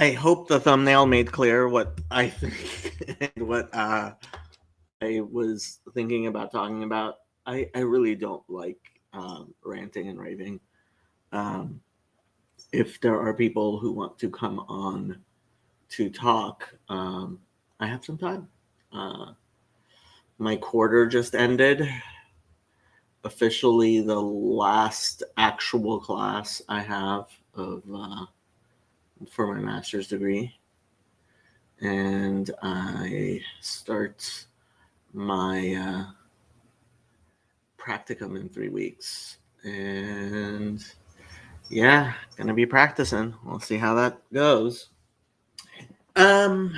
I hope the thumbnail made clear what I think and what I was thinking about talking about. I really don't like ranting and raving. Um, if there are people who want to come on to talk, I have some time. Uh, my quarter just ended. Officially, the last actual class I have of for my master's degree, and I start my practicum in 3 weeks. And yeah, gonna be practicing. We'll see how that goes. Um,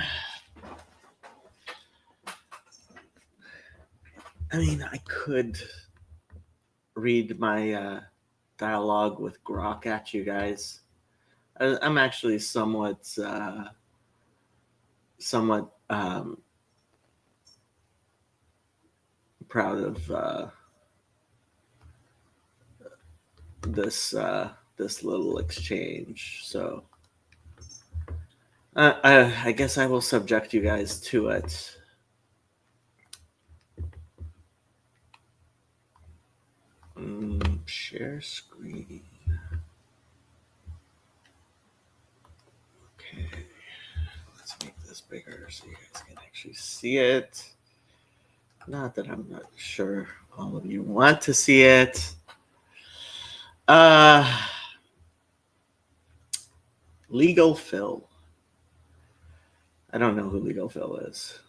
I mean, I could read my dialogue with Grok at you guys. I'm actually somewhat proud of this little exchange. So I guess I will subject you guys to it. Share screen. Okay, let's make this bigger so you guys can actually see it. Not that I'm not sure all of you want to see it. Legal Phil. I don't know who Legal Phil is.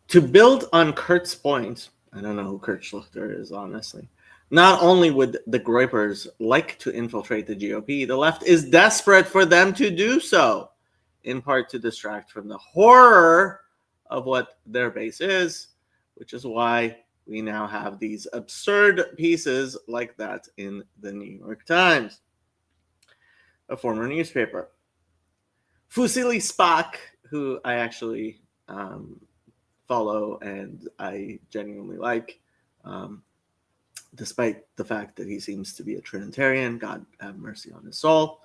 To build on Kurt's point, I don't know who Kurt Schlichter is, honestly. Not only would the Groypers like to infiltrate the GOP, the left is desperate for them to do so, in part to distract from the horror of what their base is, which is why we now have these absurd pieces like that in the New York Times, a former newspaper. Fusili Spock, who I actually follow and I genuinely like, despite the fact that he seems to be a Trinitarian. God have mercy on his soul.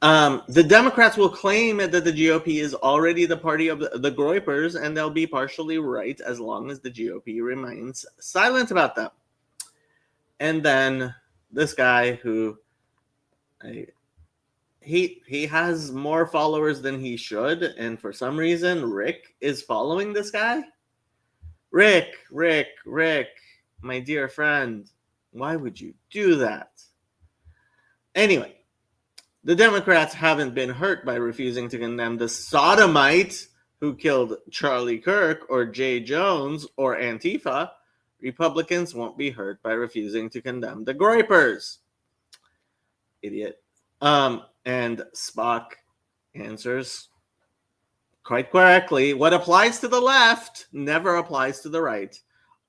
The Democrats will claim that the GOP is already the party of the Groypers, and they'll be partially right as long as the GOP remains silent about them. And then this guy who he has more followers than he should, and for some reason Rick is following this guy. Rick, my dear friend, why would you do that? Anyway, the Democrats haven't been hurt by refusing to condemn the sodomite who killed Charlie Kirk or Jay Jones or Antifa. Republicans won't be hurt by refusing to condemn the Groypers. Idiot. And Spock answers quite correctly, what applies to the left never applies to the right.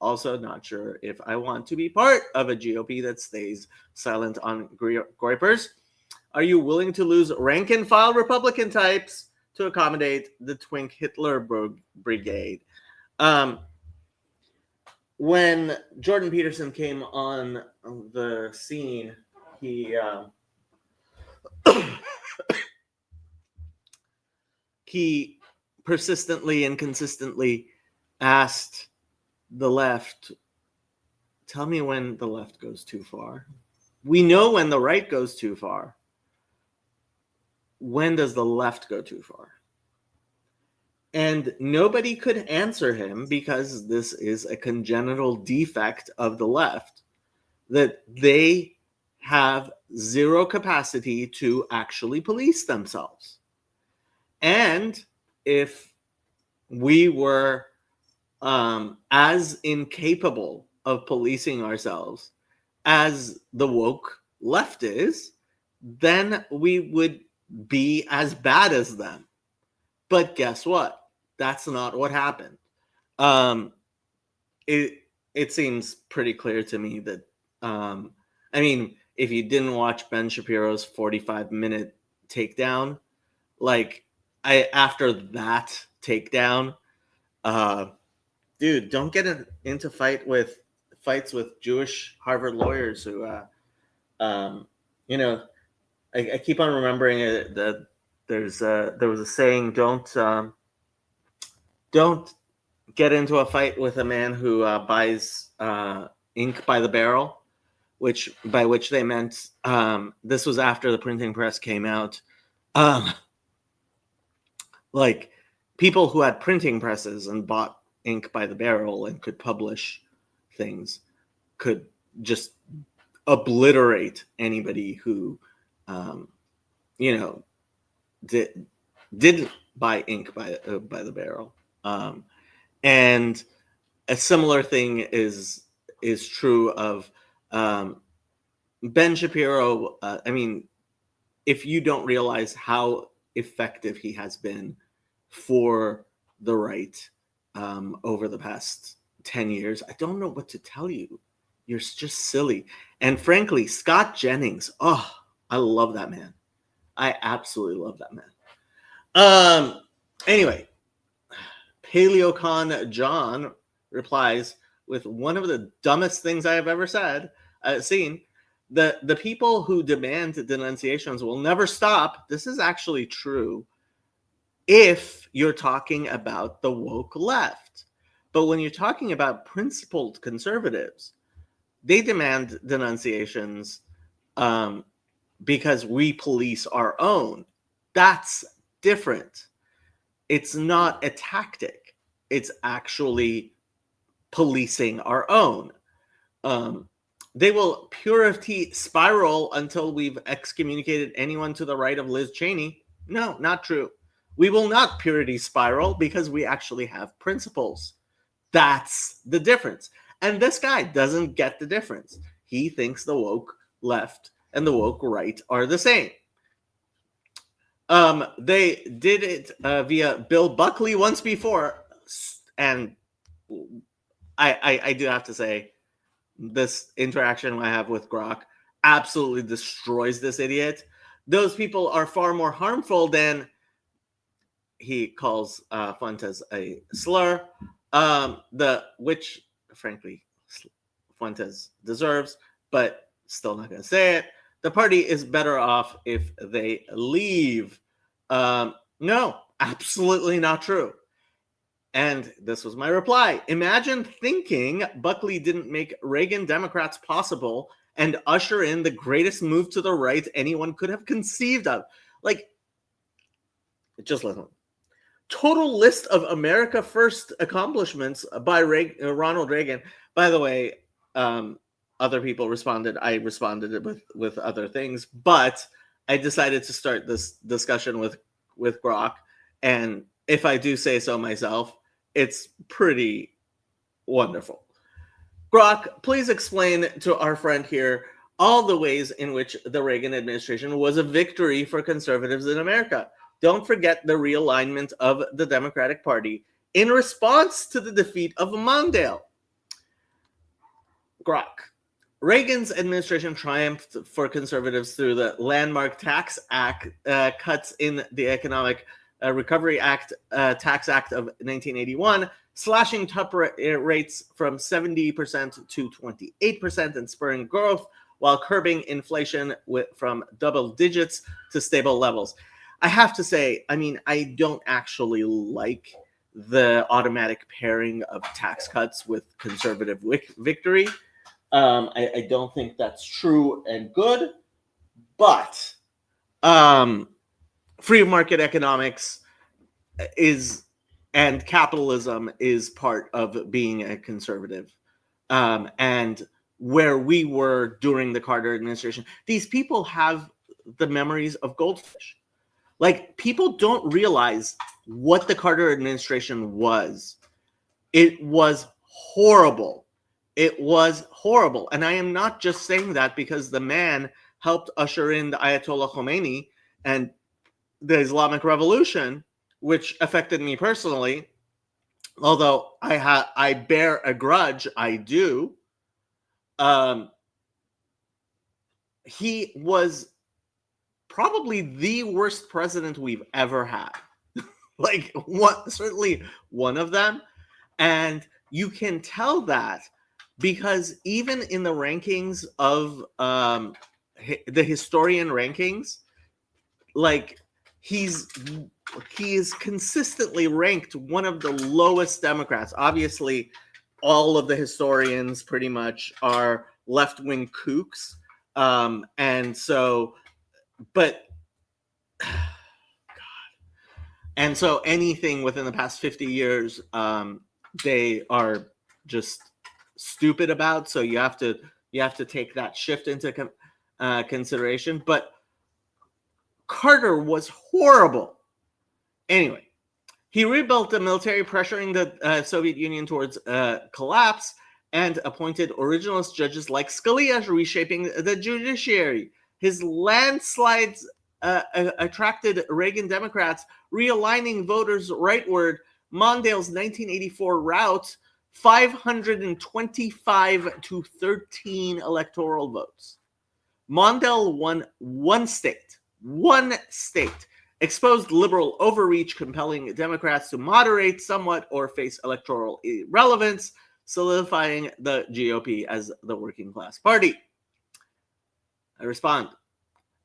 Also, not sure if I want to be part of a GOP that stays silent on Groypers. Are you willing to lose rank and file Republican types to accommodate the Twink Hitler Brigade? When Jordan Peterson came on the scene, he persistently and consistently asked the left, tell me when the left goes too far. We know when the right goes too far. When does the left go too far? And nobody could answer him because this is a congenital defect of the left, that they have zero capacity to actually police themselves. And if we were as incapable of policing ourselves as the woke left is, then we would be as bad as them. But guess what? That's not what happened. It seems pretty clear to me that, I mean, if you didn't watch Ben Shapiro's 45-minute takedown, like after that takedown, dude, don't get into fights with Jewish Harvard lawyers who, I keep on remembering it, that there was a saying: don't get into a fight with a man who buys ink by the barrel, which they meant, this was after the printing press came out. Um, like people who had printing presses and bought ink by the barrel and could publish things could just obliterate anybody who, um, you know, didn't buy ink by the barrel. And a similar thing is true of Ben Shapiro. I mean, if you don't realize how effective he has been for the right over the past 10 years, I don't know what to tell you. You're just silly. And frankly, Scott Jennings, oh, I love that man. I absolutely love that man. Anyway, PaleoCon John replies with one of the dumbest things I have ever seen. The people who demand denunciations will never stop. This is actually true if you're talking about the woke left. But when you're talking about principled conservatives, they demand denunciations because we police our own. That's different. It's not a tactic. It's actually policing our own. They will purity spiral until we've excommunicated anyone to the right of Liz Cheney. No, not true. We will not purity spiral because we actually have principles. That's the difference. And this guy doesn't get the difference. He thinks the woke left and the woke right are the same. They did it via Bill Buckley once before, and I do have to say, this interaction I have with Grok absolutely destroys this idiot. Those people are far more harmful than, he calls Fuentes a slur, which frankly Fuentes deserves, but still not going to say it. The party is better off if they leave. No, absolutely not true. And this was my reply. Imagine thinking Buckley didn't make Reagan Democrats possible and usher in the greatest move to the right anyone could have conceived of. Like, just listen. Total list of America First accomplishments by Ronald Reagan. By the way, other people responded. I responded with other things, but I decided to start this discussion with Grok. And if I do say so myself, it's pretty wonderful. Grok, please explain to our friend here all the ways in which the Reagan administration was a victory for conservatives in America. Don't forget the realignment of the Democratic Party in response to the defeat of Mondale. Grok. Reagan's administration triumphed for conservatives through the landmark Tax Act, cuts in the Economic Recovery Act, Tax Act of 1981, slashing top rates from 70% to 28% and spurring growth while curbing inflation from double digits to stable levels. I have to say, I mean, I don't actually like the automatic pairing of tax cuts with conservative victory. I don't think that's true and good, but free market economics and capitalism is part of being a conservative. And where we were during the Carter administration, these people have the memories of goldfish. Like, people don't realize what the Carter administration was. It was horrible. It was horrible. And I am not just saying that because the man helped usher in the Ayatollah Khomeini and the Islamic Revolution, which affected me personally. Although I bear a grudge, I do. He was probably the worst president we've ever had. Like, certainly one of them. And you can tell that because even in the rankings of the historian rankings, like he is consistently ranked one of the lowest Democrats. Obviously, all of the historians pretty much are left-wing kooks, and so, but and so anything within the past 50 years, they are just stupid about. So you have to take that shift into consideration. But Carter was horrible. Anyway, he rebuilt the military, pressuring the Soviet Union towards collapse, and appointed originalist judges like Scalia, reshaping the judiciary. His landslides attracted Reagan Democrats, realigning voters rightward. Mondale's 1984 rout, 525 to 13 electoral votes. Mondale won one state, exposed liberal overreach, compelling Democrats to moderate somewhat or face electoral irrelevance, solidifying the GOP as the working class party. I respond,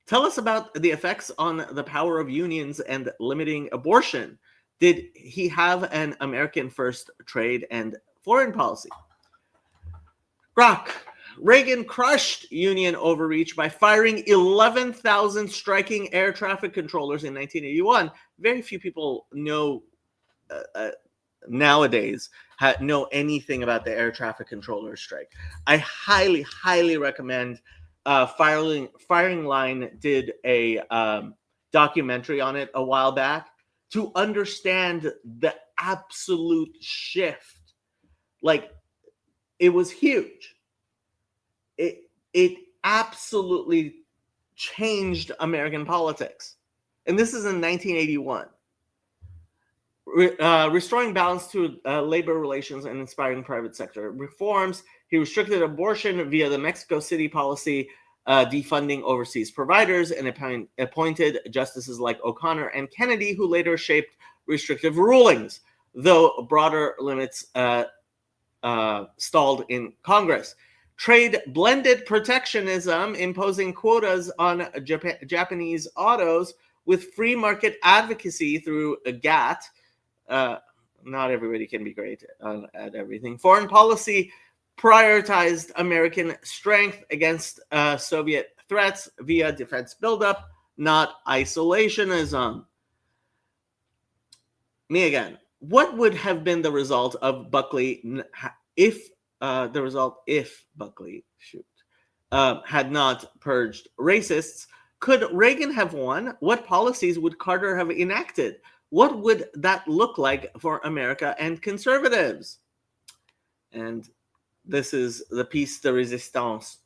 tell us about the effects on the power of unions and limiting abortion. Did he have an American first trade and foreign policy? Grok, Reagan crushed union overreach by firing 11,000 striking air traffic controllers in 1981. Very few people know nowadays know anything about the air traffic controller strike. I highly, highly recommend. Firing Line did a documentary on it a while back to understand the absolute shift. Like, it was huge. It absolutely changed American politics. And this is in 1981. Restoring balance to labor relations and inspiring private sector reforms. He restricted abortion via the Mexico City policy, defunding overseas providers, and appointed justices like O'Connor and Kennedy, who later shaped restrictive rulings, though broader limits stalled in Congress. Trade blended protectionism, imposing quotas on Japanese autos with free market advocacy through GATT. Not everybody can be great at everything. Foreign policy prioritized American strength against Soviet threats via defense buildup, not isolationism. Me again. What would have been the result of Buckley if Buckley had not purged racists? Could Reagan have won? What policies would Carter have enacted? What would that look like for America and conservatives? And this is the piece de resistance.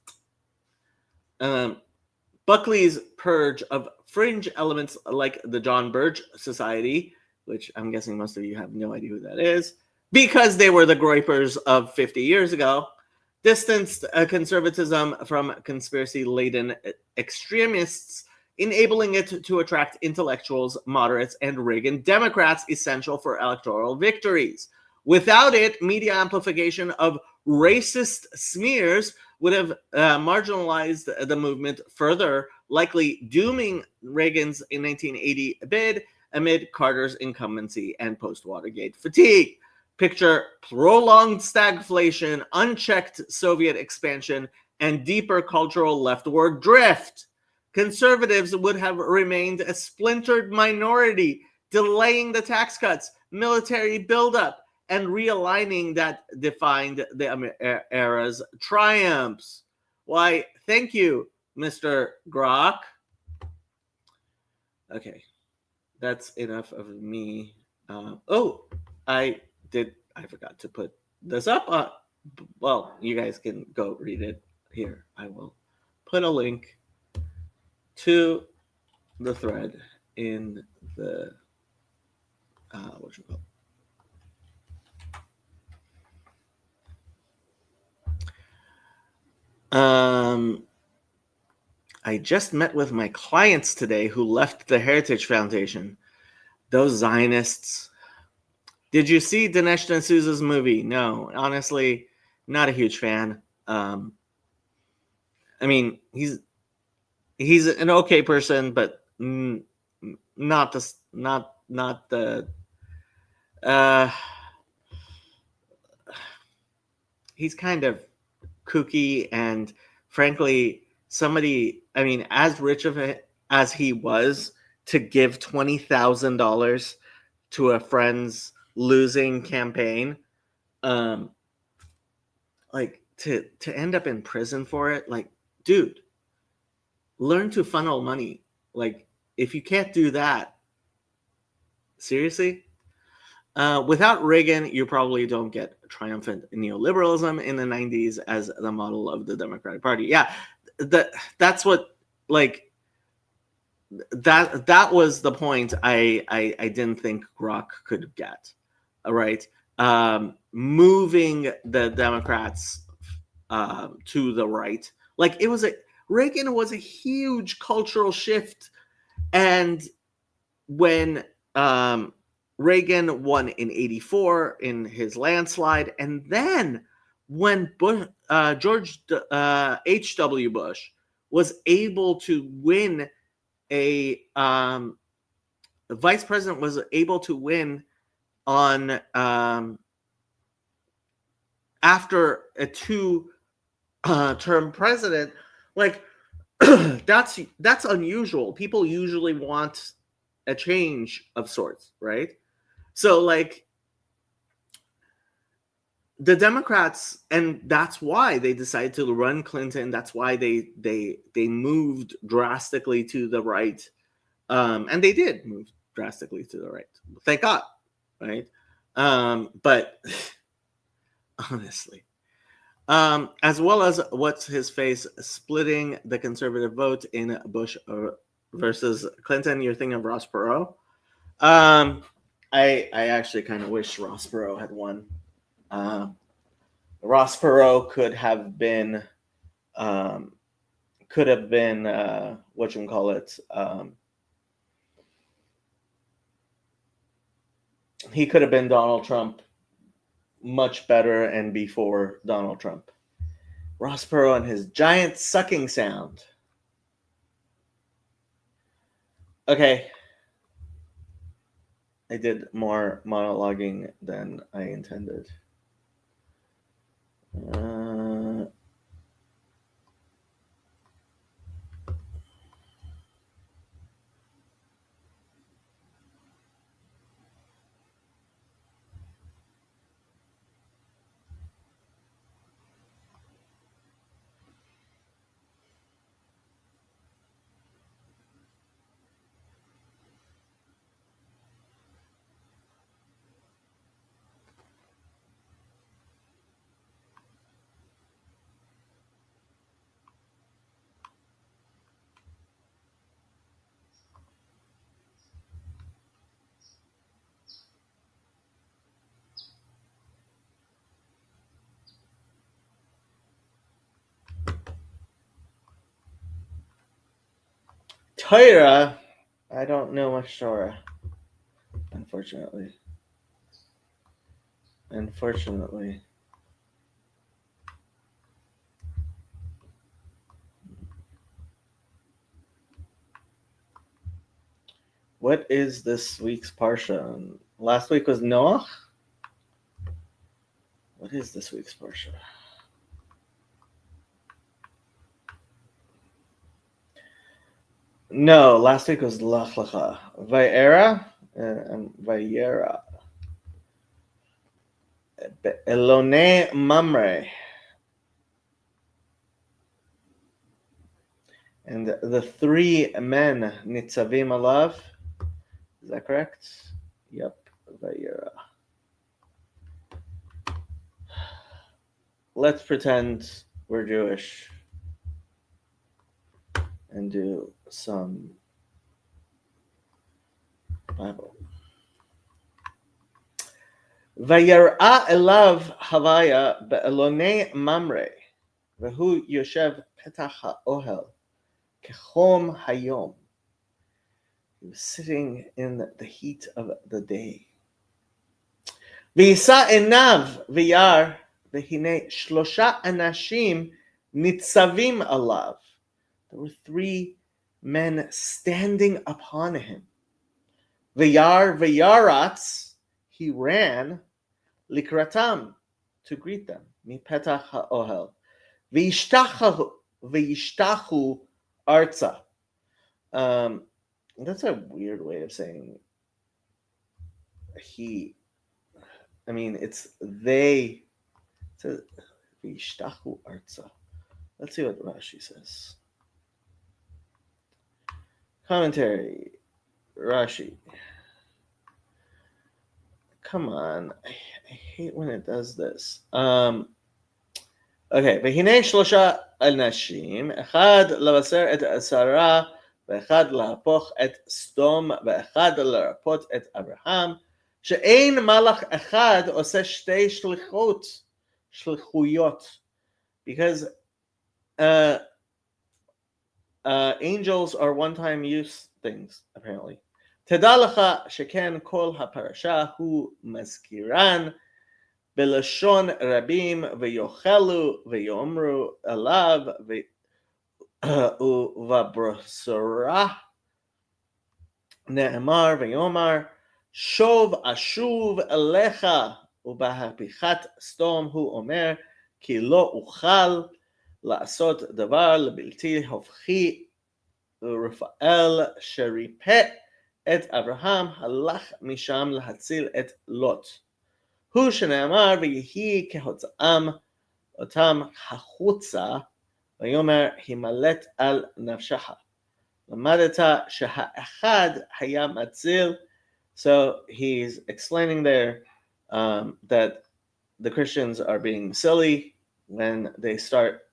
Buckley's purge of fringe elements like the John Birch Society, which I'm guessing most of you have no idea who that is, because they were the groypers of 50 years ago, distanced conservatism from conspiracy-laden extremists, enabling it to attract intellectuals, moderates, and Reagan Democrats essential for electoral victories. Without it, media amplification of racist smears would have marginalized the movement further, likely dooming Reagan's 1980 bid amid Carter's incumbency and post-Watergate fatigue. Picture prolonged stagflation, unchecked Soviet expansion, and deeper cultural leftward drift. Conservatives would have remained a splintered minority, delaying the tax cuts, military buildup, and realigning that defined the era's triumphs. Why, thank you, Mr. Grok. Okay, that's enough of me. I forgot to put this up. Well, you guys can go read it here. I will put a link to the thread in the I just met with my clients today who left the Heritage Foundation. Those Zionists. Did you see Dinesh D'Souza's movie? No, honestly, not a huge fan. I mean, he's an okay person, but not the not the uh he's kind of kooky, and frankly, somebody, I mean, as rich of it as he was, to give $20,000 to a friend's losing campaign, um like to end up in prison for it, like, dude, learn to funnel money. Like, if you can't do that, seriously. Without Reagan, you probably don't get triumphant neoliberalism in the 90s as the model of the Democratic Party. Yeah, that's what, like, that was the point I didn't think Grok could get. All right. Moving the Democrats to the right. Like, Reagan was a huge cultural shift. And when Reagan won in '84 in his landslide, and then when George H.W. Bush was able to win the vice president was able to win on after a two-term president, like, that's unusual. People usually want a change of sorts, right? So, like, the Democrats, and that's why they decided to run Clinton. That's why they moved drastically to the right, and they did move drastically to the right. Thank God, right? But honestly, as well as what's his face splitting the conservative vote in Bush versus Clinton. You're thinking of Ross Perot. I actually kind of wish Ross Perot had won. Ross Perot could have been what you call it. He could have been Donald Trump much better and before Donald Trump. Ross Perot and his giant sucking sound. Okay. I did more monologuing than I intended. Torah, I don't know much Torah, unfortunately. What is this week's Parsha? Last week was Noach? What is this week's Parsha? No, last week was Lach Lecha. Vayera and Vayera. Elone Mamre. And the three men Nitzavim Alav. Is that correct? Yep. Vayera. Let's pretend we're Jewish and do some Bible. Vayera elav Havaya be'elone Mamre. Vehu Yoshev Petach HaOhel. Kechom Hayom. He was sitting in the heat of the day. V'yisa enav v'yar v'hine shlosha anashim nitzavim alav. There were three men standing upon him. Vayaratz, he ran, likratam, to greet them. Mipetach ha'ohel. V'yishtachu arza. That's a weird way of saying he. I mean, it's they. It v'yishtachu arza. Let's see what Rashi says. Commentary. Rashi. Come on. I hate when it does this. Okay. והנה שלושה אנשים, אחד לבשר את השרה, ואחד להפוך את סדום, ואחד לרפות את אברהם, שאין מלאך אחד עושה שתי שליחויות. Because angels are one-time use things, apparently. תדע לך שכן כל הפרשה הוא מזכירן בלשון רבים ויאכלו ויאמרו עליו ובבשורה נאמר ויאמר שוב אשוב אליך ובהפיכת סדום הוא אומר כי לא אוכל לעשות דבר לבלתי הופכי ורפאל שריפא את אברהם הלך משם להציל את לוט. הוא שנאמר ויהי כהוצאם אותם החוצה ויאמר הימלט על נפשך. למדת שהאחד היה מציל. So he's explaining there that the Christians are being silly when they start.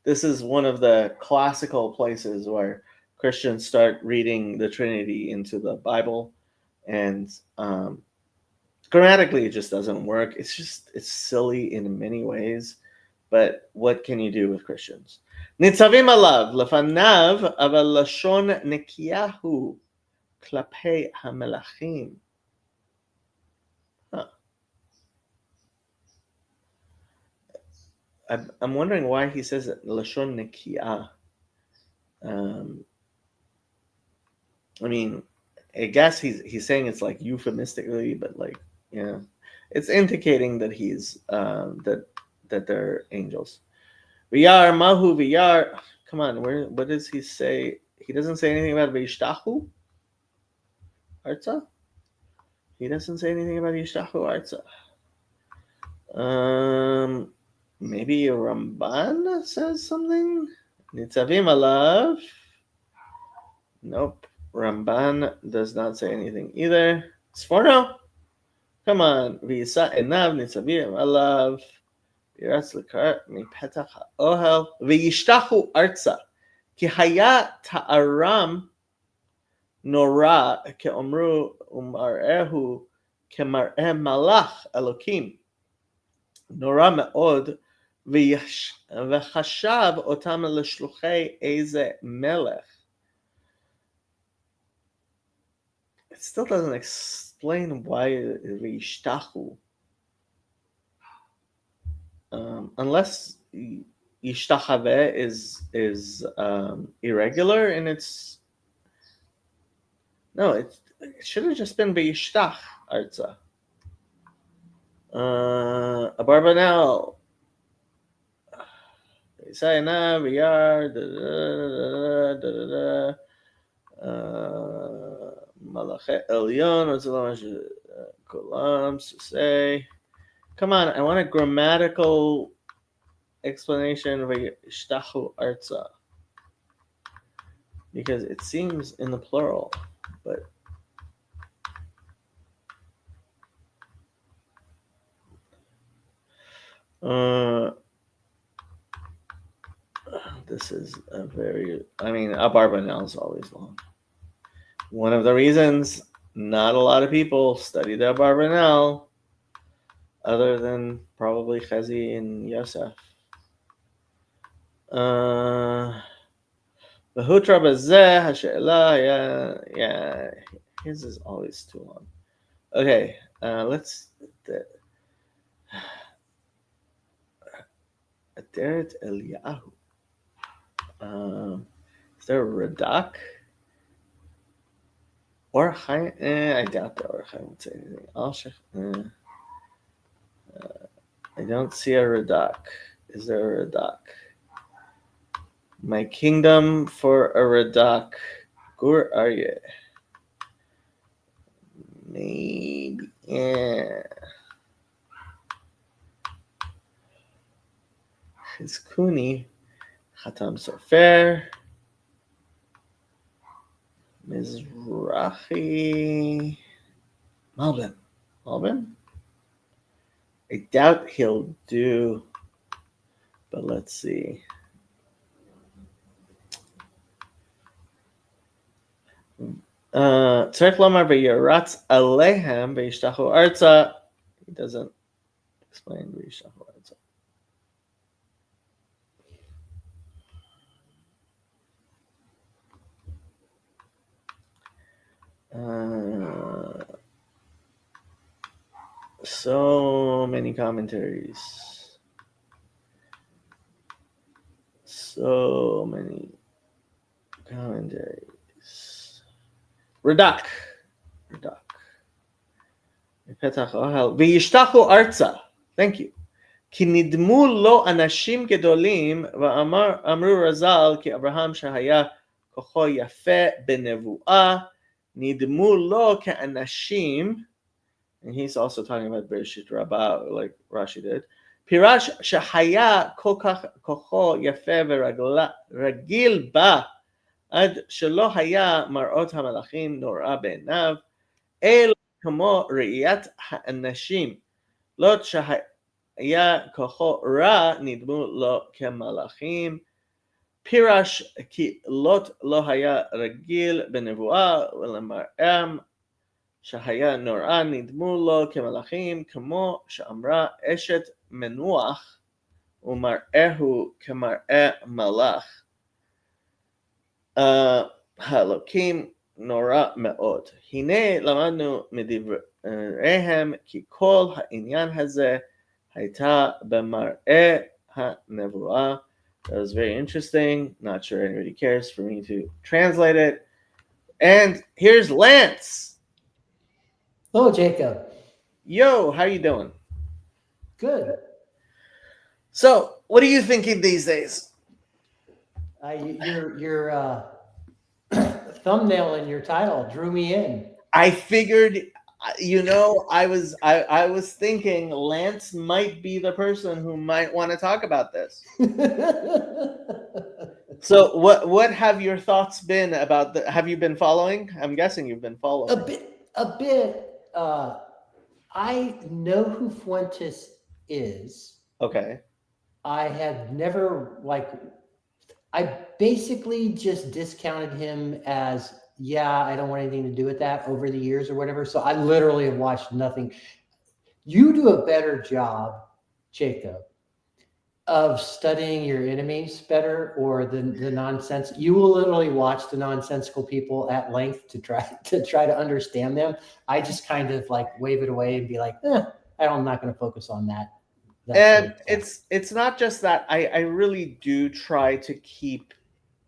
This is one of the classical places where Christians start reading the Trinity into the Bible, and grammatically it just doesn't work. It's silly in many ways, but what can you do with Christians? ניצבים עליו לפניו אבל לשון נקייה הוא כלפי המלאכים. I'm wondering why he says it lashon nekiah. I mean, I guess he's saying it's like euphemistically, but like, yeah, it's indicating that he's that they're angels. V'yar mahu v'yar. Come on, what does he say? He doesn't say anything about v'yishtachu arza. He doesn't say anything about v'yishtachu arza. Maybe Ramban says something? Nitzavim alav. Nope. Ramban does not say anything either. Sforno? Come on. V'yisa enav nitzavim alav. V'yiratz l'kar mipetach ha'ohel. V'yishtachu arza. Ki haya ta'aram nora ke'omru umar'ehu kemar'e malach elokim. נורא מאוד, וחשב אותם לשלוחי איזה מלך. It still doesn't explain why וישתחו. Unless ישתחווה is irregular in its... No, it should have just been וישתח ארצה. Abarbanel. Sayana, Viyar, Malachet Elyon, Kolam, say. Come on, I want a grammatical explanation of Shtachu Arza. Because it seems in the plural, but this is a very... I mean, Abarbanel is always long. One of the reasons not a lot of people study the Abarbanel, other than probably Chazi and Yosef. V'hutra b'zeh ha'she'ela, yeah, his is always too long. Okay, let's... Aderet Eliyahu. Is there a Radak? Or I doubt the Orchai would say anything. I don't see a Radak. Is there a Radak? My kingdom for a Radak. Gur Aryeh. Maybe. Yeah. Hizkuni. Hatam Sofer. Mizrahi. Malbim. Malbim? I doubt he'll do, but let's see. Tzarech lomar v'yaratz alehem v'yishtachu arza. He doesn't explain v'yishtachu arza. So many commentaries. So many commentaries. Radak. Petach Ohel. V'yishtachu arza. Thank you. כי נדמו לו אנשים גדולים ואמרו רז"ל כי אברהם שהיה כוחו יפה בנבואה נדמו לו כאנשים, and he's also talking about Bereshit Rabbah like Rashi did, פירש שהיה כל כך כוחו יפה ורגיל בה עד שלא היה מראות המלאכים נורא בעיניו אלא כמו ראיית האנשים לא היה כוחו רע נדמו לו כמלאכים פירש כי לוט לא היה רגיל בנבואה ולמראם שהיה נורא נדמו לו כמלאכים כמו שאמרה אשת מנוח ומראהו כמראה מלאך האלוקים נורא מאוד. הנה למדנו מדבריהם כי כל העניין הזה הייתה במראה הנבואה. That was very interesting. Not sure anybody cares for me to translate it. And here's Lance. Hello, Jacob. Yo, how you doing? Good. So, what are you thinking these days? Your thumbnail and your title drew me in. I figured, I was thinking Lance might be the person who might want to talk about this. So what have your thoughts been about have you been following? I'm guessing you've been following. A bit. I know who Fuentes is. Okay. I have never I basically just discounted him as, I don't want anything to do with that over the years or whatever. So I literally have watched nothing. You do a better job, Jacob, of studying your enemies better, or the nonsense. You will literally watch the nonsensical people at length to try to understand them. I just kind of wave it away and be like, I'm not going to focus on that. And it's not just that. I really do try to keep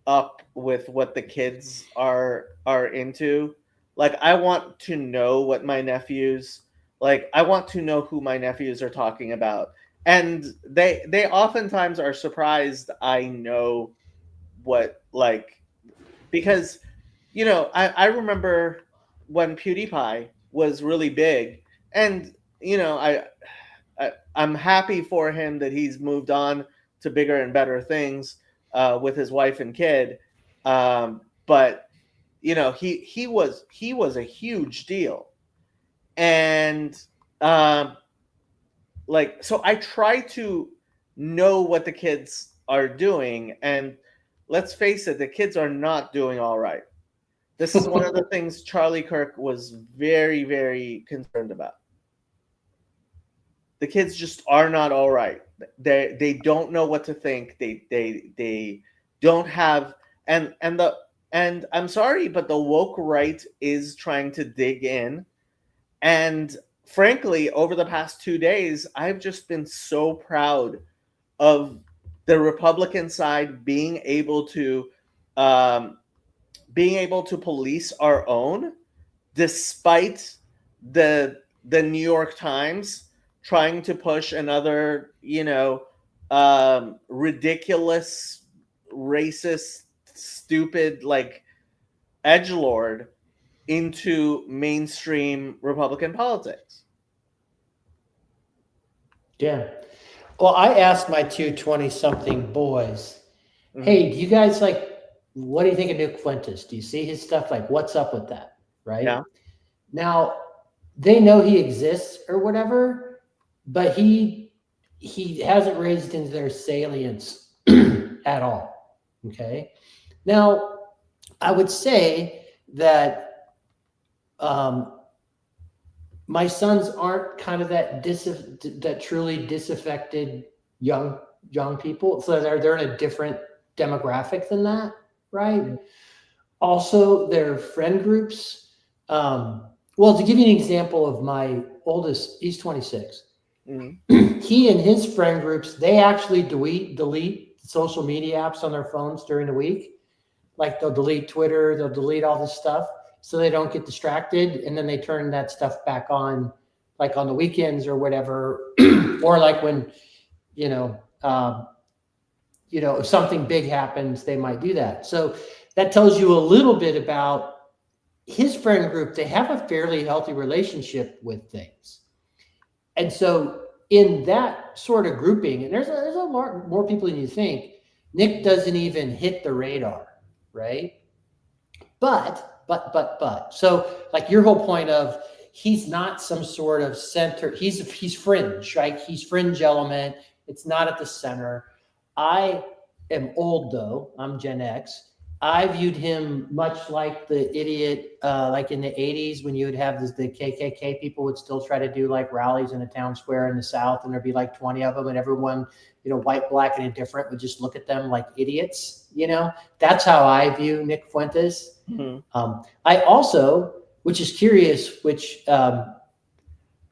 up with what the kids are into. I want to know what my nephews I want to know who my nephews are talking about. And they oftentimes are surprised I know what because I remember when PewDiePie was really big, and I'm happy for him that he's moved on to bigger and better things with his wife and kid. But he was a huge deal, and so I try to know what the kids are doing, and let's face it, the kids are not doing all right. This is one of the things Charlie Kirk was very, very concerned about. The kids just are not all right. They don't know what to think. They don't have and I'm sorry, but the woke right is trying to dig in. And frankly, over the past 2 days, I've just been so proud of the Republican side being able to um, being able to police our own, despite the New York Times trying to push another, ridiculous, racist, stupid, like, edgelord into mainstream Republican politics. Yeah. Well, I asked my two 20-something boys, hey, do you guys what do you think of Nick Fuentes? Do you see his stuff? Like, what's up with that? Right? Yeah. Now, they know he exists or whatever, but he hasn't raised into their salience at all. Okay. Now, I would say that um, my sons aren't kind of that truly disaffected young young people. So they're in a different demographic than that, right? Mhm. Also, their friend groups. Well, to give you an example of my oldest, he's 26. Mhm. He and his friend groups, they actually delete social media apps on their phones during the week. Like they'll delete Twitter, they'll delete all this stuff so they don't get distracted, and then they turn that stuff back on, like on the weekends or whatever, or like when you know, um, if something big happens, they might do that. So that tells you a little bit about his friend group. They have a fairly healthy relationship with things, and so in that sort of grouping, and there's a lot more people than you think. Nick doesn't even hit the radar, right? But. So, like your whole point of he's not some sort of center. He's fringe, right? He's fringe element. It's not at the center. I am old though. I'm Gen X. I viewed him much like the idiot, like in the '80s when you would have the KKK people would still try to do like rallies in a town square in the South, and there'd be like 20 of them, and everyone, white, black, and indifferent would just look at them like idiots. That's how I view Nick Fuentes. Mhm. I also, which is curious, uh,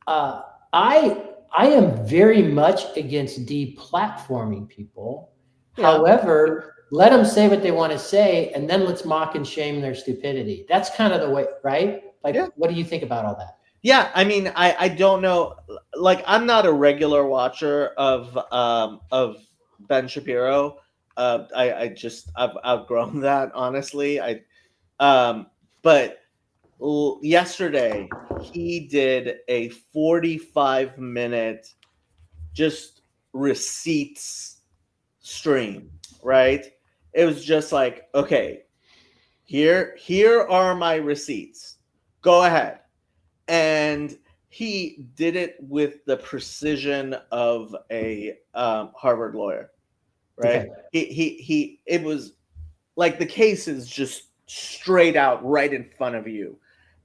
I am very much against deplatforming people. Yeah. However, let them say what they want to say, and then let's mock and shame their stupidity. That's kind of the way, right? Like, Yeah. what do you think about all that? Yeah, I mean, I don't know. Like, I'm not a regular watcher of Ben Shapiro. I've outgrown that, honestly. Um but yesterday he did a 45-minute just receipts stream, right? It was just like, okay, here are my receipts. Go ahead. And he did it with the precision of a Harvard lawyer, right? Okay. He it was like the case is just straight out right in front of you,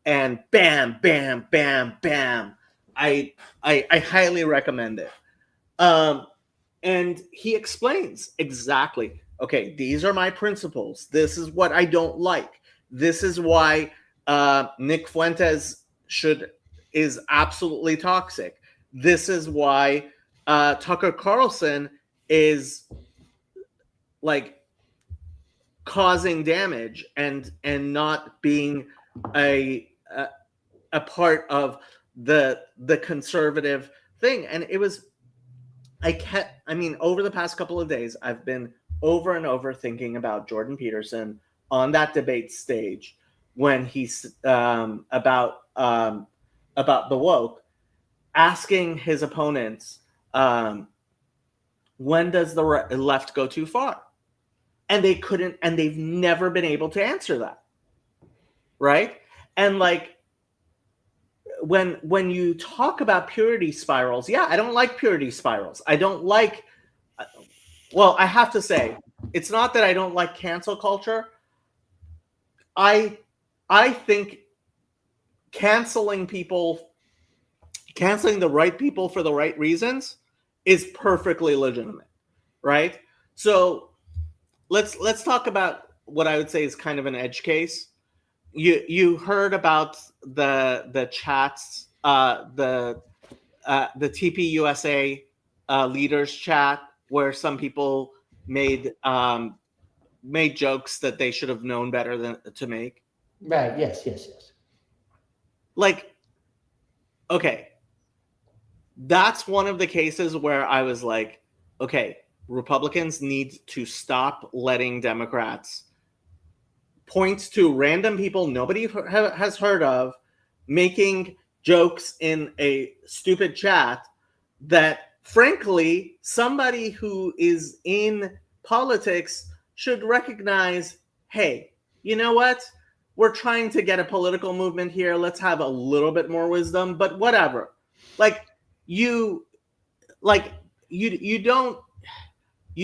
and bam, bam, bam, bam. I highly recommend it. Um, and he explains exactly, okay, these are my principles. This is what I don't like. This is why Nick Fuentes is absolutely toxic. This is why Tucker Carlson is like causing damage and not being a a part of the conservative thing. And it was, I mean, over the past couple of days, I've been over and over thinking about Jordan Peterson on that debate stage when he's about the woke, asking his opponents, when does the left go too far? And they couldn't, and they've never been able to answer that, right? And like, when you talk about purity spirals, yeah, I don't like purity spirals. I don't like, well, I have to say, it's not that I don't like cancel culture. I I think canceling people, canceling the right people for the right reasons is perfectly legitimate, right? So let's talk about what I would say is kind of an edge case. You heard about the chats, the TPUSA leaders chat, where some people made made jokes that they should have known better than to make. Right. Yes. Like, okay, that's one of the cases where I was like, okay, Republicans need to stop letting Democrats point to random people nobody has heard of making jokes in a stupid chat that, frankly, somebody who is in politics should recognize, hey, you know what? We're trying to get a political movement here. Let's have a little bit more wisdom, but whatever. Like, you like you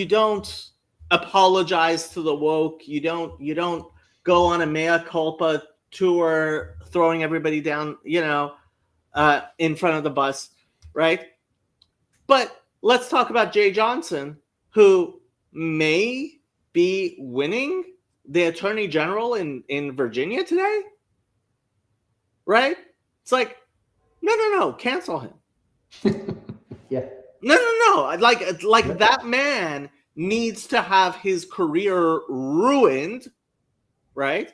don't apologize to the woke. You don't go on a mea culpa tour throwing everybody down, in front of the bus, right? But let's talk about Jay Johnson, who may be winning the attorney general in Virginia today, right? It's like, no, cancel him. Yeah. No. Like that man needs to have his career ruined, right?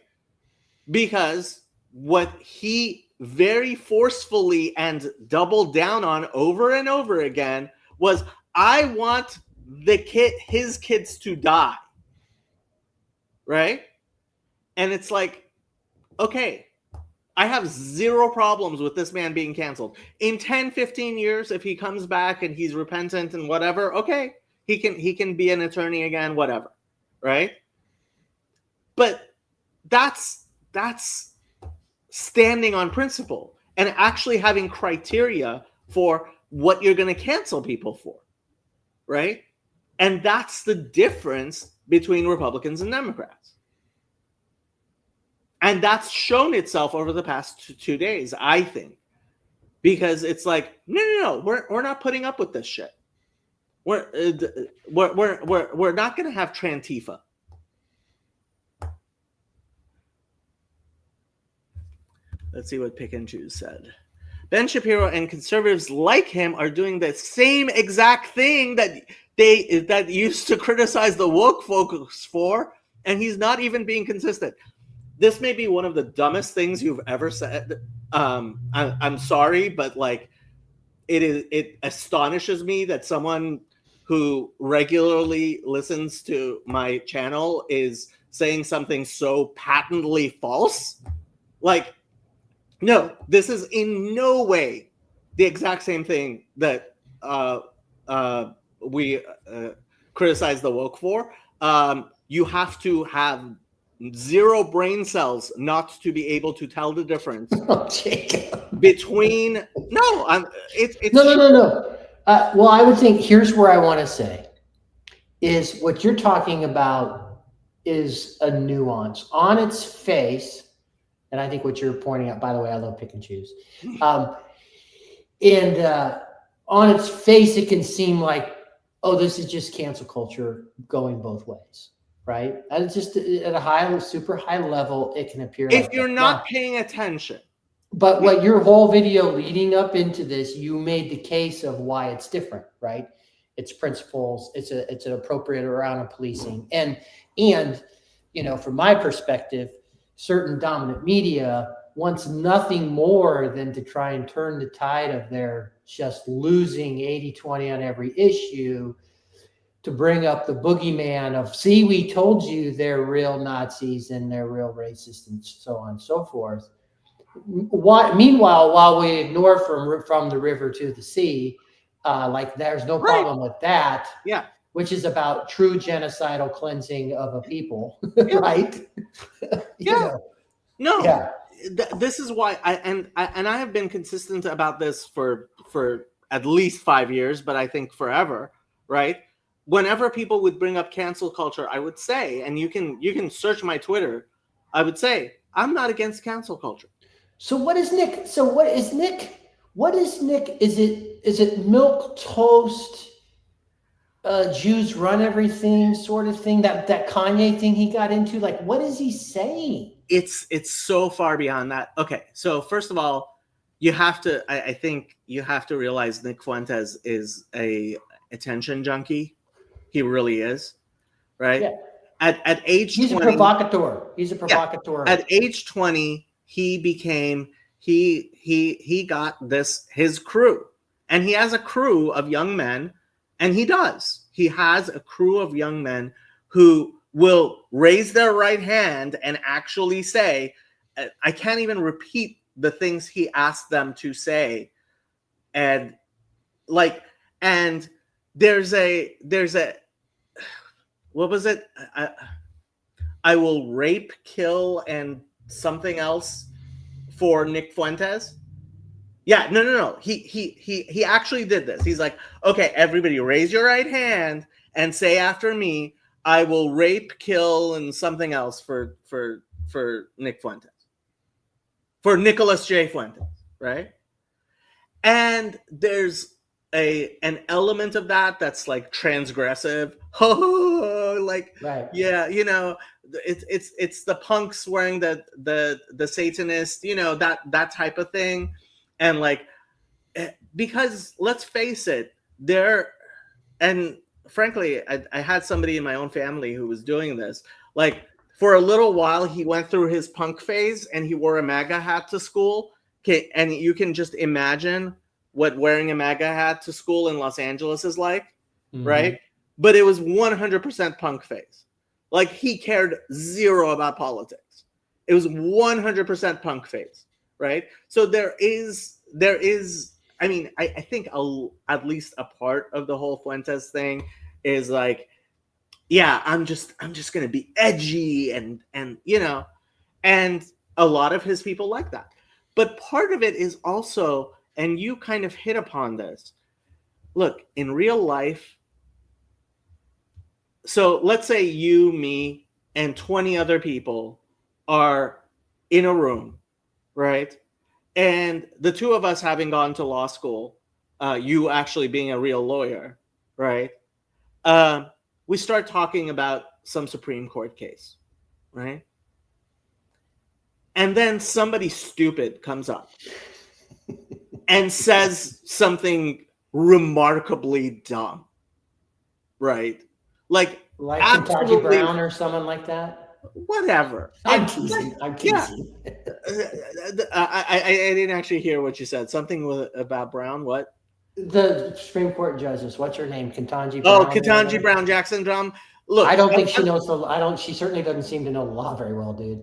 Because what he very forcefully and doubled down on over and over again was, I want his kids to die, right? And it's like, okay, I have zero problems with this man being canceled. In 10, 15 years, if he comes back and he's repentant and whatever, okay, he can be an attorney again, whatever, right? But that's standing on principle and actually having criteria for what you're going to cancel people for, right? And that's the difference between Republicans and Democrats. And that's shown itself over the past 2 days, I think, because it's like, no, we're not putting up with this shit. We're not going to have Trantifa. Let's see what Pick and Choose said. Ben Shapiro and conservatives like him are doing the same exact thing that used to criticize the woke folks for, and he's not even being consistent. This may be one of the dumbest things you've ever said. I'm sorry, but like, it astonishes me that someone who regularly listens to my channel is saying something so patently false. Like, no, this is in no way the exact same thing that we criticize the woke for. You have to have zero brain cells not to be able to tell the difference between. No, it's No. Well, I would think here's where I want to say is what you're talking about is a nuance on its face. And I think what you're pointing out, by the way, I love Pick and Choose. And on its face, it can seem like, oh, this is just cancel culture going both ways, right? And it's just at a super high level, it can appear if like you're that. not paying attention. But what your whole video leading up into this, you made the case of why it's different, right? It's principles. It's an appropriate around of policing, and from my perspective, certain dominant media wants nothing more than to try and turn the tide of their just losing 80-20 on every issue to bring up the boogeyman of, see, we told you they're real Nazis and they're real racists and so on and so forth. Meanwhile, while we ignore from the river to the sea, like there's no problem with that. Yeah. Which is about true genocidal cleansing of a people, Yeah. right? Yeah. No. Yeah. This is why I have been consistent about this for at least 5 years, but I think forever, right? Whenever people would bring up cancel culture, I would say, and you can search my Twitter, I would say, I'm not against cancel culture. So what is Nick? So what is Nick? What is Nick? Is it milk toast? Jews run everything sort of thing, that Kanye thing he got into? Like, what is he saying? It's so far beyond that. Okay, so first of all, you have to, I think you have to realize Nick Fuentes is a attention junkie. He really is, right? Yeah. at age He's 20. a provocateur. He's a Yeah, provocateur. at age 20, he became he got his crew, and he has a crew of young men, and he has a crew of young men who will raise their right hand and actually say, I can't even repeat the things he asked them to say, and like, and there's a what was it? I will rape, kill, and something else for Nick Fuentes. Yeah, no. He actually did this. He's like, okay, everybody, raise your right hand and say after me, I will rape, kill, and something else for Nick Fuentes, for Nicholas J. Fuentes, right? And there's an element of that that's like transgressive. Oh, like, Right. yeah, it's the punks wearing the Satanist, that type of thing. And like, because let's face it, there, and frankly, I had somebody in my own family who was doing this. Like, for a little while, he went through his punk phase and he wore a MAGA hat to school. Okay, and you can just imagine what wearing a MAGA hat to school in Los Angeles is like, right? But it was 100% punk phase. Like, he cared zero about politics. It was 100% punk phase, right? So there is. I mean, I think at least a part of the whole Fuentes thing is like, yeah, I'm just gonna be edgy and and a lot of his people like that. But part of it is also, and you kind of hit upon this. Look, in real life, so let's say you, me, and 20 other people are in a room, right? And the two of us having gone to law school, you actually being a real lawyer, right? Uh, we start talking about some Supreme Court case, right? And then somebody stupid comes up and says something remarkably dumb, right? Like Kentucky absolutely Brown or someone like that. whatever. I'm teasing. I'm teasing. Yeah. I didn't actually hear what you said. Something about Brown. What? The Supreme Court justice. What's her name? Ketanji Oh, Brown. Ketanji Brown Jackson. Look, I don't think she knows the. I don't. She certainly doesn't seem to know the law very well, dude.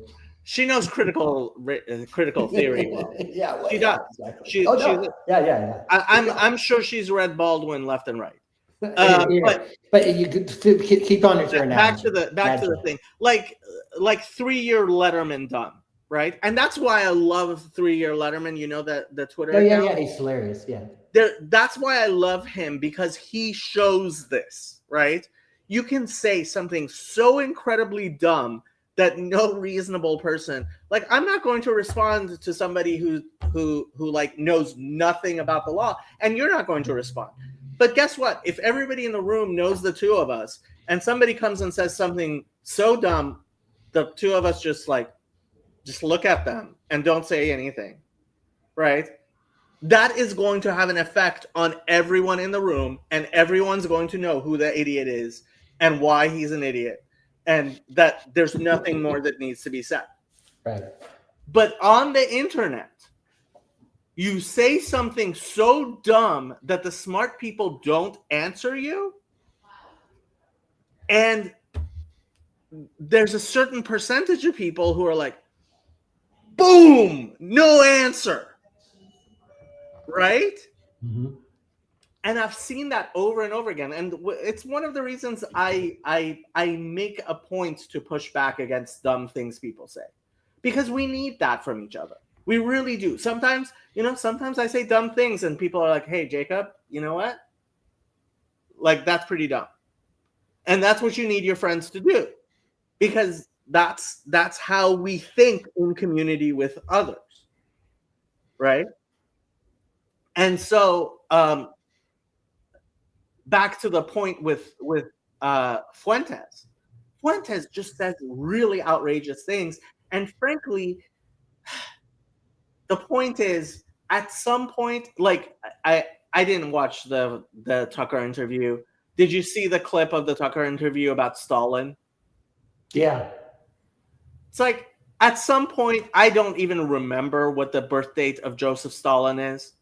she knows critical theory well. Yeah. Well, She yeah. does. Exactly. Oh no. Yeah. I'm sure she's read Baldwin left and right. But you keep on with your analogy. Back to the thing. Like 3-year Letterman done, right? And that's why I love 3-year Letterman. You know that the Twitter account? Yeah, he's hilarious. Yeah. That's why I love him, because he shows this, right? You can say something so incredibly dumb that no reasonable person, like, I'm not going to respond to somebody who like knows nothing about the law, and you're not going to respond. But guess what? If everybody in the room knows the two of us, and somebody comes and says something so dumb, the two of us just look at them and don't say anything, right? That is going to have an effect on everyone in the room, and everyone's going to know who the idiot is and why he's an idiot, and that there's nothing more that needs to be said. Right. But on the internet, you say something so dumb that the smart people don't answer you, and there's a certain percentage of people who are like, boom, no answer, right? Mm-hmm. And I've seen that over and over again, and it's one of the reasons I make a point to push back against dumb things people say, because we need that from each other. We really do. Sometimes I say dumb things and people are like, hey, Jacob, you know what? Like, that's pretty dumb. And that's what you need your friends to do, because that's how we think in community with others, right? And so back to the point with Fuentes. Fuentes just says really outrageous things, and frankly, the point is, at some point, like, I didn't watch the Tucker interview. Did you see the clip of the Tucker interview about Stalin? Yeah. It's like at some point, I don't even remember what the birth date of Joseph Stalin is.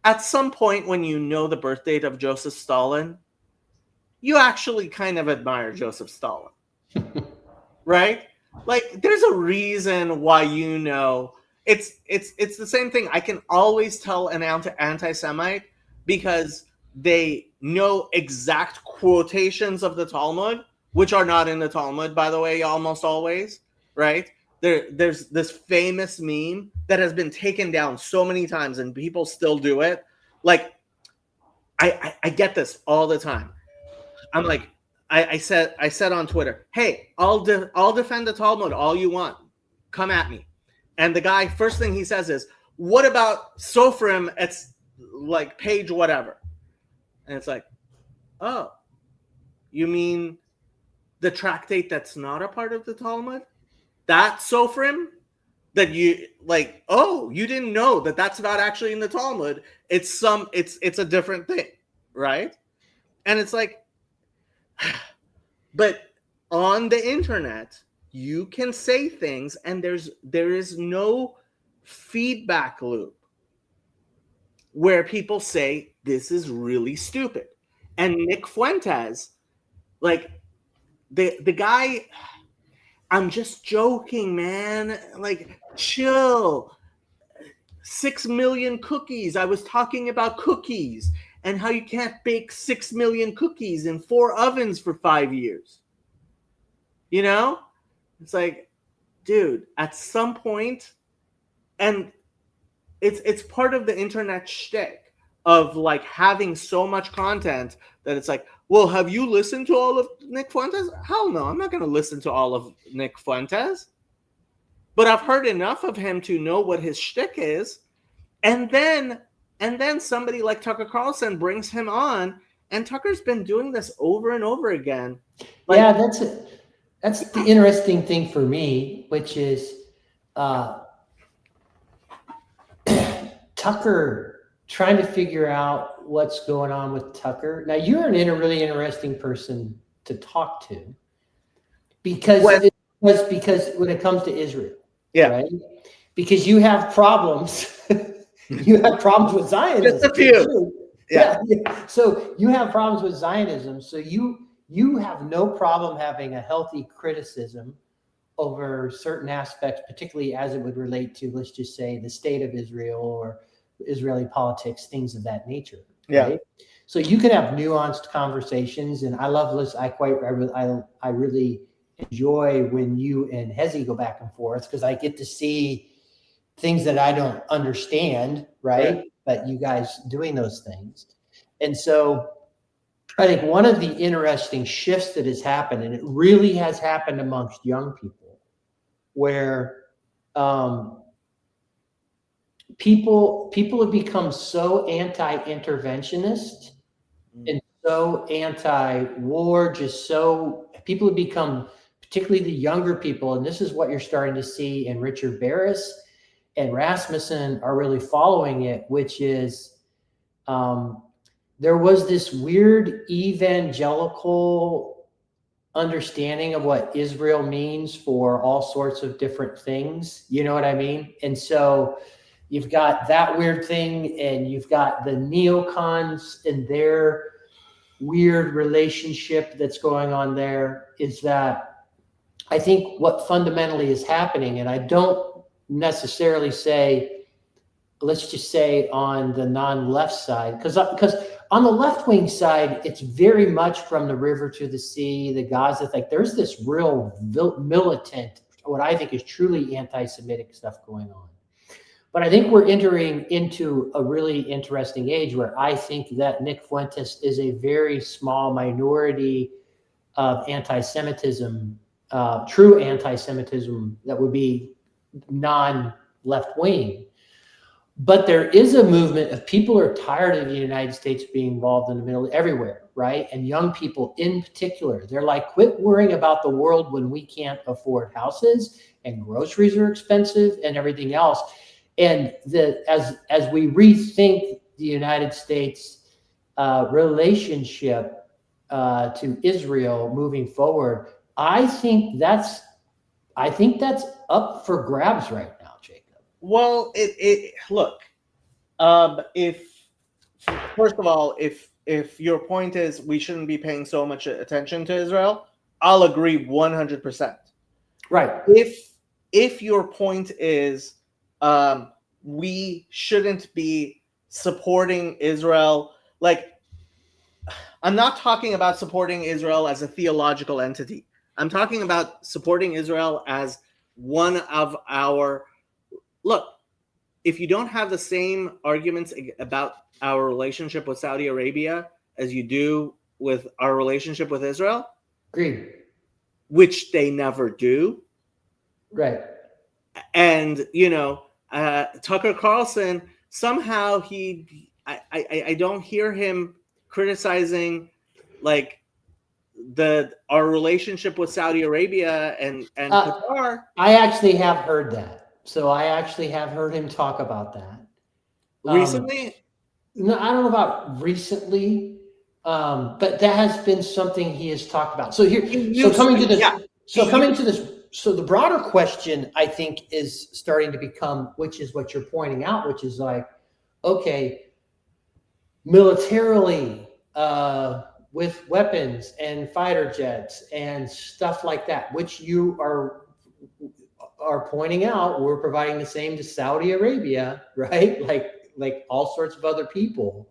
At some point, when you know the birth date of Joseph Stalin, you actually kind of admire Joseph Stalin, right? Like, there's a reason why it's the same thing. I can always tell an anti-Semite because they know exact quotations of the Talmud, which are not in the Talmud, by the way, almost always, right? There's this famous meme that has been taken down so many times, and people still do it. Like, I get this all the time. I'm like, I said on Twitter, hey, I'll defend the Talmud all you want. Come at me. And the guy, first thing he says is, what about Sofrim? It's like page whatever. And it's like, oh, you mean the tractate that's not a part of the Talmud? That Sofrim? That you like, oh, you didn't know that that's not actually in the Talmud. It's a different thing, right? And it's like, but on the internet, you can say things and there is no feedback loop where people say this is really stupid. And Nick Fuentes, like the guy, I'm just joking, man. Like, chill. 6 million cookies. I was talking about cookies and how you can't bake 6 million cookies in 4 ovens for 5 years. You know? It's like, dude, at some point, and it's part of the internet shtick of like having so much content that it's like, well, have you listened to all of Nick Fuentes? Hell no, I'm not going to listen to all of Nick Fuentes. But I've heard enough of him to know what his shtick is, and then somebody like Tucker Carlson brings him on, and Tucker's been doing this over and over again. Like, yeah, that's the interesting thing for me, which is Tucker, trying to figure out what's going on with Tucker. Now, you're a really interesting person to talk to because when it comes to Israel, yeah, right? Because you have problems. You have problems with Zionism. just a few. Yeah. So you have problems with Zionism. So you have no problem having a healthy criticism over certain aspects, particularly as it would relate to, let's just say, the state of Israel or Israeli politics, things of that nature. Yeah. Right? So you can have nuanced conversations, and I love this. I really enjoy when you and Hezi go back and forth because I get to see things that I don't understand, right? But you guys doing those things. And so I think one of the interesting shifts that has happened, and it really has happened amongst young people, where people have become so anti-interventionist and so anti-war, just so people have become, particularly the younger people, and this is what you're starting to see, and Richard Barris and Rasmussen are really following it, which is there was this weird evangelical understanding of what Israel means for all sorts of different things. You know what I mean? And so you've got that weird thing, and you've got the neocons and their weird relationship that's going on there. Is that I think what fundamentally is happening, and I don't necessarily say, let's just say on the non-left side, because on the left-wing side, it's very much from the river to the sea, the Gaza, like there's this real militant, what I think is truly anti-Semitic stuff going on. But I think we're entering into a really interesting age where I think that Nick Fuentes is a very small minority of anti-Semitism, true anti-Semitism that would be non-left wing. But there is a movement of people who are tired of the United States being involved in the middle everywhere, right? And young people in particular, they're like, quit worrying about the world when we can't afford houses and groceries are expensive and everything else. And as we rethink the United States relationship to Israel moving forward, I think that's up for grabs right now, Jacob. Well, it look. If first of all, if your point is we shouldn't be paying so much attention to Israel, I'll agree 100%. Right. If your point is um, we shouldn't be supporting Israel, like I'm not talking about supporting Israel as a theological entity. I'm talking about supporting Israel as one of our look. If you don't have the same arguments about our relationship with Saudi Arabia as you do with our relationship with Israel, Agreed. which they never do, Right. and Tucker Carlson somehow I don't hear him criticizing like the our relationship with Saudi Arabia and Qatar I actually have heard that. So I actually have heard him talk about that. recently. No, I don't know about recently, but that has been something he has talked about. So here, He so used coming to, to this, yeah. so He coming used to this, so the broader question I think is starting to become, which is what you're pointing out, which is like, okay, militarily, with weapons and fighter jets and stuff like that, which you are pointing out, we're providing the same to Saudi Arabia, right? Like all sorts of other people.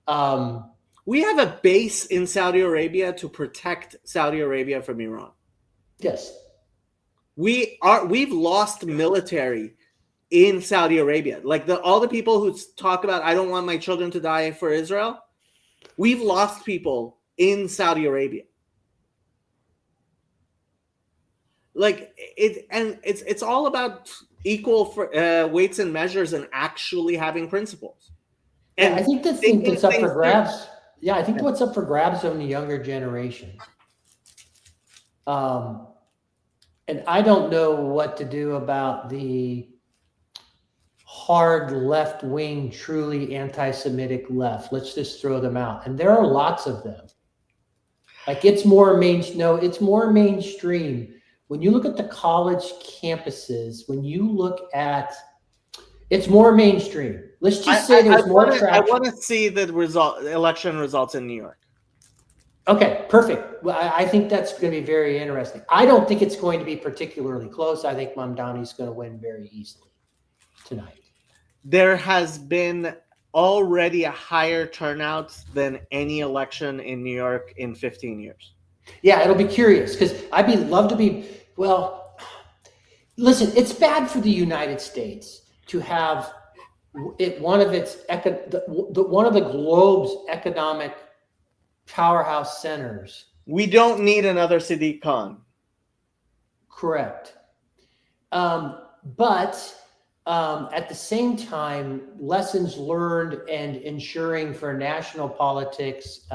Um, we have a base in Saudi Arabia to protect Saudi Arabia from Iran. yes, We've lost military in Saudi Arabia. Like all the people who talk about I don't want my children to die for Israel, we've lost people in Saudi Arabia. Like it's all about equal for, weights and measures and actually having principles yeah, I and think thinking that's up for things through. grabs. Yeah, I think Yeah. what's up for grabs on the younger generation. Um, and I don't know what to do about the hard left wing, truly anti Semitic left. Let's just throw them out. And there are lots of them. Like it's more mainstream. When you look at the college campuses, when you look at it's more mainstream. Let's just say there's more I traction. want to see the election results in New York. Okay, perfect. Well, I think that's going to be very interesting. I don't think it's going to be particularly close. I think Mamdani's going to win very easily tonight. There has been already a higher turnout than any election in New York in 15 years. Yeah, it'll be curious because love to be. Well, listen, it's bad for the United States to have one of one of the globe's economic powerhouse centers. We don't need another Sadiq Khan. Correct. But at the same time, lessons learned and ensuring for national politics,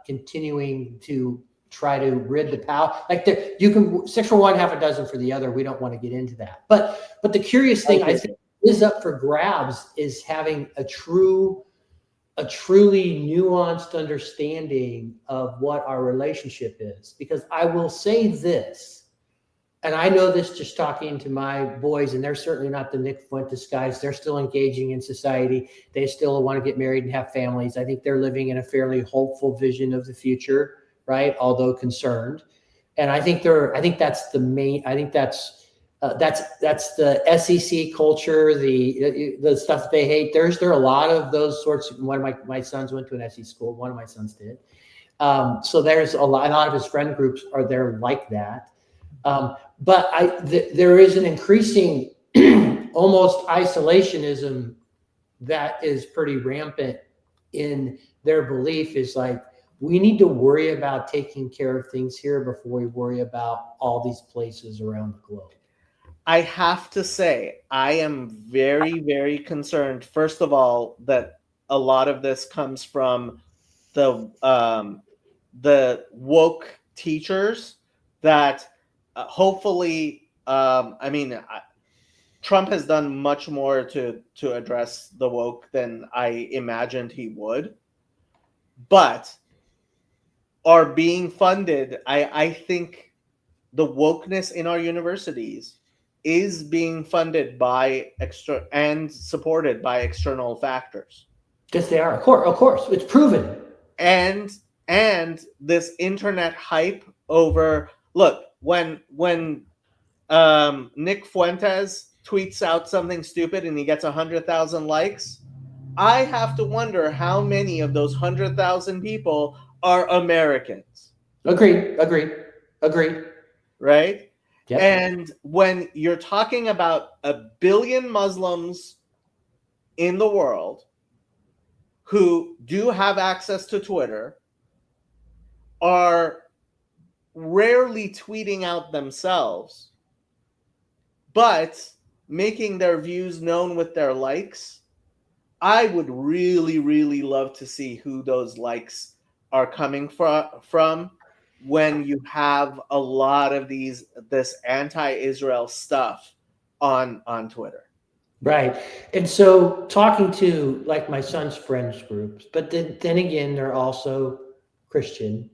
continuing to try to rid the power. Like you can 6 for one, half a dozen for the other. We don't want to get into that. But the curious thing I think is up for grabs is having a truly nuanced understanding of what our relationship is. Because I will say this, and I know this just talking to my boys, and they're certainly not the Nick Fuentes guys. They're still engaging in society. They still want to get married and have families. I think they're living in a fairly hopeful vision of the future, right? Although concerned. And I think that's the main. I think that's the SEC culture, the stuff they hate. There are a lot of those sorts. One of my sons went to an SEC school. One of my sons did. So there's a lot of his friend groups are there like that. But there is an increasing almost isolationism that is pretty rampant in their belief is like, we need to worry about taking care of things here before we worry about all these places around the globe. I have to say, I am very, very concerned, first of all, that a lot of this comes from the woke teachers that hopefully, Trump has done much more to address the woke than I imagined he would, but are being funded. I think the wokeness in our universities is being funded by extra and supported by external factors. Yes, they are. Of course, it's proven. And this internet hype over, look, when Nick Fuentes tweets out something stupid and he gets 100,000 likes, I have to wonder how many of those 100,000 people are Americans. Agreed. Right? Yep. And when you're talking about 1 billion Muslims in the world who do have access to Twitter, are rarely tweeting out themselves, but making their views known with their likes, I would really, really love to see who those likes are coming from when you have a lot of this anti-Israel stuff on Twitter. Right. And so talking to like my son's friends groups, but then again, they're also Christian.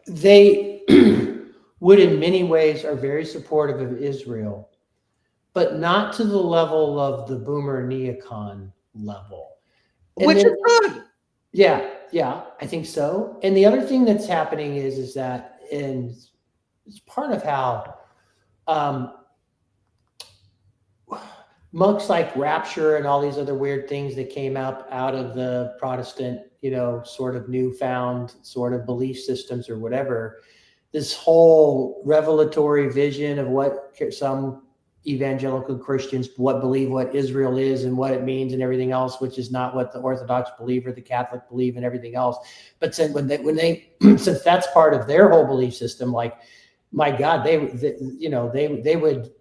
They would in many ways are very supportive of Israel, but not to the level of the boomer neocon level. And Which then, is good. yeah, I think so. And the other thing that's happening is that in it's part of how monks like Rapture and all these other weird things that came out of the Protestant, sort of newfound sort of belief systems or whatever. This whole revelatory vision of what some evangelical Christians believe what Israel is and what it means and everything else, which is not what the Orthodox believe or the Catholic believe and everything else. But when they since that's part of their whole belief system, like, my God, they would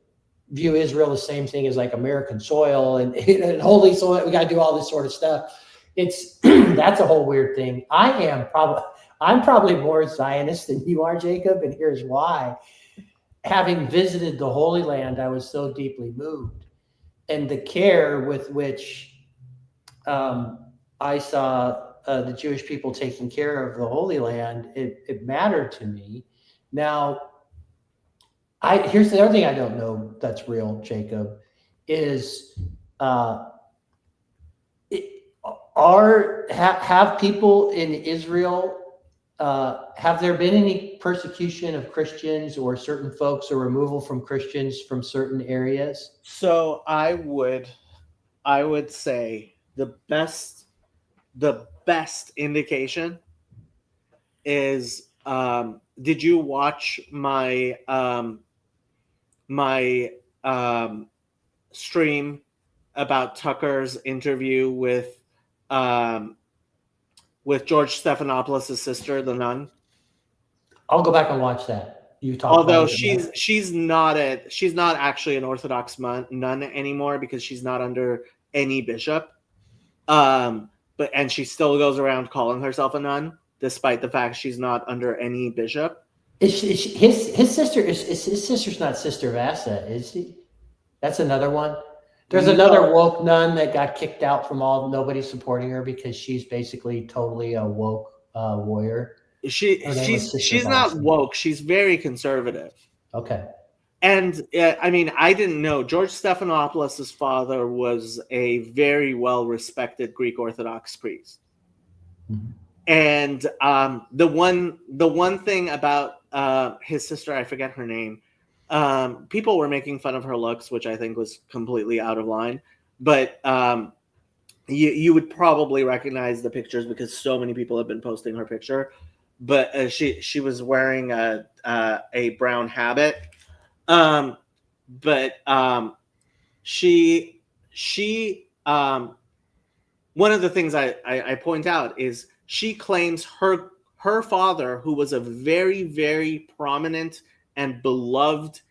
view Israel the same thing as like American soil and holy soil. We got to do all this sort of stuff. It's that's a whole weird thing. I'm probably more Zionist than you are, Jacob, and here's why. Having visited the Holy Land, I was so deeply moved, and the care with which I saw the Jewish people taking care of the Holy Land, it mattered to me. Now, here's the other thing I don't know that's real, Jacob, is have people in Israel, have there been any persecution of Christians or certain folks or removal from Christians from certain areas? So I would say the best indication is, did you watch my stream about Tucker's interview with George Stephanopoulos' sister, the nun? I'll go back and watch that. You talked Although about it, she's not actually an Orthodox nun anymore, because she's not under any bishop. But she still goes around calling herself a nun, despite the fact she's not under any bishop. His sister his sister's not Sister Vasa, is she? That's another one. There's another woke nun that got kicked out from nobody supporting her because she's basically totally a woke warrior. She's not woke. She's very conservative. Okay. And I mean, I didn't know George Stephanopoulos' father was a very well-respected Greek Orthodox priest. Mm-hmm. And the one thing about his sister, I forget her name. People were making fun of her looks, which I think was completely out of line. But you would probably recognize the pictures because so many people have been posting her picture. But she was wearing a brown habit. She one of the things I point out is she claims her father, who was a very, very prominent and beloved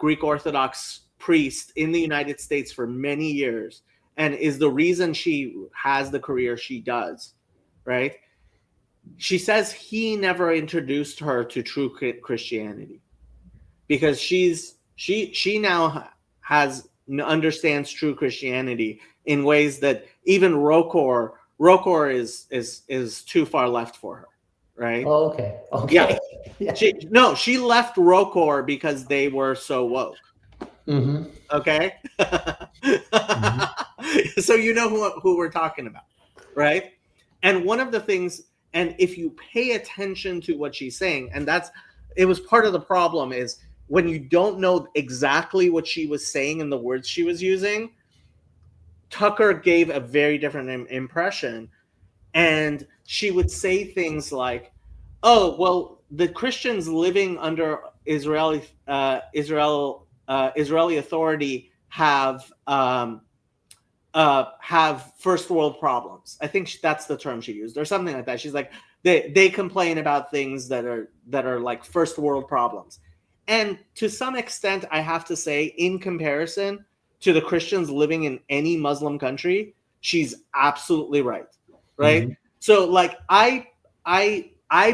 Greek Orthodox priest in the United States for many years, and is the reason she has the career she does, right? She says he never introduced her to true Christianity, because she now understands true Christianity in ways that even Rokor is too far left for her. right? Oh, okay. Yeah. Okay. Yeah. She left Rocor because they were so woke. Mm-hmm. Okay. Mm-hmm. So you know who we're talking about, right? And one of the things, and if you pay attention to what she's saying, and it was part of the problem, is when you don't know exactly what she was saying and the words she was using, Tucker gave a very different impression. And she would say things like, "Oh, well, the Christians living under Israeli authority have first world problems." I think that's the term she used, or something like that. She's like, they complain about things that are like first world problems, and to some extent, I have to say, in comparison to the Christians living in any Muslim country, she's absolutely right. Right? Mm-hmm. So, like, I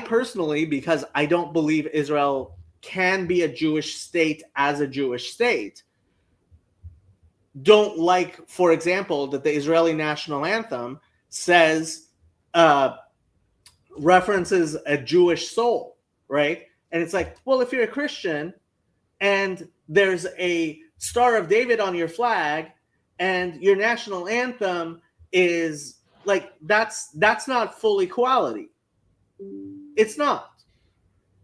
personally, because I don't believe Israel can be a Jewish state as a Jewish state, don't like, for example, that the Israeli national anthem says, uh, references a Jewish soul, right? And it's like, well, if you're a Christian and there's a Star of David on your flag and your national anthem is like, that's not full equality. It's not,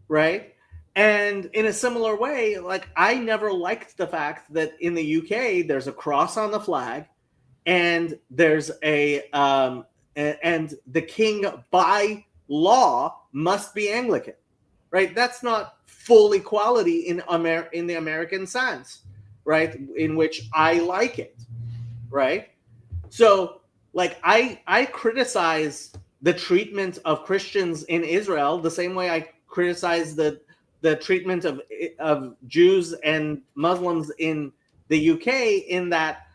right? And in a similar way, like, I never liked the fact that in the UK there's a cross on the flag, and there's and the king by law must be Anglican, right? That's not full equality in the American sense, right? In which I like it, right? So, like, I criticize the treatment of Christians in Israel the same way I criticize the treatment of Jews and Muslims in the UK, in that,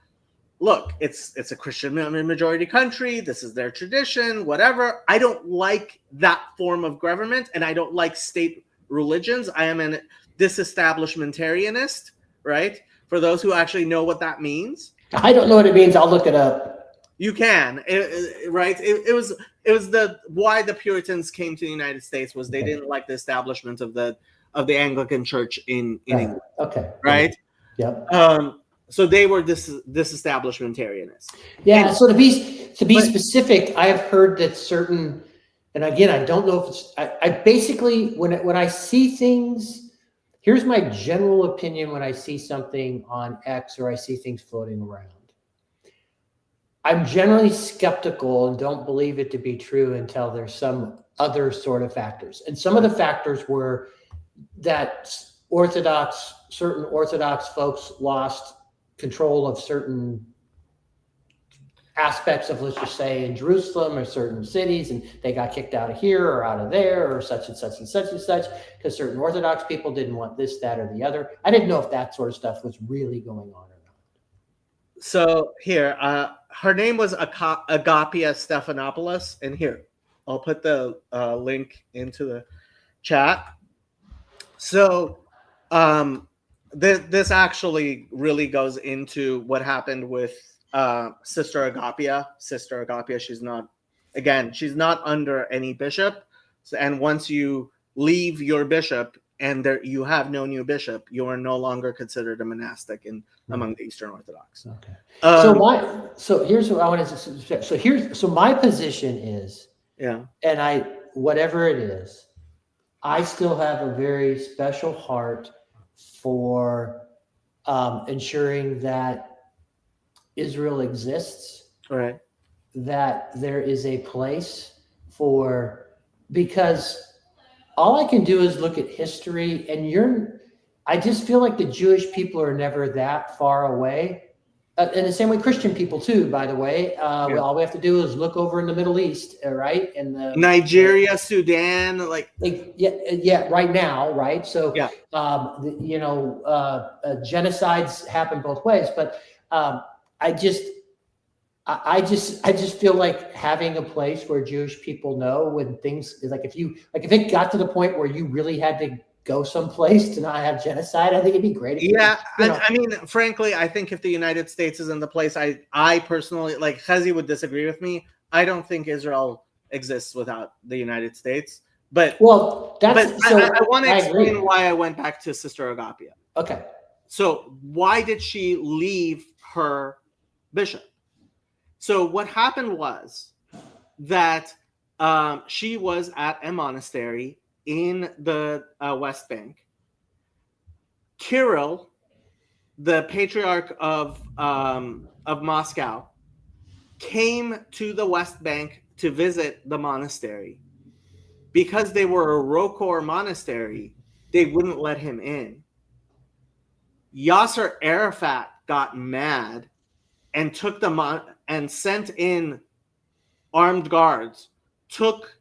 look, it's a Christian majority country, this is their tradition, whatever. I don't like that form of government, and I don't like state religions. I am a disestablishmentarianist, right? For those who actually know what that means. I don't know what it means. I'll look it up. You can, right? It was the why the Puritans came to the United States was they didn't like the establishment of the Anglican Church in Right. England, Okay. right? Yep. So they were disestablishmentarianists. Yeah. And, So to be but specific, I have heard that certain, and again, I don't know if it's. I basically, when I see things, here's my general opinion when I see something on X or I see things floating around. I'm generally skeptical and don't believe it to be true until there's some other sort of factors. And some of the factors were that certain Orthodox folks lost control of certain aspects of, let's just say, in Jerusalem or certain cities, and they got kicked out of here or out of there or such and such and such and such because certain Orthodox people didn't want this, that, or the other. I didn't know if that sort of stuff was really going on or not. So here, her name was Agapia Stephanopoulos, and here, I'll put the link into the chat. So, this actually really goes into what happened with Sister Agapia. Sister Agapia, she's not under any bishop. So, and once you leave your bishop and you have no new bishop, you are no longer considered a monastic among the Eastern Orthodox. Okay. Um, So here's what I want to say. So my position is, yeah. and whatever it is, I still have a very special heart for ensuring that Israel exists, All right. that there is a place because all I can do is look at history, and I just feel like the Jewish people are never that far away. In the same way, Christian people too, by the way. All we have to do is look over in the Middle East, right? And Nigeria, Sudan, like right now, right? So, yeah. Genocides happen both ways, but I just feel like having a place where Jewish people know when things if it got to the point where you really had to go someplace to not have genocide, I think it'd be great. I mean, frankly, I think if the United States is in the place, I personally, like, Chazi would disagree with me. I don't think Israel exists without the United States. But Well, but that's so. I want to I explain agree. why I went back to Sister Agapia. Okay. So why did she leave her bishop? So what happened was that she was at a monastery in the West Bank. Kirill, the patriarch of Moscow, came to the West Bank to visit the monastery. Because they were a Rokor monastery, they wouldn't let him in. Yasser Arafat got mad and took and sent in armed guards, took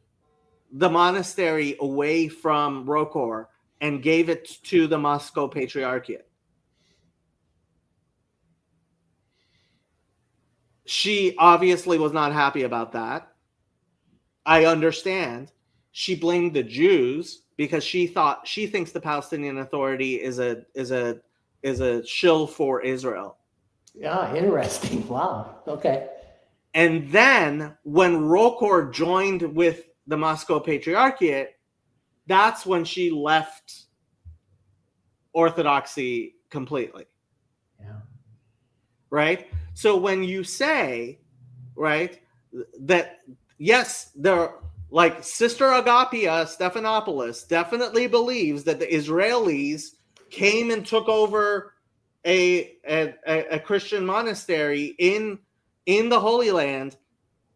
the monastery away from Rokor and gave it to the Moscow Patriarchate. She obviously was not happy about that. I understand. She blamed the Jews because she thinks the Palestinian Authority is a shill for Israel. Yeah, interesting. Wow. Okay. And then when Rokor joined with the Moscow Patriarchate, that's when she left Orthodoxy completely. Yeah. Right? So when you say, right, that yes, there, like Sister Agapia Stephanopoulos definitely believes that the Israelis came and took over a Christian monastery in the Holy Land,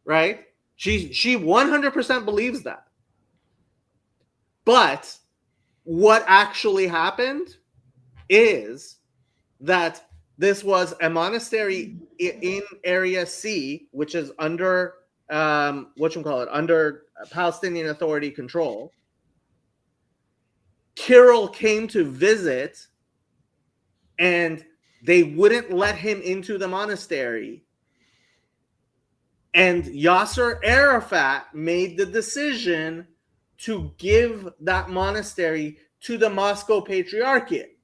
right? She 100% believes that. But what actually happened is that this was a monastery in Area C, which is under under Palestinian Authority control. Kirill came to visit, and they wouldn't let him into the monastery. And Yasser Arafat made the decision to give that monastery to the Moscow Patriarchate.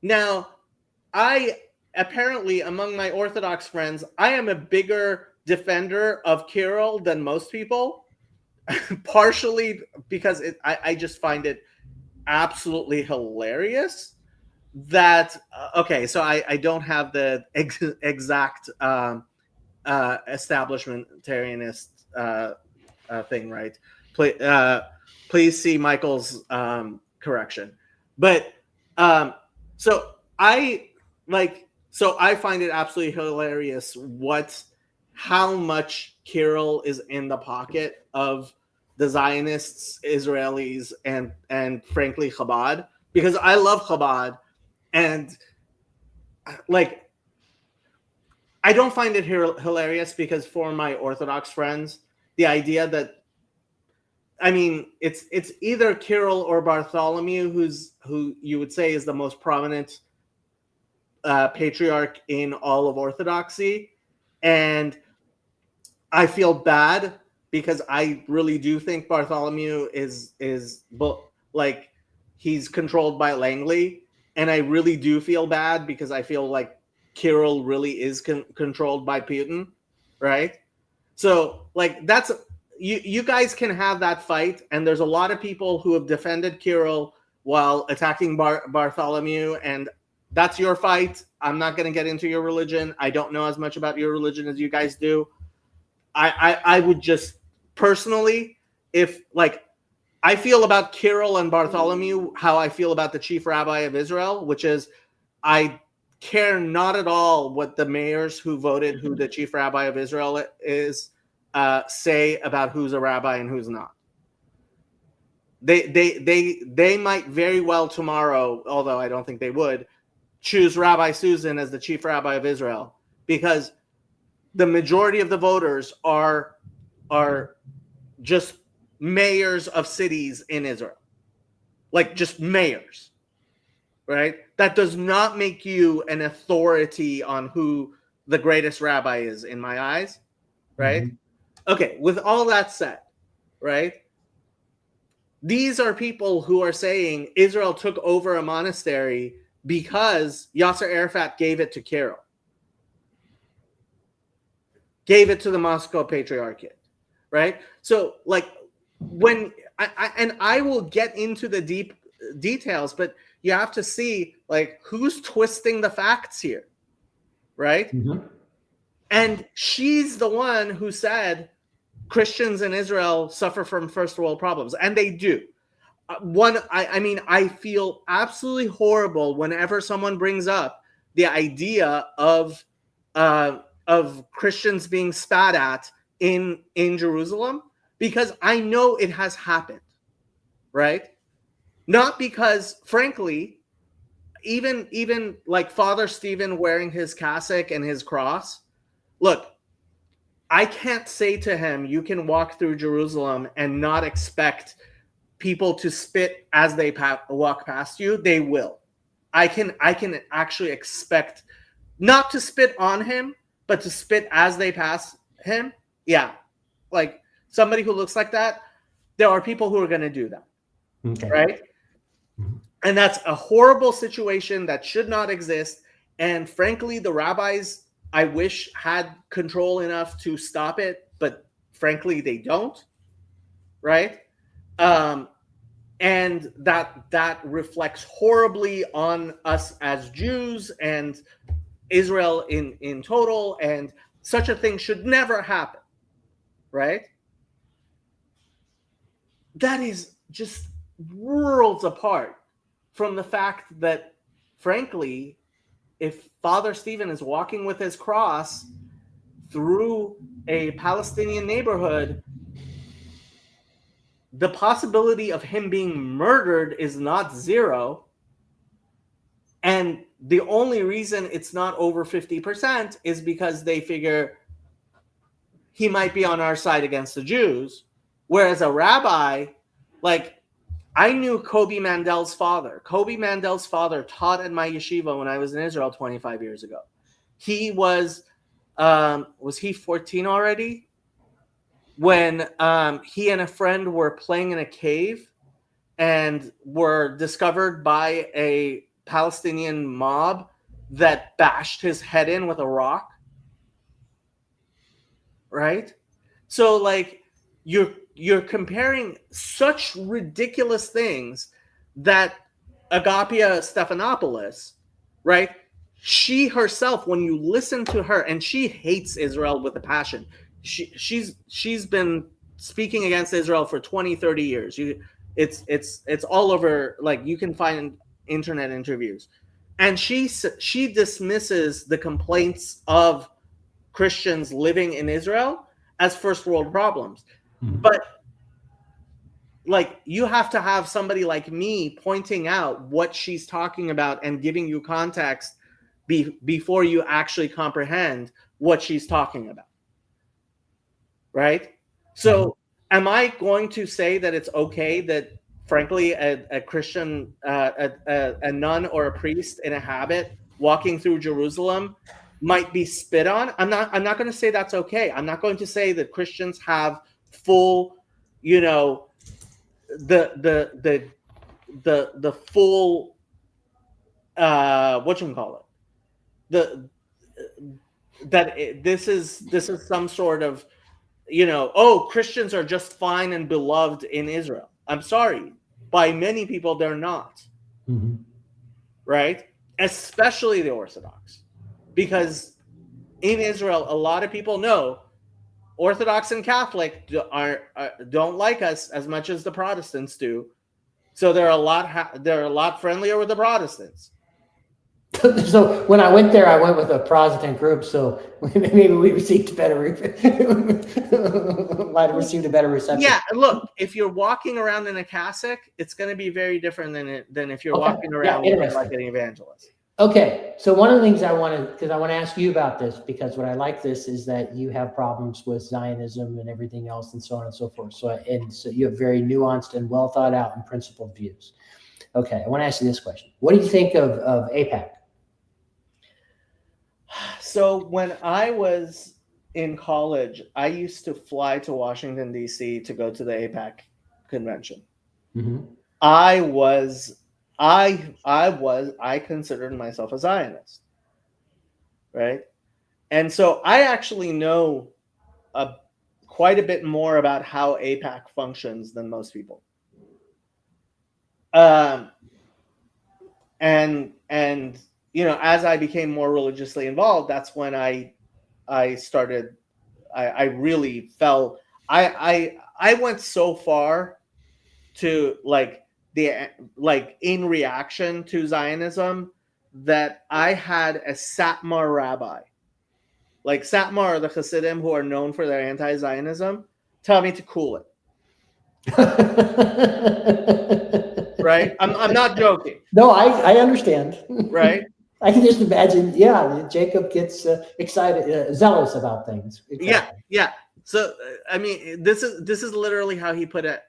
Now, I apparently, among my Orthodox friends, I am a bigger defender of Kirill than most people, partially because I just find it absolutely hilarious that, okay, so I don't have the exact establishmentarianist thing, right? Please see Michael's correction. But so I find it absolutely hilarious how much Kirill is in the pocket of the Zionists, Israelis, and frankly Chabad, because I love Chabad, and like I don't find it hilarious because for my Orthodox friends, the idea that, I mean, it's either Kirill or Bartholomew who you would say is the most prominent patriarch in all of Orthodoxy, and I feel bad because I really do think Bartholomew is like he's controlled by Langley, and I really do feel bad because I feel like Kirill really is controlled by Putin, right? So like that's you guys can have that fight, and there's a lot of people who have defended Kirill while attacking Bartholomew, and that's your fight. I'm not going to get into your religion. I don't know as much about your religion as you guys do. I would just personally, if like I feel about Kirill and Bartholomew, how I feel about the chief rabbi of Israel, which is I care not at all what the mayors who voted who the chief rabbi of Israel is say about who's a rabbi and who's not. They might very well tomorrow, although I don't think they would, choose Rabbi Susan as the chief rabbi of Israel, because the majority of the voters are just mayors of cities in Israel, like just mayors, right? That does not make you an authority on who the greatest rabbi is in my eyes, right? Mm-hmm. Okay, with all that said, right? These are people who are saying Israel took over a monastery because Yasser Arafat gave it to Kirill, gave it to the Moscow Patriarchate, right? So, like, when and I will get into the deep details, but you have to see like who's twisting the facts here, right? Mm-hmm. And she's the one who said Christians in Israel suffer from first world problems, and they do. I mean, I feel absolutely horrible whenever someone brings up the idea of Christians being spat at in Jerusalem, because I know it has happened, right? Not because, frankly, even like Father Stephen wearing his cassock and his cross. Look, I can't say to him, you can walk through Jerusalem and not expect people to spit as they walk past you. They will. I can actually expect not to spit on him, but to spit as they pass him. Yeah, like somebody who looks like that, there are people who are going to do that, Okay. right? Mm-hmm. And that's a horrible situation that should not exist. And frankly, the rabbis, I wish, had control enough to stop it, but frankly, they don't, right? Um, and that reflects horribly on us as Jews and Israel in total. And such a thing should never happen, right? That is just worlds apart from the fact that, frankly, if Father Stephen is walking with his cross through a Palestinian neighborhood, the possibility of him being murdered is not zero. And the only reason it's not over 50% is because they figure he might be on our side against the Jews. Whereas a rabbi, like, I knew Kobe Mandel's father. Kobe Mandel's father taught at my yeshiva when I was in Israel 25 years ago. He was he 14 already? When he and a friend were playing in a cave and were discovered by a Palestinian mob that bashed his head in with a rock, right? So like you're comparing such ridiculous things that Agapia Stephanopoulos, right? She herself, when you listen to her, and she hates Israel with a passion. She's been speaking against Israel for 20, 30 years. It's all over, like you can find internet interviews. And she dismisses the complaints of Christians living in Israel as first world problems. Mm-hmm. But like you have to have somebody like me pointing out what she's talking about and giving you context before you actually comprehend what she's talking about. Right? So am I going to say that it's okay that frankly a Christian a nun or a priest in a habit walking through Jerusalem might be spit on? I'm not going to say that's okay. I'm not going to say that Christians have full, you know, the full what you call it, the that this is some sort of, you know, oh, Christians are just fine and beloved in Israel. I'm sorry, by many people they're not. Mm-hmm. Right? Especially the Orthodox, because in Israel a lot of people know Orthodox and Catholic don't like us as much as the Protestants do. So they're a lot friendlier with the Protestants. So when I went there, I went with a Protestant group. So maybe we received better, might have received a better reception. Yeah, look, if you're walking around in a cassock, it's going to be very different than if you're walking around looking like an evangelist. Okay, so one of the things I want to ask you about this, because what I like this is that you have problems with Zionism and everything else and so on and so forth. So you have very nuanced and well thought out and principled views. Okay, I want to ask you this question. What do you think of AIPAC? So when I was in college, I used to fly to Washington, D.C. to go to the AIPAC convention. Mm-hmm. I considered myself a Zionist, right? And so I actually know quite a bit more about how AIPAC functions than most people. And you know, as I became more religiously involved, that's when I started. I really fell. I went so far to like in reaction to Zionism that I had a Satmar rabbi. Like Satmar are the Hasidim who are known for their anti-Zionism, tell me to cool it. Right? I'm not joking. No, I understand. Right? I can just imagine. Yeah, Jacob gets excited, zealous about things. Exactly. Yeah. So I mean, this is literally how he put it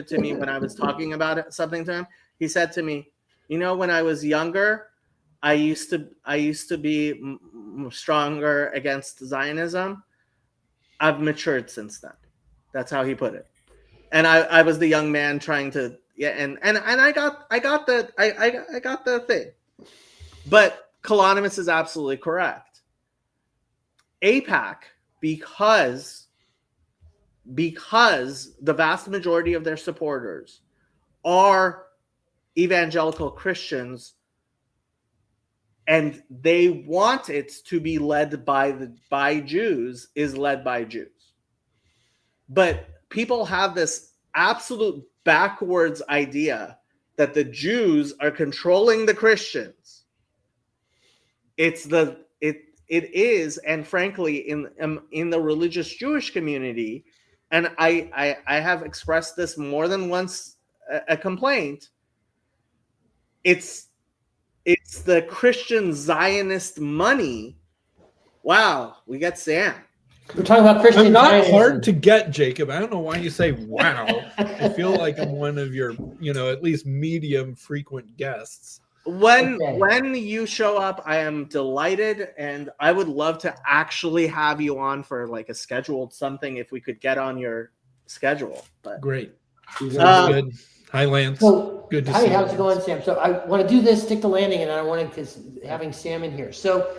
to me when I was talking about something to him. He said to me, you know, when I was younger, I used to be stronger against Zionism. I've matured since then. That's how he put it. And I was the young man trying to and I got the thing. But Colonimus is absolutely correct. AIPAC, because the vast majority of their supporters are evangelical Christians, and they want it to be led by Jews, is led by Jews. But people have this absolute backwards idea that the Jews are controlling the Christians. It is, and frankly, in the religious Jewish community, and I have expressed this more than once, a complaint. It's the Christian Zionist money. Wow, we got Sam. We're talking about Christian. I'm not Zionism. hard to get, Jacob. I don't know why you say wow. I feel like I'm one of your, at least medium frequent guests. When you show up, I am delighted, and I would love to actually have you on for like a scheduled something if we could get on your schedule. But great. Good. Hi, Lance. So, good to see you. How's it going, Sam? So I want to do this, stick the landing, and I wanted to having Sam in here. So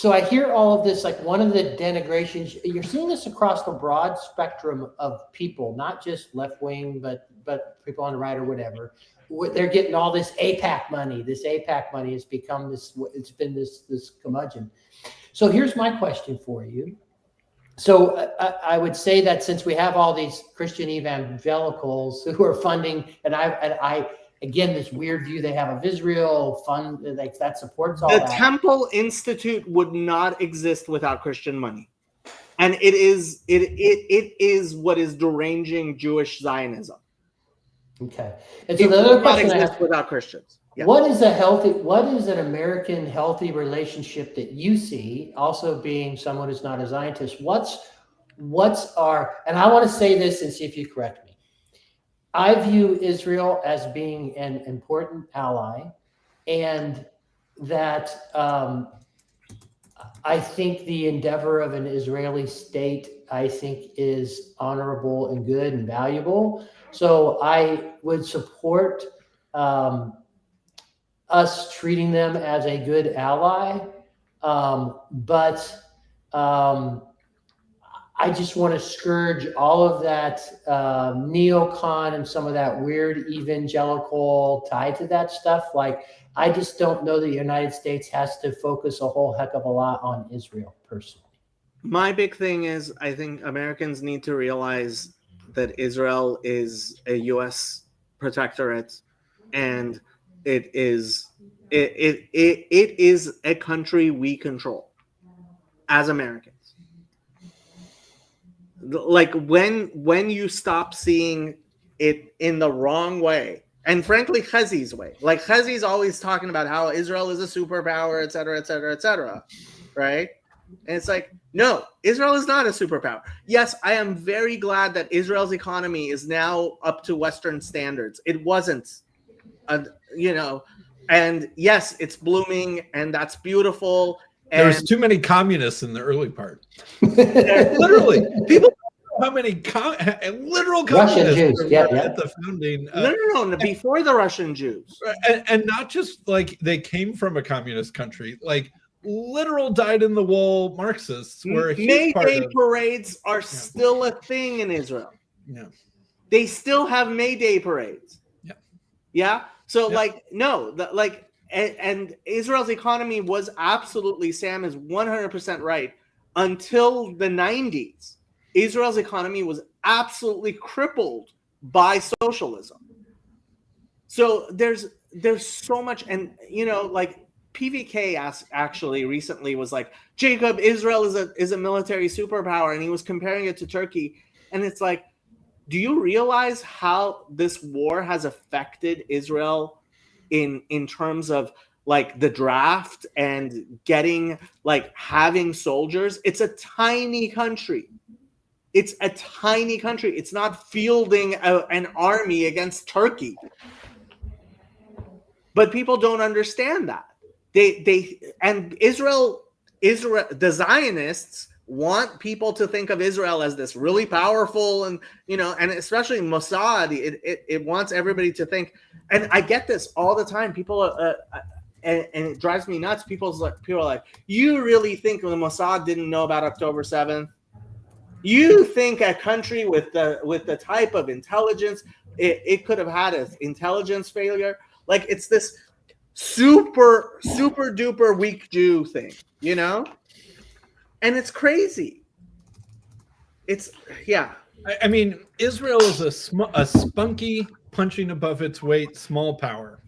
I hear all of this, like one of the denigrations. You're seeing this across the broad spectrum of people, not just left wing, but people on the right or whatever. They're getting all this AIPAC money. This AIPAC money has become this. It's been this curmudgeon. So here's my question for you. So I would say that since we have all these Christian evangelicals who are funding, and I again, this weird view they have of Israel, fund like that supports all the that. The Temple Institute would not exist without Christian money, and it is what is deranging Jewish Zionism. Okay, and so the other question I have without Christians. Yeah. What is an American healthy relationship that you see, also being someone who's not a Zionist? What's our, and I want to say this and see if you correct me. I view Israel as being an important ally, and that I think the endeavor of an Israeli state, I think, is honorable and good and valuable. So I would support us treating them as a good ally, but I just want to scourge all of that neocon and some of that weird evangelical tied to that stuff. Like, I just don't know that the United States has to focus a whole heck of a lot on Israel personally. My big thing is, I think Americans need to realize that Israel is a U.S. protectorate, and it is a country we control as Americans. Like when you stop seeing it in the wrong way, and frankly Chezi's way, like Chezi's always talking about how Israel is a superpower, et cetera, right? And it's like, no, Israel is not a superpower. Yes, I am very glad that Israel's economy is now up to Western standards. It wasn't, and yes, it's blooming, and that's beautiful. And there's too many communists in the early part. Literally, people know how many literal communists Jews, at the founding. No, before the Russian Jews, and not just like they came from a communist country, like literal dyed-in-the-wool Marxists were a huge May part Day of. parades are still a thing in Israel. Yeah. They still have May Day parades. Yeah. Yeah. So Yeah. like, no, and Israel's economy was absolutely, Sam is 100% right. Until the 90s, Israel's economy was absolutely crippled by socialism. So there's so much, and like PVK actually recently was like, Jacob, Israel is a military superpower, and he was comparing it to Turkey, and it's like, do you realize how this war has affected Israel in terms of like the draft and getting, like, having soldiers? It's a tiny country. It's a tiny country. It's not fielding an army against Turkey. But people don't understand that. Israel, the Zionists want people to think of Israel as this really powerful, and and especially Mossad, it wants everybody to think. And I get this all the time. People and it drives me nuts. People are like, you really think the Mossad didn't know about October 7th? You think a country with the type of intelligence, it could have had an intelligence failure? Like, it's this super duper weak Jew thing, and it's crazy. It's I mean, Israel is a spunky, punching above its weight, small power,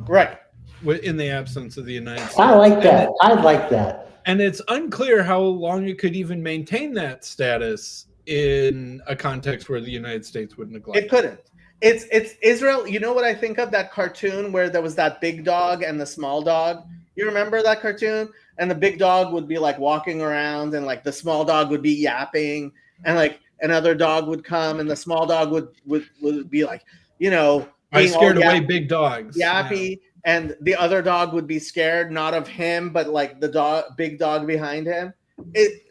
right, in the absence of the United States. I like that. I like that. And it's unclear how long it could even maintain that status in a context where the United States would neglect it. Couldn't. It's Israel. You know what I think of? That cartoon where there was that big dog and the small dog. You remember that cartoon? And the big dog would be like walking around, and like the small dog would be yapping, and like another dog would come, and the small dog would be like, I scared away big dogs. Yappy. Yeah. And the other dog would be scared, not of him, but like the big dog behind him.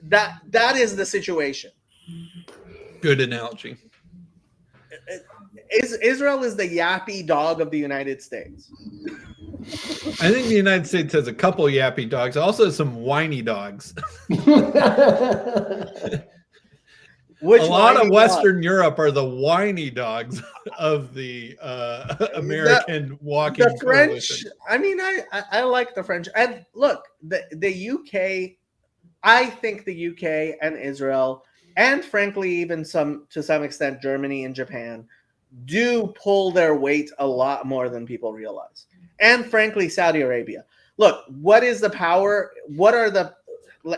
That is the situation. Good analogy. Israel is the yappy dog of the United States. I think the United States has a couple yappy dogs, also some whiny dogs. A lot of Western Europe are the whiny dogs of the American walking. The French. Coalition. I mean, I like the French. And look, the UK. I think the UK and Israel, and frankly, even to some extent, Germany and Japan, do pull their weight a lot more than people realize. And frankly, Saudi Arabia. Look, what is the power? What are the?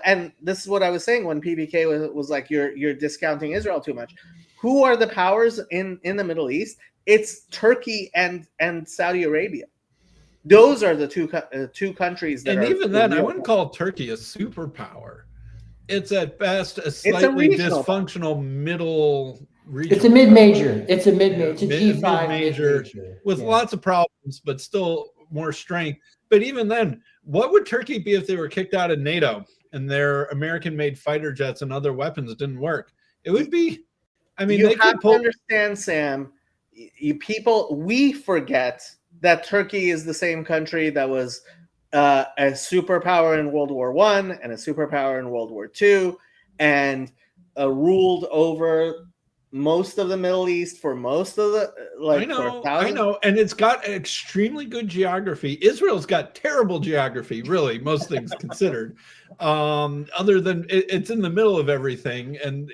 And this is what I was saying when PBK was like, you're discounting Israel too much. Who are the powers in the Middle East? It's Turkey and Saudi Arabia. Those are the two countries that. And even then, I wouldn't call Turkey a superpower. It's at best a slightly dysfunctional middle region. It's a mid-major. It's a mid-major. It's a G5 mid-major with lots of problems, but still more strength. But even then, what would Turkey be if they were kicked out of NATO and their American-made fighter jets and other weapons didn't work? It would be. I mean, you have to understand, Sam. We forget that Turkey is the same country that was a superpower in World War I and a superpower in World War II, and ruled over most of the Middle East for most of the I know, and it's got extremely good geography. Israel's got terrible geography, really, most things considered. Other than it's in the middle of everything, and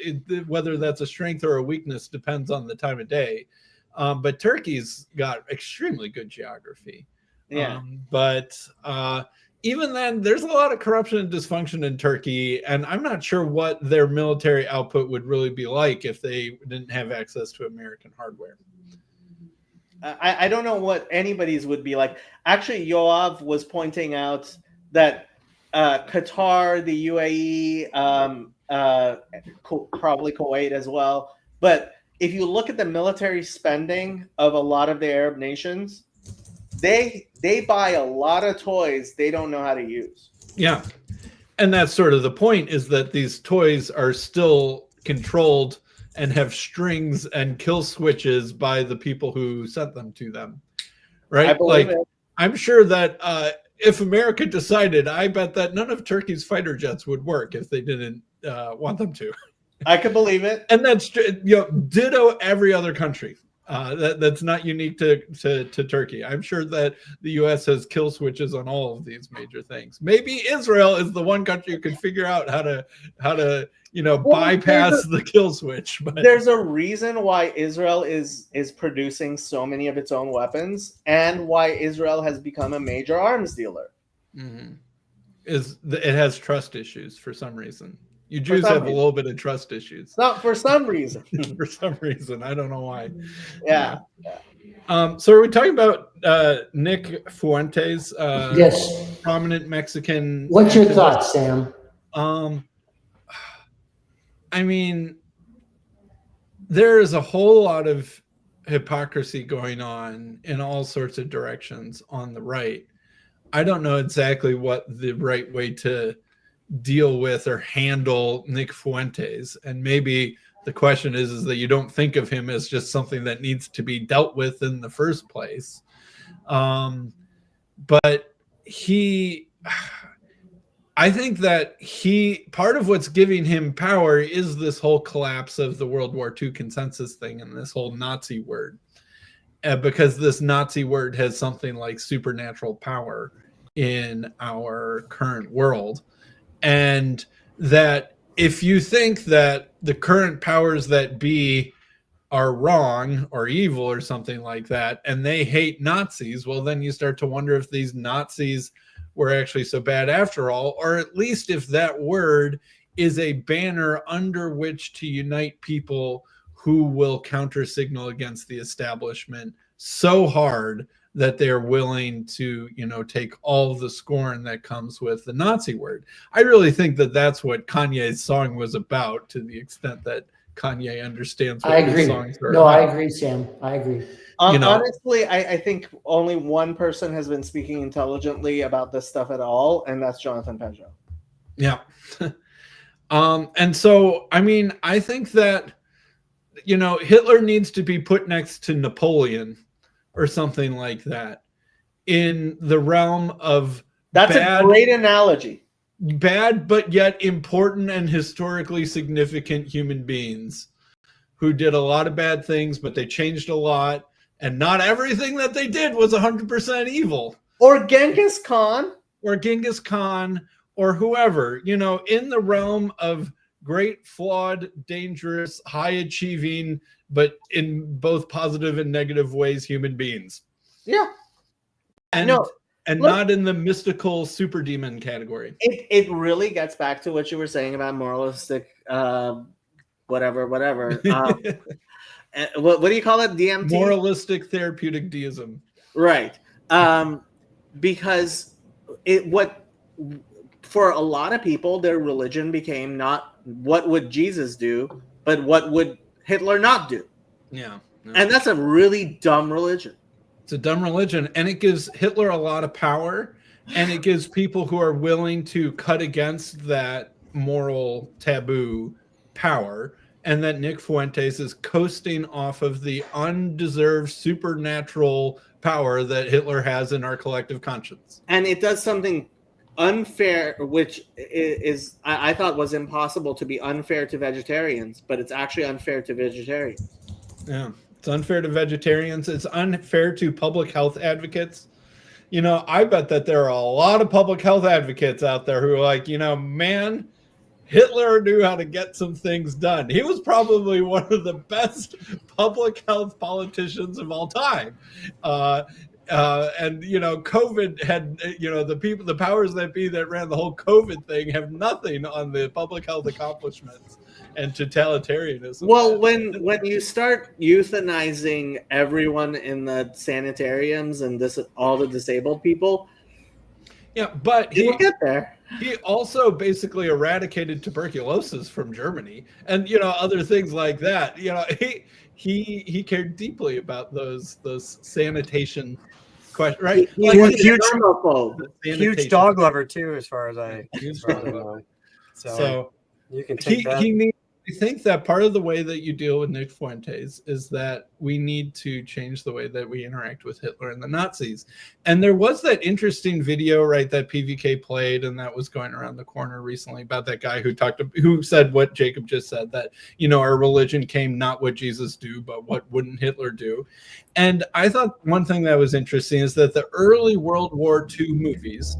whether that's a strength or a weakness depends on the time of day. But Turkey's got extremely good geography. Yeah. But even then, there's a lot of corruption and dysfunction in Turkey, and I'm not sure what their military output would really be like if they didn't have access to American hardware. I don't know what anybody's would be like. Actually, Yoav was pointing out that Qatar, the UAE, probably Kuwait as well. But if you look at the military spending of a lot of the Arab nations, they buy a lot of toys they don't know how to use. Yeah. And that's sort of the point, is that these toys are still controlled and have strings and kill switches by the people who sent them to them. Right? I believe it. I'm sure that if America decided, I bet that none of Turkey's fighter jets would work if they didn't want them to. I could believe it. And that's, ditto every other country. That's not unique to Turkey. I'm sure that the U.S. has kill switches on all of these major things. Maybe Israel is the one country who can figure out how to bypass the kill switch. But there's a reason why Israel is producing so many of its own weapons, and why Israel has become a major arms dealer. Mm-hmm. It has trust issues for some reason. You Jews have a little bit of trust issues. Not for some reason. For some reason. I don't know why. Yeah. So are we talking about Nick Fuentes? Yes. Prominent Mexican. What's your thoughts, Sam? I mean, there is a whole lot of hypocrisy going on in all sorts of directions on the right. I don't know exactly what the right way to deal with or handle Nick Fuentes, and maybe the question is that you don't think of him as just something that needs to be dealt with in the first place, but I think that part of what's giving him power is this whole collapse of the World War II consensus thing and this whole Nazi word, because this Nazi word has something like supernatural power in our current world. And that if you think that the current powers that be are wrong or evil or something like that, and they hate Nazis, well, then you start to wonder if these Nazis were actually so bad after all, or at least if that word is a banner under which to unite people who will counter signal against the establishment so hard that they're willing to, take all the scorn that comes with the Nazi word. I really think that that's what Kanye's song was about, to the extent that Kanye understands what these songs are about. I agree, Sam. I agree. Honestly, I think only one person has been speaking intelligently about this stuff at all, and that's Jonathan Peugeot. Yeah. And so, I mean, I think that, Hitler needs to be put next to Napoleon or something like that in the realm of a great analogy. Bad, but yet important and historically significant human beings who did a lot of bad things, but they changed a lot. And not everything that they did was 100% evil. Or Genghis Khan. Or whoever, in the realm of great, flawed, dangerous, high-achieving, but in both positive and negative ways, human beings. Yeah. And not in the mystical super demon category. It really gets back to what you were saying about moralistic, whatever. What do you call it? DMT? Moralistic therapeutic deism. Right. Because for a lot of people, their religion became not what would Jesus do, but what would Hitler not do. Yeah. No. And that's a really dumb religion. It's a dumb religion, and it gives Hitler a lot of power, and it gives people who are willing to cut against that moral taboo power. And that Nick Fuentes is coasting off of the undeserved supernatural power that Hitler has in our collective conscience. And it does something unfair, which is I thought was impossible to be unfair to vegetarians, but it's actually unfair to vegetarians. Yeah, it's unfair to vegetarians. It's unfair to public health advocates. I bet that there are a lot of public health advocates out there who are like, man, Hitler knew how to get some things done. He was probably one of the best public health politicians of all time. And COVID had, the powers that be that ran the whole COVID thing have nothing on the public health accomplishments and totalitarianism. Well, when you start euthanizing everyone in the sanitariums and all the disabled people, yeah, but you'll get there. He also basically eradicated tuberculosis from Germany, and other things like that. He cared deeply about those sanitation questions, right? He was a huge dog lover too, as far as I know. So you can take that. He needs think that part of the way that you deal with Nick Fuentes is that we need to change the way that we interact with Hitler and the Nazis. And there was that interesting video, right, that PVK played, and that was going around the corner recently about that guy who said what Jacob just said, that, you know, our religion came not what Jesus do, but what wouldn't Hitler do. And I thought one thing that was interesting is that the early World War II movies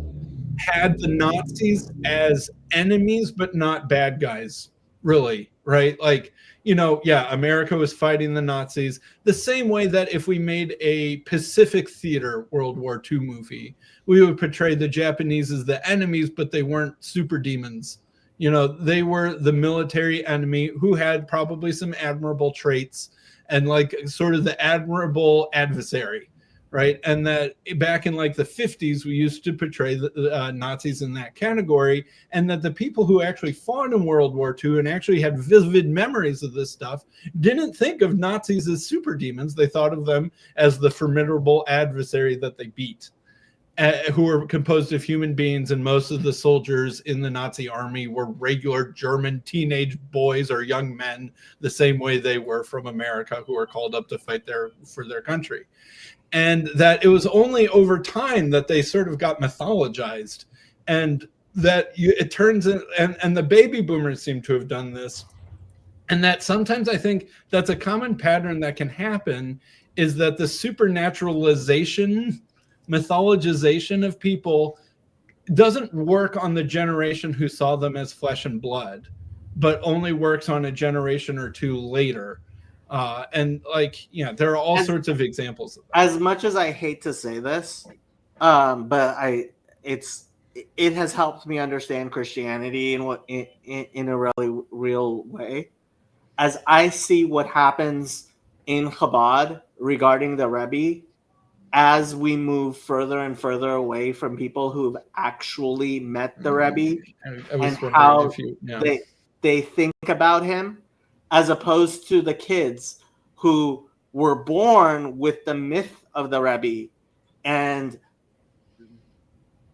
had the Nazis as enemies, but not bad guys, really, right? Like, you know, yeah, America was fighting the Nazis the same way that if we made a Pacific Theater World War II movie, we would portray the Japanese as the enemies, but they weren't super demons. You know, they were the military enemy who had probably some admirable traits and like sort of the admirable adversary. Right. And that back in like the 50s, we used to portray the Nazis in that category, and that the people who actually fought in World War II and actually had vivid memories of this stuff didn't think of Nazis as super demons. They thought of them as the formidable adversary that they beat, who were composed of human beings. And most of the soldiers in the Nazi army were regular German teenage boys or young men, the same way they were from America, who were called up to fight for their country. And that it was only over time that they sort of got mythologized, and that it turns in, and the baby boomers seem to have done this. And that sometimes I think that's a common pattern that can happen, is that the supernaturalization, mythologization of people doesn't work on the generation who saw them as flesh and blood, but only works on a generation or two later. And like, yeah, there are all sorts of examples of that. As much as I hate to say this, but it has helped me understand Christianity in a really real way. As I see what happens in Chabad regarding the Rebbe, as we move further and further away from people who've actually met the Rebbe and how they think about him, as opposed to the kids who were born with the myth of the Rebbe, and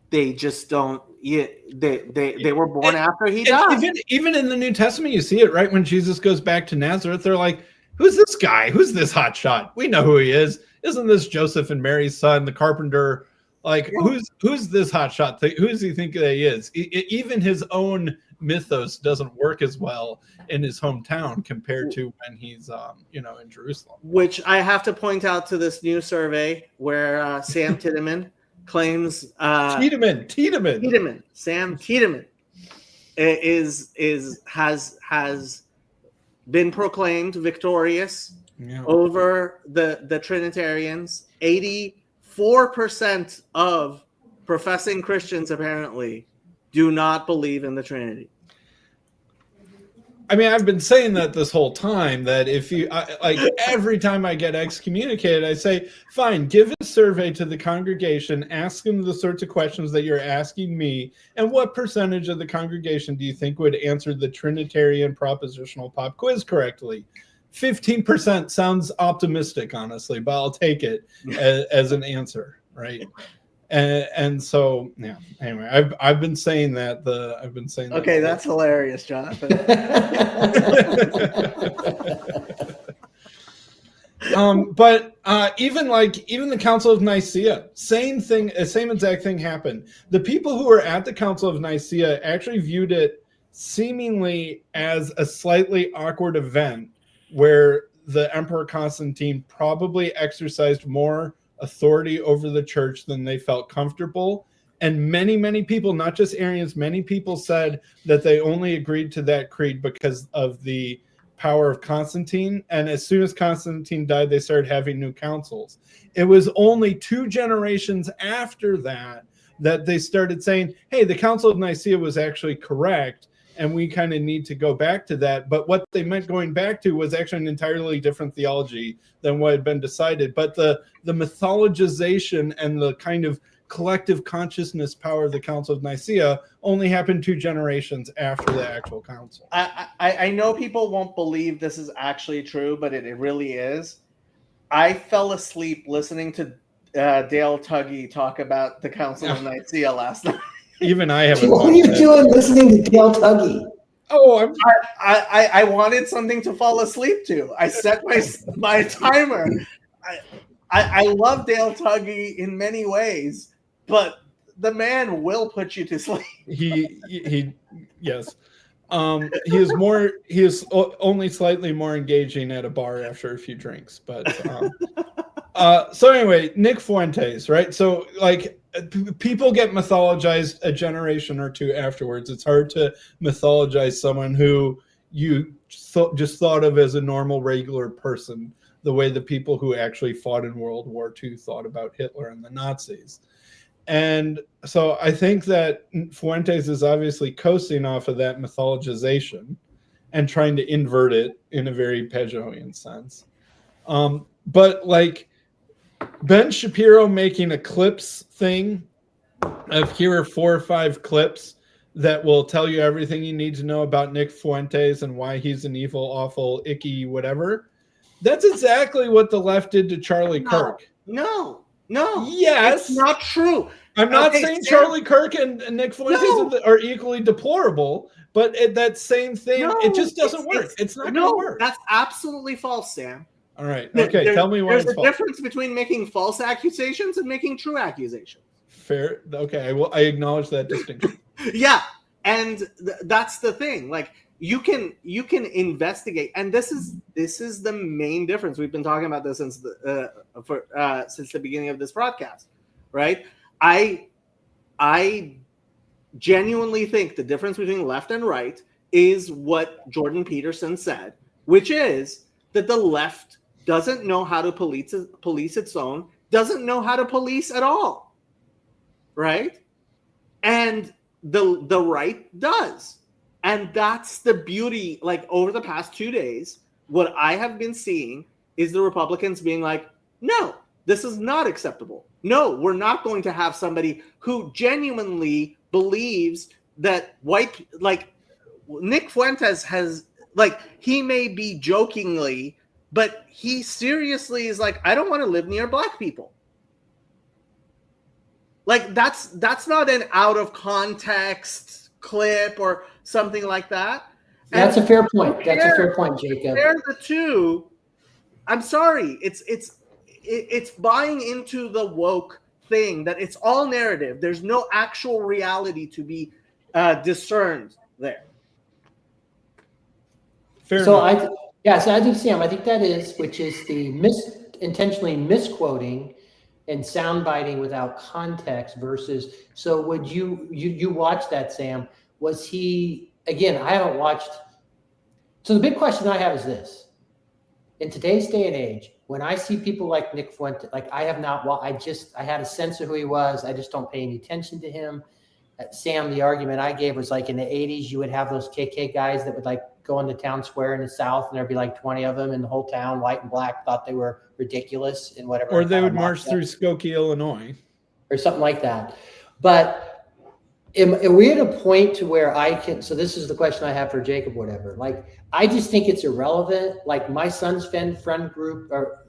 they just don't. They were born after he died. Even in the New Testament, you see it, right? When Jesus goes back to Nazareth, they're like, "Who's this guy? Who's this hotshot? We know who he is. Isn't this Joseph and Mary's son, the carpenter? Like, who's this hotshot? Who does he think that he is?" Even his own mythos doesn't work as well in his hometown compared to when he's in Jerusalem. Which I have to point out to this new survey where Sam Tiedemann claims Tiedemann Sam Tiedemann has been proclaimed victorious over the Trinitarians. 84% of professing Christians apparently do not believe in the Trinity. I mean, I've been saying that this whole time, that if you, like, every time I get excommunicated, I say, fine, give a survey to the congregation, ask them the sorts of questions that you're asking me, and what percentage of the congregation do you think would answer the Trinitarian propositional pop quiz correctly? 15% sounds optimistic, honestly, but I'll take it as an answer, right? And so, yeah. Anyway, I've been saying that. Okay, that's hilarious, Jonathan. But even the Council of Nicaea, same exact thing happened. The people who were at the Council of Nicaea actually viewed it seemingly as a slightly awkward event where the Emperor Constantine probably exercised more authority over the church than they felt comfortable. And many people, not just Arians, many people said that they only agreed to that creed because of the power of Constantine. And as soon as Constantine died, they started having new councils. It was only 2 generations after that they started saying, hey, the Council of Nicaea was actually correct, and we kind of need to go back to that. But what they meant going back to was actually an entirely different theology than what had been decided. But the mythologization and the kind of collective consciousness power of the Council of Nicaea only happened 2 generations after the actual council. I know people won't believe this is actually true, but it really is. I fell asleep listening to Dale Tuggy talk about the Council of Nicaea last night. Even I haven't. What are you doing listening to Dale Tuggy? Oh, I'm I wanted something to fall asleep to. I set my timer. I love Dale Tuggy in many ways, but the man will put you to sleep. he yes. He is only slightly more engaging at a bar after a few drinks, but so anyway, Nick Fuentes, right? So like people get mythologized a generation or two afterwards. It's hard to mythologize someone who you just thought of as a normal, regular person, the way the people who actually fought in World War II thought about Hitler and the Nazis. And so I think that Fuentes is obviously coasting off of that mythologization and trying to invert it in a very Pageauian sense. But like Ben Shapiro making a clips thing of here are 4 or 5 clips that will tell you everything you need to know about Nick Fuentes and why he's an evil, awful, icky, whatever. That's exactly what the left did to Charlie Kirk. No. Yes. It's not true. I'm not saying Sam, Charlie Kirk and Nick Fuentes are equally deplorable, but that same thing, it just doesn't work. It's not going to work. That's absolutely false, Sam. All right. Okay. Tell me why it's false. There's a difference between making false accusations and making true accusations. Fair. Okay. I acknowledge that distinction. Yeah. And that's the thing. Like you can investigate. And this is the main difference. We've been talking about this since the beginning of this broadcast, right? I genuinely think the difference between left and right is what Jordan Peterson said, which is that the left doesn't know how to police its own, doesn't know how to police at all, right? And the right does. And that's the beauty. Like over the past 2 days, what I have been seeing is the Republicans being like, no, this is not acceptable. No, we're not going to have somebody who genuinely believes that like Nick Fuentes has, like, he may be jokingly, but he seriously is like, I don't want to live near black people. Like that's not an out of context clip or something like that. That's a fair point. That's a fair point, Jacob. Compare the two. I'm sorry. It's buying into the woke thing that it's all narrative. There's no actual reality to be discerned there. Fair enough. So I think, Sam, I think that is, which is the intentionally misquoting and soundbiting without context versus. So would you watch that, Sam? Was he, again, I haven't watched. So the big question I have is this: in today's day and age, when I see people like Nick Fuentes, like I have not, I had a sense of who he was. I just don't pay any attention to him. Sam, the argument I gave was like in the 80s, you would have those KK guys that would like go in the town square in the South, and there'd be like 20 of them in the whole town, white and black, thought they were ridiculous and whatever. Or they would march through Skokie, Illinois. Or something like that. But are we at a point to where I can, so this is the question I have for Jacob, whatever. Like, I just think it's irrelevant. Like my son's friend group, or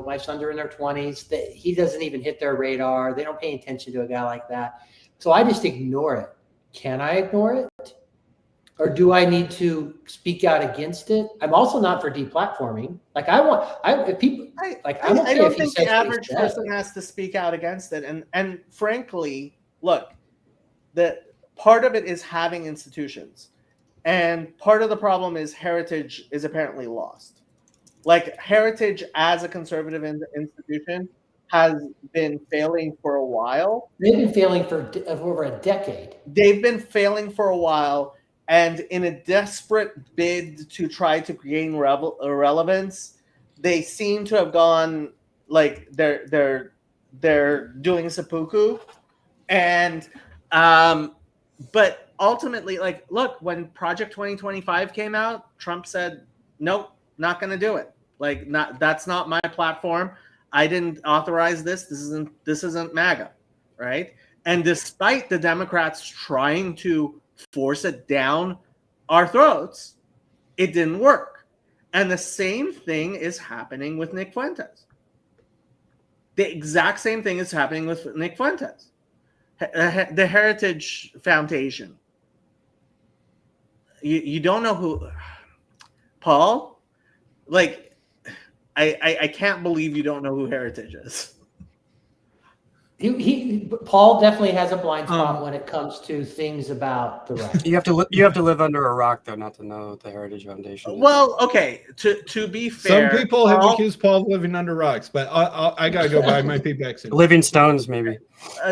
my sons are in their 20s, that he doesn't even hit their radar. They don't pay attention to a guy like that. So I just ignore it. Can I ignore it? Or do I need to speak out against it? I'm also not for deplatforming. Like I don't think the average person has to speak out against it. And frankly, look, the part of it is having institutions. And part of the problem is heritage is apparently lost. Like heritage as a conservative institution has been failing for a while. They've been failing for over a decade. They've been failing for a while. And in a desperate bid to try to gain relevance, they seem to have gone like they're doing seppuku. And but ultimately, like, look, when Project 2025 came out, Trump said, nope, not going to do it. Like, that's not my platform. I didn't authorize this. This isn't MAGA, right? And despite the Democrats trying to force it down our throats, it didn't work. And the same thing is happening with Nick Fuentes. The exact same thing is happening with Nick Fuentes. The Heritage Foundation. you don't know who Paul. Like, I can't believe you don't know who Heritage is. Paul definitely has a blind spot when it comes to things about the right. You have to live under a rock though not to know what the Heritage Foundation is. Well, okay. To be fair, Some people have Paul, accused Paul of living under rocks, but I gotta go buy my feedback soon. Living Stones, maybe.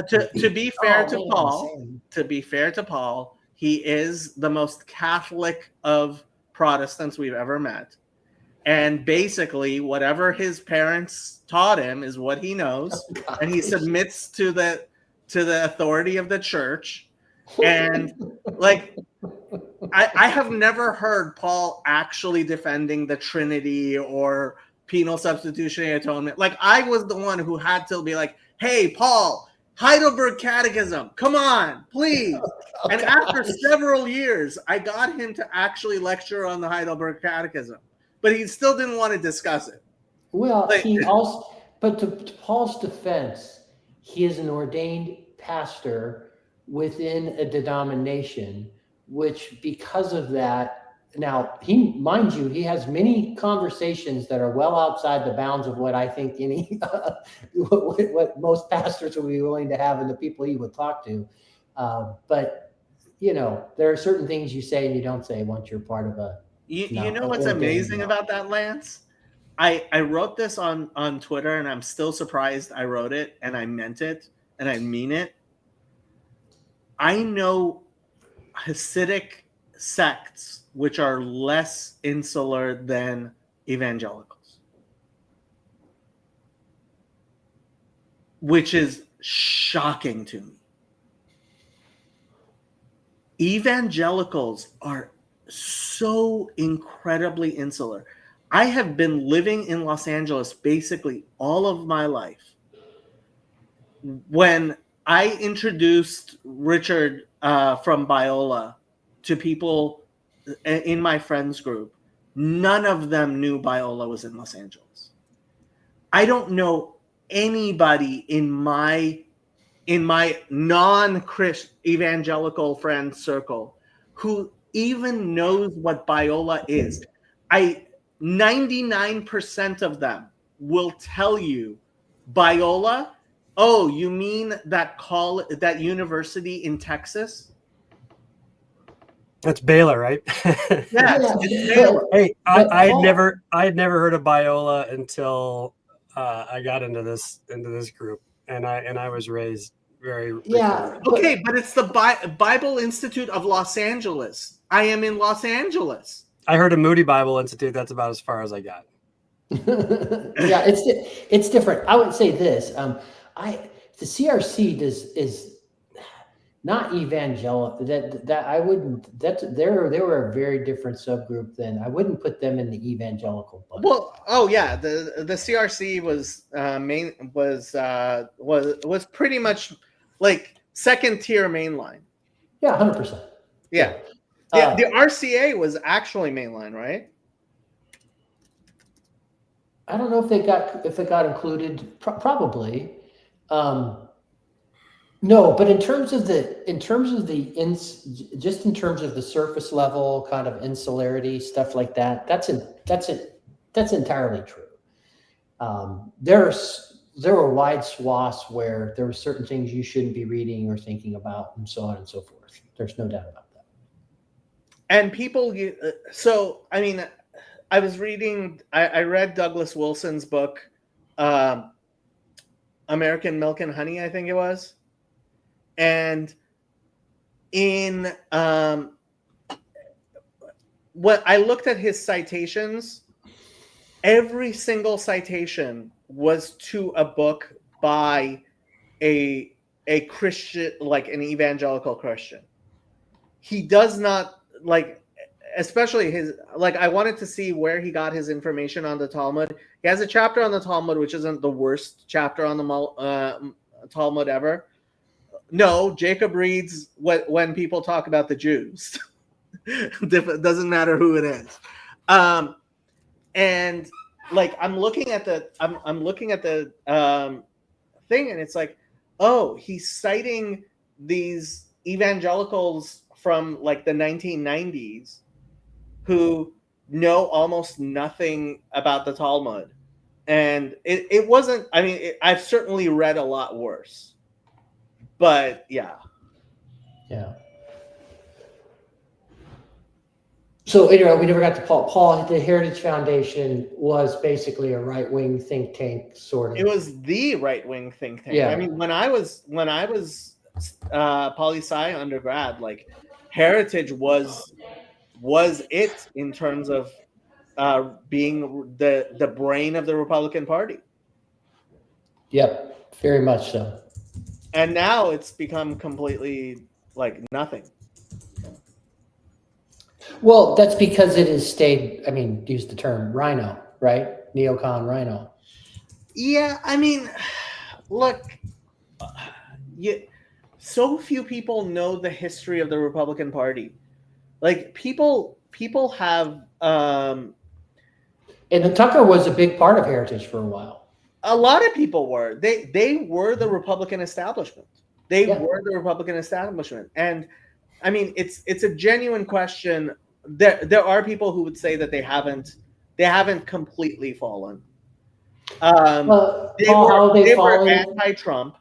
to be fair Oh, to man, Paul, insane. to be fair to Paul, he is the most Catholic of Protestants we've ever met. And basically, whatever his parents taught him is what he knows, and he submits to the authority of the church. And like, I have never heard Paul actually defending the Trinity or penal substitutionary atonement. Like, I was the one who had to be like, "Hey, Paul, Heidelberg Catechism, come on, please." And after several years, I got him to actually lecture on the Heidelberg Catechism, but he still didn't want to discuss it. Well, Like- he also, but to Paul's defense, he is an ordained pastor within a denomination, which because of that, now mind you, he has many conversations that are well outside the bounds of what I think any what most pastors would be willing to have and the people he would talk to. But you know, there are certain things you say and you don't say once you're part of a. You know what's amazing about that, Lance? I wrote this on Twitter, and I'm still surprised I wrote it, and I meant it, and I mean it. I know Hasidic sects which are less insular than evangelicals, which is shocking to me. Evangelicals are so incredibly insular. I have been living in Los Angeles basically all of my life. When I introduced Richard from Biola to people in my friends group, none of them knew Biola was in Los Angeles. I don't know anybody in my non-Christian evangelical friend circle who even knows what Biola is. 99% of them will tell you Biola. Oh, you mean that university in Texas? That's Baylor, right? Yeah, it's Baylor. Hey, I had never heard of Biola until I got into this group, and I was raised very Okay, but it's the Bible Institute of Los Angeles. I am in Los Angeles. I heard of Moody Bible Institute. That's about as far as I got. Yeah, it's different. I would say this. The CRC is not evangelical. That I wouldn't. They were a very different subgroup. Then I wouldn't put them in the evangelical bucket. Well, oh yeah, the CRC was pretty much like second tier mainline. Yeah, 100%. Yeah. The RCA was actually mainline, right? I don't know if it got included. Probably. No, but in terms of the surface level kind of insularity stuff like that, that's entirely true. There were wide swaths where there were certain things you shouldn't be reading or thinking about, and so on and so forth. There's no doubt about that. And people, so I mean, I was reading. I read Douglas Wilson's book, American Milk and Honey, I think it was. And in what I looked at his citations, every single citation was to a book by a Christian, like an evangelical Christian. He does not like, especially his, like, I wanted to see where he got his information on the Talmud. He has a chapter on the Talmud, which isn't the worst chapter on the Talmud ever. No, Jacob reads when people talk about the Jews. It doesn't matter who it is. And like I'm looking at the thing, and it's like, oh, he's citing these evangelicals from like the 1990s who know almost nothing about the Talmud. And it wasn't, I mean, I've certainly read a lot worse. But yeah. Yeah. So anyway, we never got to Paul. Paul, the Heritage Foundation was basically a right-wing think tank, sort of. It was the right-wing think tank. Yeah. I mean, when I was poli-sci undergrad, like Heritage was it in terms of being the brain of the Republican Party. Yep, very much so. And now it's become completely like nothing. Well, that's because it has stayed, I mean, use the term rhino, right? Neocon rhino. Yeah, I mean, look, so few people know the history of the Republican Party. Like people have And Tucker was a big part of Heritage for a while. a lot of people were. They were the Republican establishment. They were the Republican establishment. And I mean, it's a genuine question. There are people who would say that they haven't completely fallen. They were anti-Trump.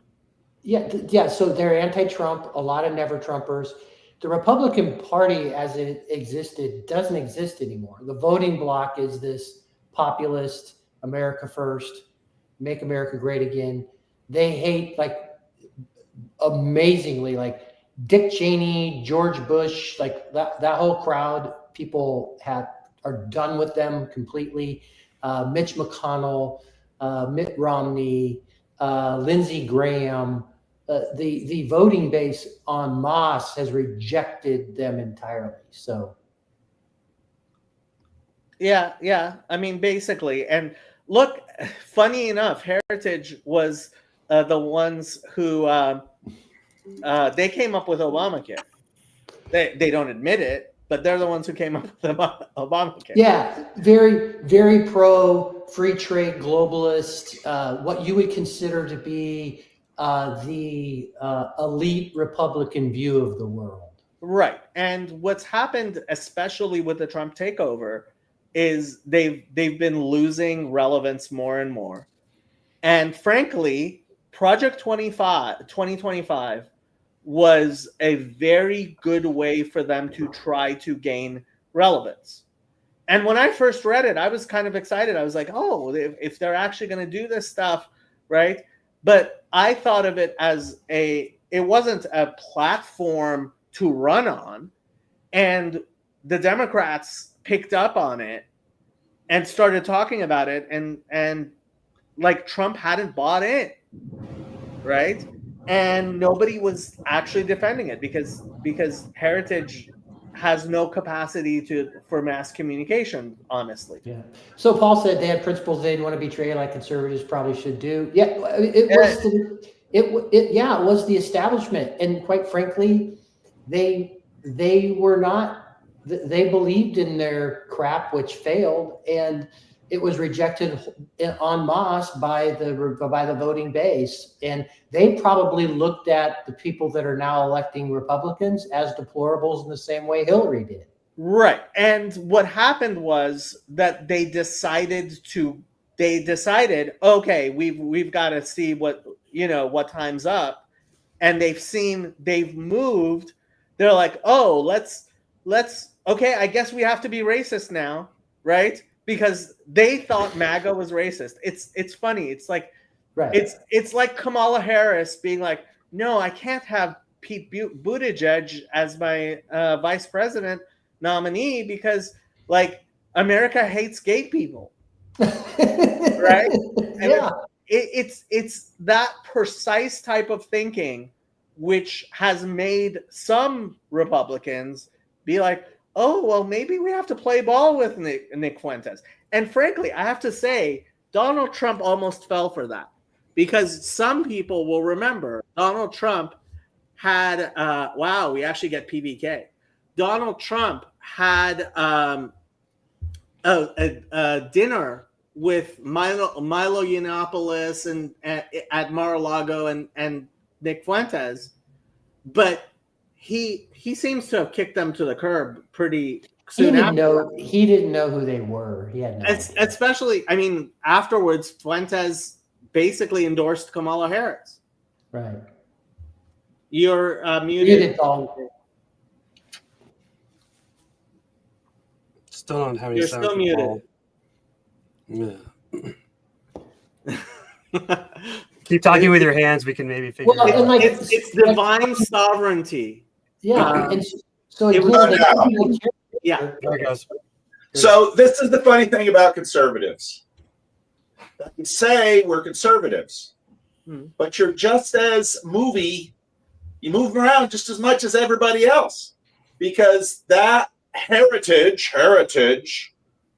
Yeah. So they're anti-Trump. A lot of never-Trumpers. The Republican Party, as it existed, doesn't exist anymore. The voting bloc is this populist, America first, make America great again. They hate, like, amazingly, like Dick Cheney, George Bush, like that whole crowd. People are done with them completely. Mitch McConnell, Mitt Romney, Lindsey Graham. The voting base en masse has rejected them entirely. So, yeah. I mean, basically, and look, funny enough, Heritage was the ones who they came up with Obamacare. They don't admit it, but they're the ones who came up with Obamacare. Yeah, very, very pro free trade globalist. What you would consider to be the elite Republican view of the world. Right. And what's happened, especially with the Trump takeover, is they've been losing relevance more and more. And frankly, Project 2025 was a very good way for them to try to gain relevance. And when I first read it, I was kind of excited. I was like, oh, if they're actually going to do this stuff, right? But I thought of it as it wasn't a platform to run on. And the Democrats picked up on it and started talking about it. And like Trump hadn't bought in, right? And nobody was actually defending it because Heritage has no capacity for mass communication, honestly. Yeah. So Paul said they had principles they didn't want to betray, like conservatives probably should do. Yeah, it was the establishment, and quite frankly, they were not. They believed in their crap, which failed, and it was rejected en masse by the voting base. And they probably looked at the people that are now electing Republicans as deplorables in the same way Hillary did. Right. And what happened was that they decided, okay, we've got to see what time's up. And they've moved. They're like, oh, let's okay, I guess we have to be racist now, right? Because they thought MAGA was racist. It's funny. It's like, right. It's like Kamala Harris being like, no, I can't have Pete Buttigieg as my vice president nominee because like America hates gay people, right? And yeah, it's that precise type of thinking which has made some Republicans be like, oh, well, maybe we have to play ball with Nick Fuentes. And frankly, I have to say, Donald Trump almost fell for that because some people will remember Donald Trump had, wow, we actually get PBK. Donald Trump had a dinner with Milo Yiannopoulos and at Mar-a-Lago and Nick Fuentes, but he seems to have kicked them to the curb pretty He soon didn't after. know. He didn't know who they were. He had no idea. Especially, I mean, afterwards, Fuentes basically endorsed Kamala Harris. Right. You're muted. Muted, Paul. Still don't have any You're sound still from muted. Paul. Yeah. Keep talking with your hands. We can maybe figure Well, it and out. like It's divine sovereignty. yeah, and so it again, was- they- Yeah. There it goes. So this is the funny thing about conservatives. You say we're conservatives, but you're just as you move around just as much as everybody else, because that heritage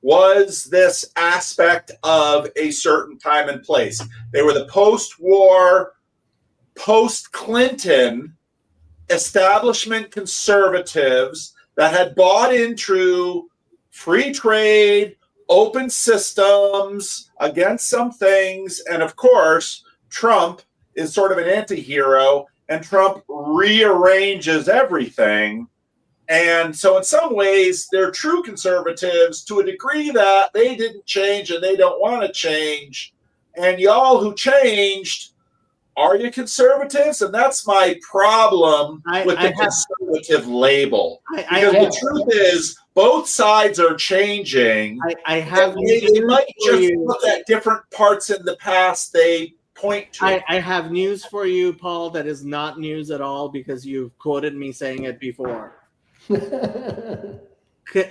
was this aspect of a certain time and place. They were the post-war, post-Clinton establishment conservatives that had bought into free trade, open systems against some things. And of course, Trump is sort of an anti-hero, and Trump rearranges everything. And so in some ways, they're true conservatives to a degree that they didn't change and they don't want to change. And y'all who changed, are you conservatives? And that's my problem with the conservative label. Because the truth is, both sides are changing. I have they might just look at different parts in the past they point to. I have news for you, Paul, that is not news at all because you've quoted me saying it before.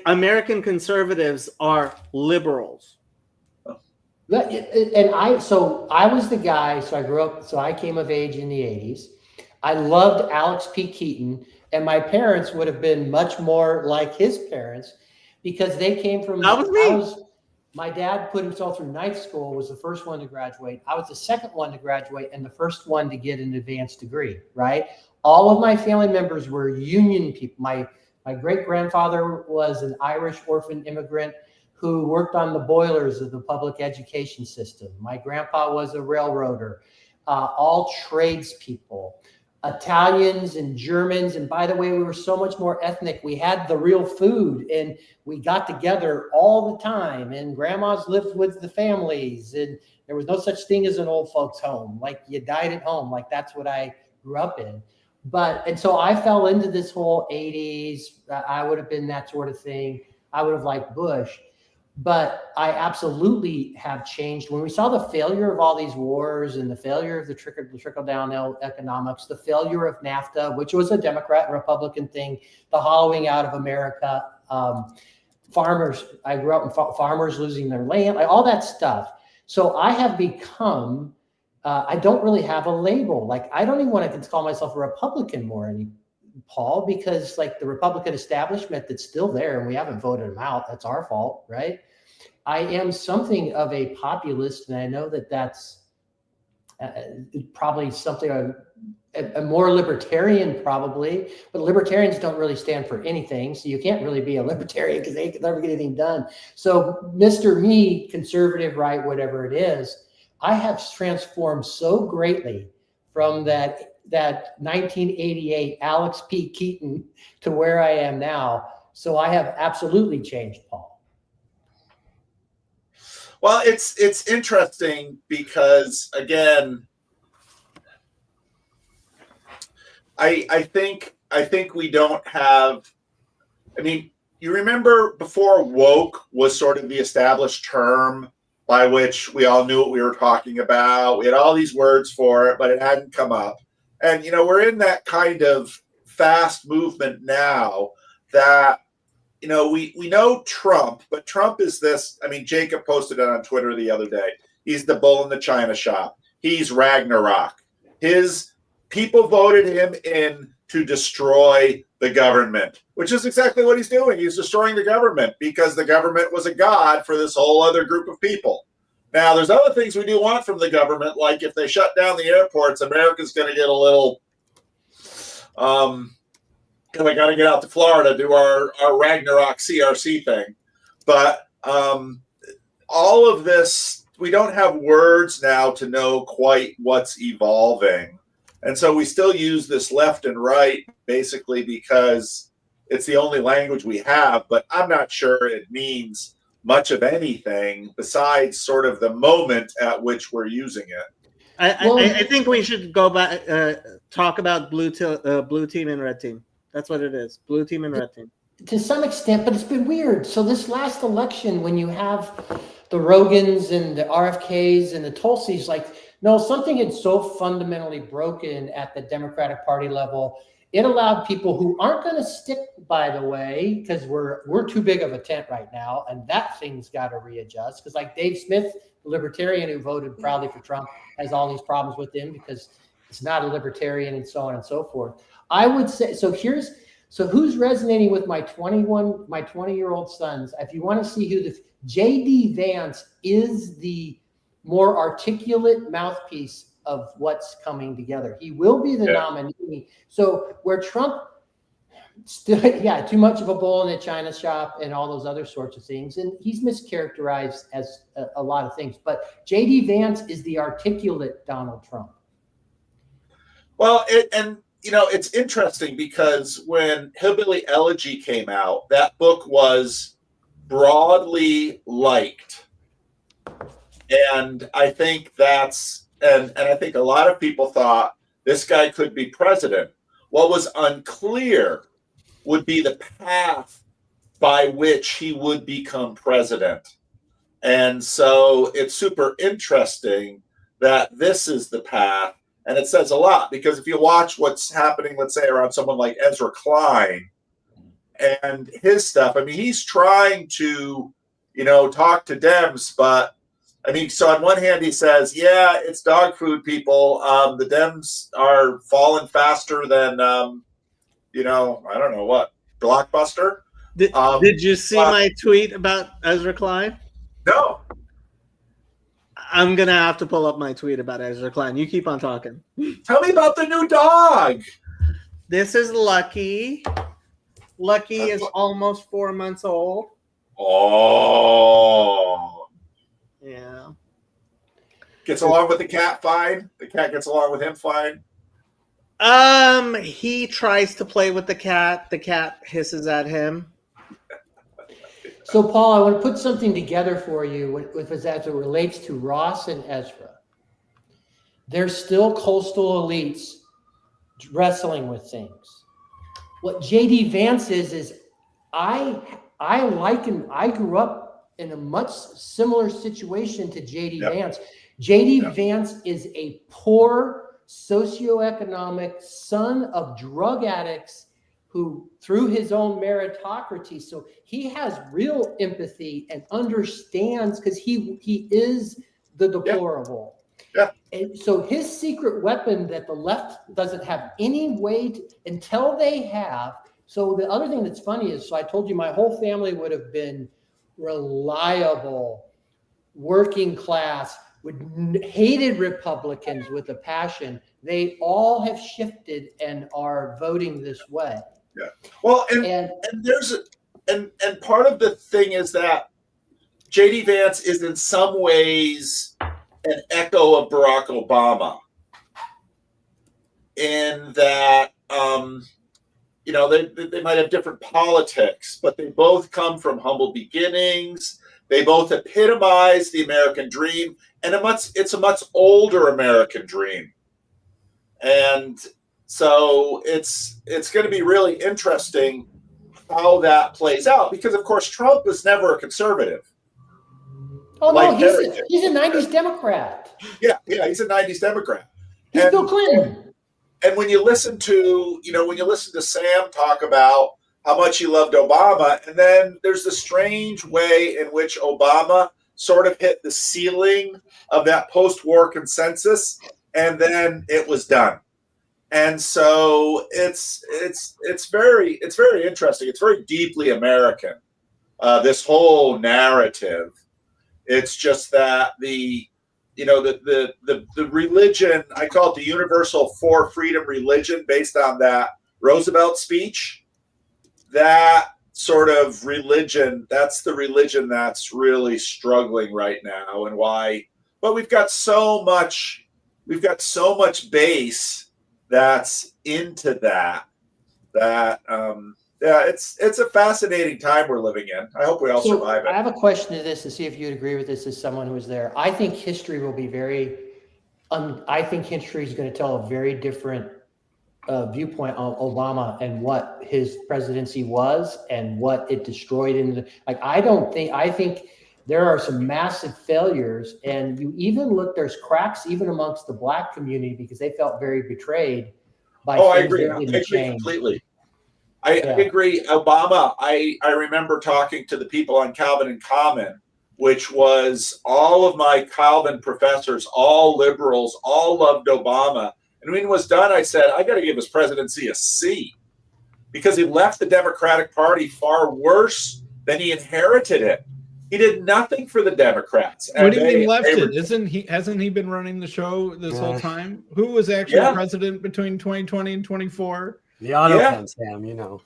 American conservatives are liberals. And I was the guy. So I grew up. So I came of age in the 80s. I loved Alex P. Keaton, and my parents would have been much more like his parents because they came from. That was me. My dad put himself through night school, was the first one to graduate. I was the second one to graduate and the first one to get an advanced degree, right? All of my family members were union people. My great-grandfather was an Irish orphan immigrant who worked on the boilers of the public education system. My grandpa was a railroader, all tradespeople, Italians and Germans. And by the way, we were so much more ethnic. We had the real food and we got together all the time, and grandmas lived with the families, and there was no such thing as an old folks home. Like you died at home. Like that's what I grew up in. And so I fell into this whole 80s. I would have been that sort of thing. I would have liked Bush. But I absolutely have changed. When we saw the failure of all these wars and the failure of the trickle-down economics, the failure of NAFTA, which was a Democrat and Republican thing, the hollowing out of America, farmers, I grew up in farmers losing their land, like all that stuff. So I have become, I don't really have a label. Like I don't even want to call myself a Republican more Paul, because like the Republican establishment that's still there and we haven't voted them out, that's our fault, right? I am something of a populist, and I know that that's probably something a more libertarian probably, but libertarians don't really stand for anything, so you can't really be a libertarian because they can never get anything done. So Mr. Me, conservative, right, whatever it is, I have transformed so greatly from that 1988 Alex P. Keaton to where I am now. So I have absolutely changed, Paul. Well, it's interesting because again, I think we don't have. I mean, you remember before woke was sort of the established term by which we all knew what we were talking about. We had all these words for it, but it hadn't come up. And, we're in that kind of fast movement now that, we know Trump, but Trump is this. I mean, Jacob posted it on Twitter the other day. He's the bull in the china shop. He's Ragnarok. His people voted him in to destroy the government, which is exactly what he's doing. He's destroying the government because the government was a god for this whole other group of people. Now, there's other things we do want from the government, like if they shut down the airports, America's going to get a little, because I got to get out to Florida, do our Ragnarok CRC thing. But all of this, we don't have words now to know quite what's evolving. And so we still use this left and right basically because it's the only language we have, but I'm not sure it means much of anything besides sort of the moment at which we're using it. I think we should go back, talk about blue team and red team. That's what it is. Blue team and red team. To some extent, but it's been weird. So this last election, when you have the Rogans and the RFKs and the Tulsis, like, no, something had so fundamentally broken at the Democratic Party level. It allowed people who aren't going to stick, by the way, because we're too big of a tent right now, and that thing's got to readjust. Because like Dave Smith, the libertarian who voted proudly for Trump, has all these problems with him because it's not a libertarian and so on and so forth. I would say, so who's resonating with my 20-year-old sons? If you want to see who J.D. Vance is the more articulate mouthpiece of what's coming together. He will be the nominee. So where Trump still, too much of a bull in a china shop and all those other sorts of things. And he's mischaracterized as a lot of things. But J.D. Vance is the articulate Donald Trump. Well, it's interesting because when Hillbilly Elegy came out, that book was broadly liked. And I think and I think a lot of people thought this guy could be president. What was unclear would be the path by which he would become president. And so it's super interesting that this is the path. And it says a lot because if you watch what's happening, let's say around someone like Ezra Klein and his stuff, I mean, he's trying to, talk to Dems, but I mean, so on one hand, he says, yeah, it's dog food, people. The Dems are falling faster than, I don't know what, Blockbuster. Did you see my tweet about Ezra Klein? No. I'm going to have to pull up my tweet about Ezra Klein. You keep on talking. Tell me about the new dog. This is Lucky. Lucky is almost 4 months old. Oh. Yeah. Gets along with the cat fine. The cat gets along with him fine. He tries to play with the cat. The cat hisses at him. So, Paul, I want to put something together for you as it relates to Ross and Ezra. They're still coastal elites wrestling with things. What J.D. Vance is I grew up in a much similar situation to J.D. Vance. J.D. Vance is a poor socioeconomic son of drug addicts who through his own meritocracy. So he has real empathy and understands because he is the deplorable. Yeah. And so his secret weapon that the left doesn't have any way to, until they have. So the other thing that's funny is, so I told you my whole family would have been reliable, working class, hated Republicans with a passion. They all have shifted and are voting this way. Yeah. Well, and there's and part of the thing is that J.D. Vance is in some ways an echo of Barack Obama in that they might have different politics, but they both come from humble beginnings. They both epitomize the American dream, and it's a much older American dream. And so it's going to be really interesting how that plays out because, of course, Trump was never a conservative. Oh, no, he's a 90s Democrat. Yeah, he's a 90s Democrat. He's Bill Clinton. And when you listen to Sam talk about how much he loved Obama, and then there's the strange way in which Obama sort of hit the ceiling of that post-war consensus, and then it was done. And so it's very interesting. It's very deeply American. This whole narrative. It's just that the religion, I call it the universal for freedom religion, based on that Roosevelt speech. That sort of religion, that's the religion that's really struggling right now, and why. But we've got so much base that's into that. Yeah, it's a fascinating time we're living in. I hope we all So survive I it. have a question to this to see if you'd agree with this as someone who was there. I think history will be I think history is going to tell a very different viewpoint on Obama and what his presidency was and what it destroyed. I think there are some massive failures, and there's cracks even amongst the Black community because they felt very betrayed by Oh, I things agree. that I didn't agree change. completely. I Yeah. agree. Obama, I remember talking to the people on Calvin and Common, which was all of my Calvin professors, all liberals, all loved Obama. And when it was done, I said, I got to give his presidency a C because he left the Democratic Party far worse than he inherited it. He did nothing for the Democrats. What do you mean they left were, it? Hasn't he been running the show this whole Yeah. time? Who was actually Yeah. president between 2020 and 24? The auto Yeah. pen, Sam, you know.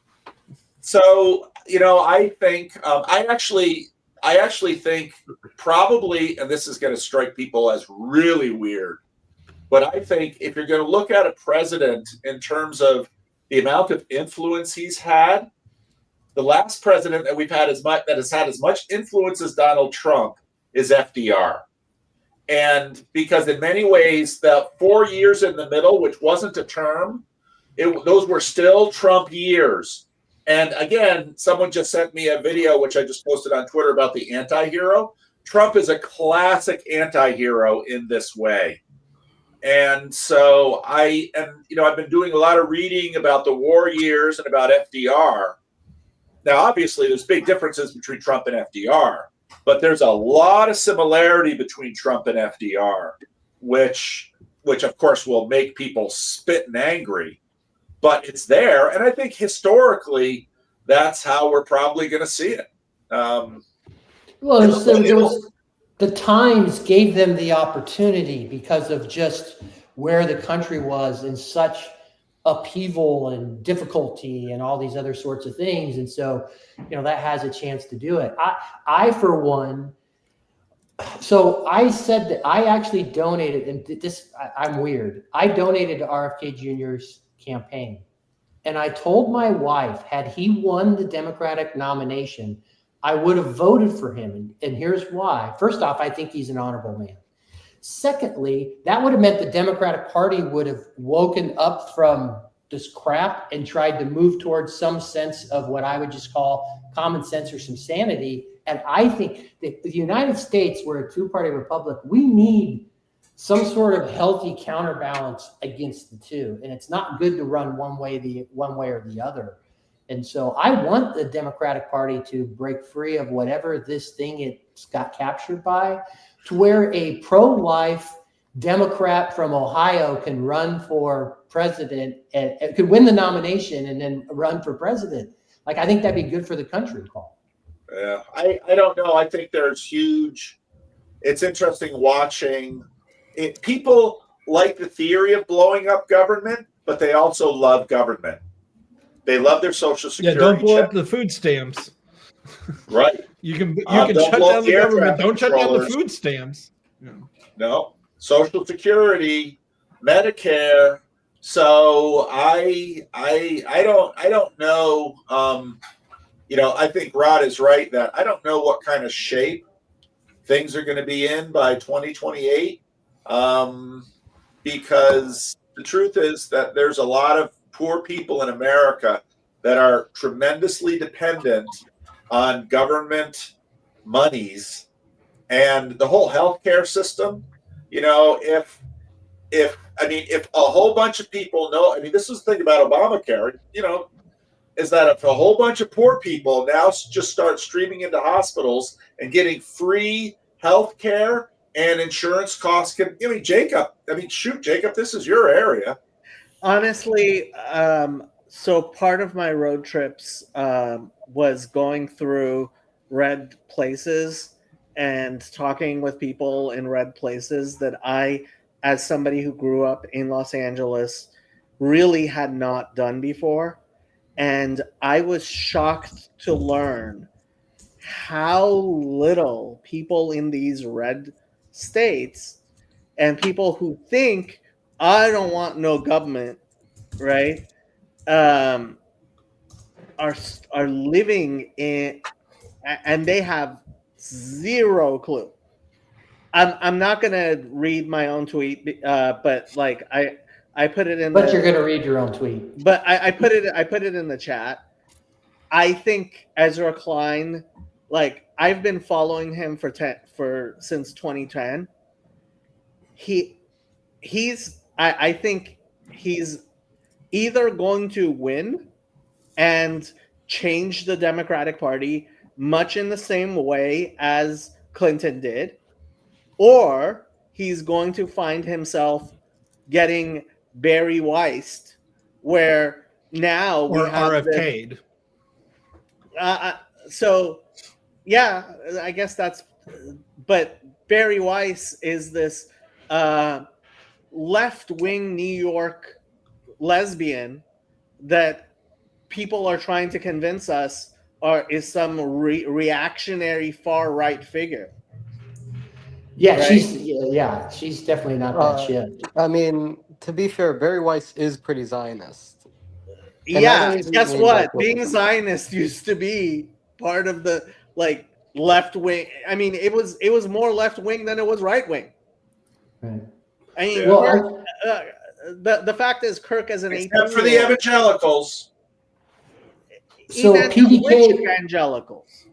So, I think I actually think probably, and this is going to strike people as really weird, but I think if you're going to look at a president in terms of the amount of influence he's had, the last president that we've had that has had as much influence as Donald Trump is FDR. And because in many ways, the 4 years in the middle, which wasn't a term, those were still Trump years. And again, someone just sent me a video, which I just posted on Twitter, about the anti-hero. Trump is a classic anti-hero in this way. And so I've been doing a lot of reading about the war years and about FDR. Now, obviously, there's big differences between Trump and FDR, but there's a lot of similarity between Trump and FDR, which of course will make people spit and angry. But it's there, and I think historically, that's how we're probably going to see it. The times gave them the opportunity because of just where the country was in such upheaval and difficulty and all these other sorts of things, and so that has a chance to do it. I for one. So I said that I actually donated, and I'm weird. I donated to RFK Jr.'s campaign. And I told my wife, had he won the Democratic nomination, I would have voted for him. And here's why. First off, I think he's an honorable man. Secondly, that would have meant the Democratic Party would have woken up from this crap and tried to move towards some sense of what I would just call common sense or some sanity. And I think that the United States, we're a two-party republic, we need some sort of healthy counterbalance against the two. And it's not good to run one way or the other. And so I want the Democratic Party to break free of whatever this thing it's got captured by, to where a pro-life Democrat from Ohio can run for president and could win the nomination and then run for president. Like, I think that'd be good for the country, Paul. Yeah, I don't know. I think there's it's interesting watching it. People like the theory of blowing up government, but they also love government. They love their Social Security. Yeah, don't blow up the food stamps. Right. You can shut down the government. Don't shut down the food stamps. No. Social Security, Medicare. So I don't know. I think Rod is right that I don't know what kind of shape things are going to be in by 2028. Because the truth is that there's a lot of poor people in America that are tremendously dependent on government monies and the whole healthcare system. If a whole bunch of people know, this is the thing about Obamacare, is that if a whole bunch of poor people now just start streaming into hospitals and getting free health care and insurance costs Jacob, this is your area. Honestly, so part of my road trips was going through red places and talking with people in red places that I, as somebody who grew up in Los Angeles, really had not done before. And I was shocked to learn how little people in these red states and people who think, I don't want no government, right, are living in, and they have zero clue. I'm not gonna read my own tweet, but like I put it in. But you're going to read your own tweet. But I put it in the chat. I think Ezra Klein, like I've been following him since 2010. I think he's either going to win and change the Democratic Party much in the same way as Clinton did, or he's going to find himself getting Barry Weist, where now we Or have RFK'd. So yeah, I guess that's. But Barry Weiss is this left-wing New York lesbian that people are trying to convince us is some reactionary far-right figure. Yeah, right? she's definitely not that shit. I mean, to be fair, Barry Weiss is pretty Zionist. And Yeah, guess what? Being Zionist used to be part of the like left wing. I mean, it was more left wing than it was right wing. Right. I mean, Yeah. the fact is, Kirk as an Except for the evangelicals. So which PDK evangelicals?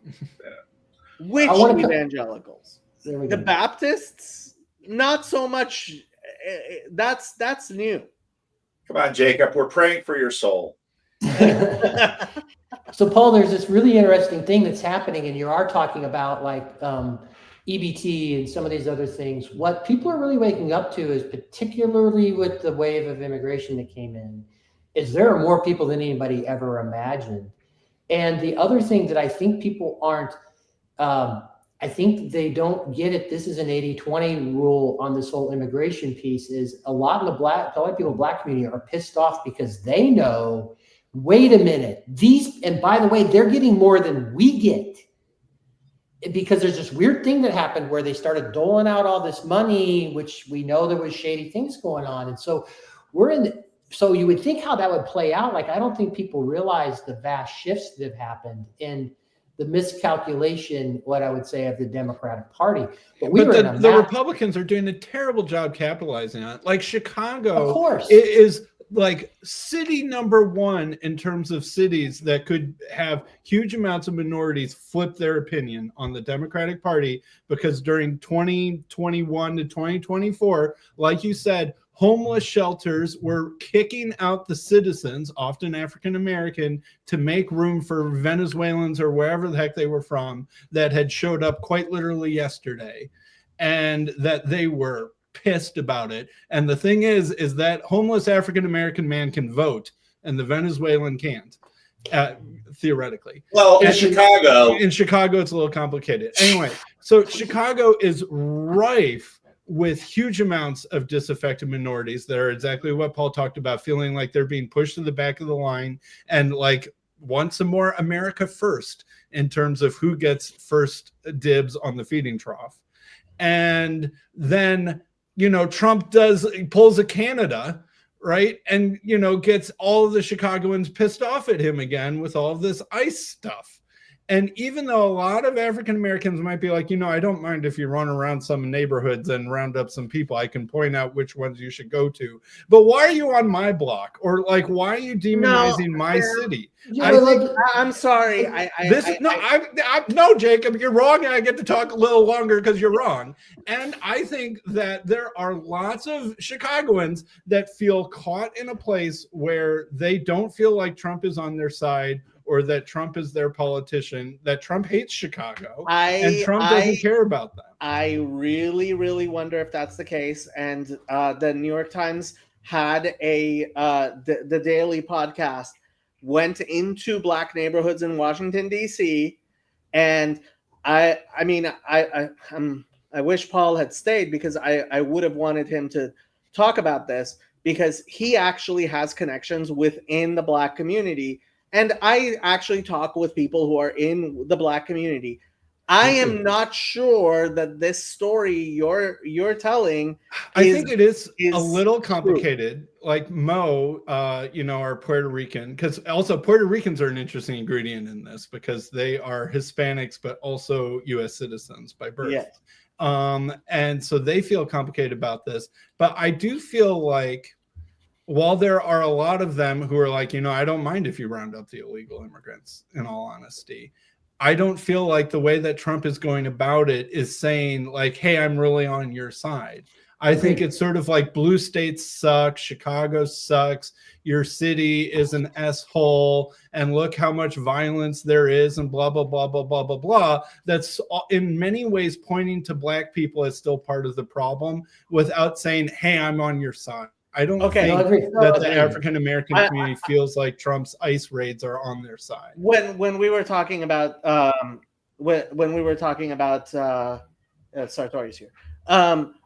Which evangelicals? The Baptists? Not so much. That's new. Come on, Jacob. We're praying for your soul. So, Paul, there's this really interesting thing that's happening, and you are talking about like EBT and some of these other things. What people are really waking up to is, particularly with the wave of immigration that came in, is there are more people than anybody ever imagined. And the other thing that I think people aren't, I think they don't get it. This is an 80-20 rule on this whole immigration piece. Is a lot of the black people in the black community are pissed off because they know, wait a minute, and by the way, they're getting more than we get, because there's this weird thing that happened where they started doling out all this money, which we know there was shady things going on. And so so you would think how that would play out. Like, I don't think people realize the vast shifts that have happened in the miscalculation, what I would say, of the Democratic Party. But the Republicans are doing a terrible job capitalizing on it. Like Chicago, of course, is like city number one in terms of cities that could have huge amounts of minorities flip their opinion on the Democratic Party, because during 2021 to 2024, like you said, homeless shelters were kicking out the citizens, often African-American, to make room for Venezuelans or wherever the heck they were from that had showed up quite literally yesterday, and that they were pissed about it. And the thing is that homeless African-American man can vote and the Venezuelan can't, theoretically. Well, in Chicago, it's a little complicated. Anyway, so Chicago is rife with huge amounts of disaffected minorities that are exactly what Paul talked about, feeling like they're being pushed to the back of the line and like want some more America first in terms of who gets first dibs on the feeding trough. And then, Trump pulls a Canada, right? And, gets all of the Chicagoans pissed off at him again with all of this ICE stuff. And even though a lot of African Americans might be like, I don't mind if you run around some neighborhoods and round up some people, I can point out which ones you should go to. But why are you on my block? Or like, why are you demonizing my city? I'm sorry. No, Jacob, you're wrong, and I get to talk a little longer because you're wrong. And I think that there are lots of Chicagoans that feel caught in a place where they don't feel like Trump is on their side, or that Trump is their politician, that Trump hates Chicago, and Trump doesn't care about them. I really, really wonder if that's the case. And the New York Times had the Daily podcast went into black neighborhoods in Washington, D.C. And I wish Paul had stayed, because I would have wanted him to talk about this, because he actually has connections within the black community. And I actually talk with people who are in the black community. I am not sure that this story you're telling. I think it is a is little true. complicated. Like Mo, our Puerto Rican, because also Puerto Ricans are an interesting ingredient in this because they are Hispanics, but also U.S. citizens by birth. Yes. And so they feel complicated about this. But I do feel like while there are a lot of them who are like, I don't mind if you round up the illegal immigrants, in all honesty, I don't feel like the way that Trump is going about it is saying like, hey, I'm really on your side. I think it's sort of like blue states suck, Chicago sucks, your city is an S-hole, and look how much violence there is, and blah, blah, blah, blah, blah, blah, blah. That's in many ways pointing to Black people as still part of the problem without saying, hey, I'm on your side. I don't think that the African-American community feels like Trump's ICE raids are on their side. When we were talking about when we were talking about Sartori's here.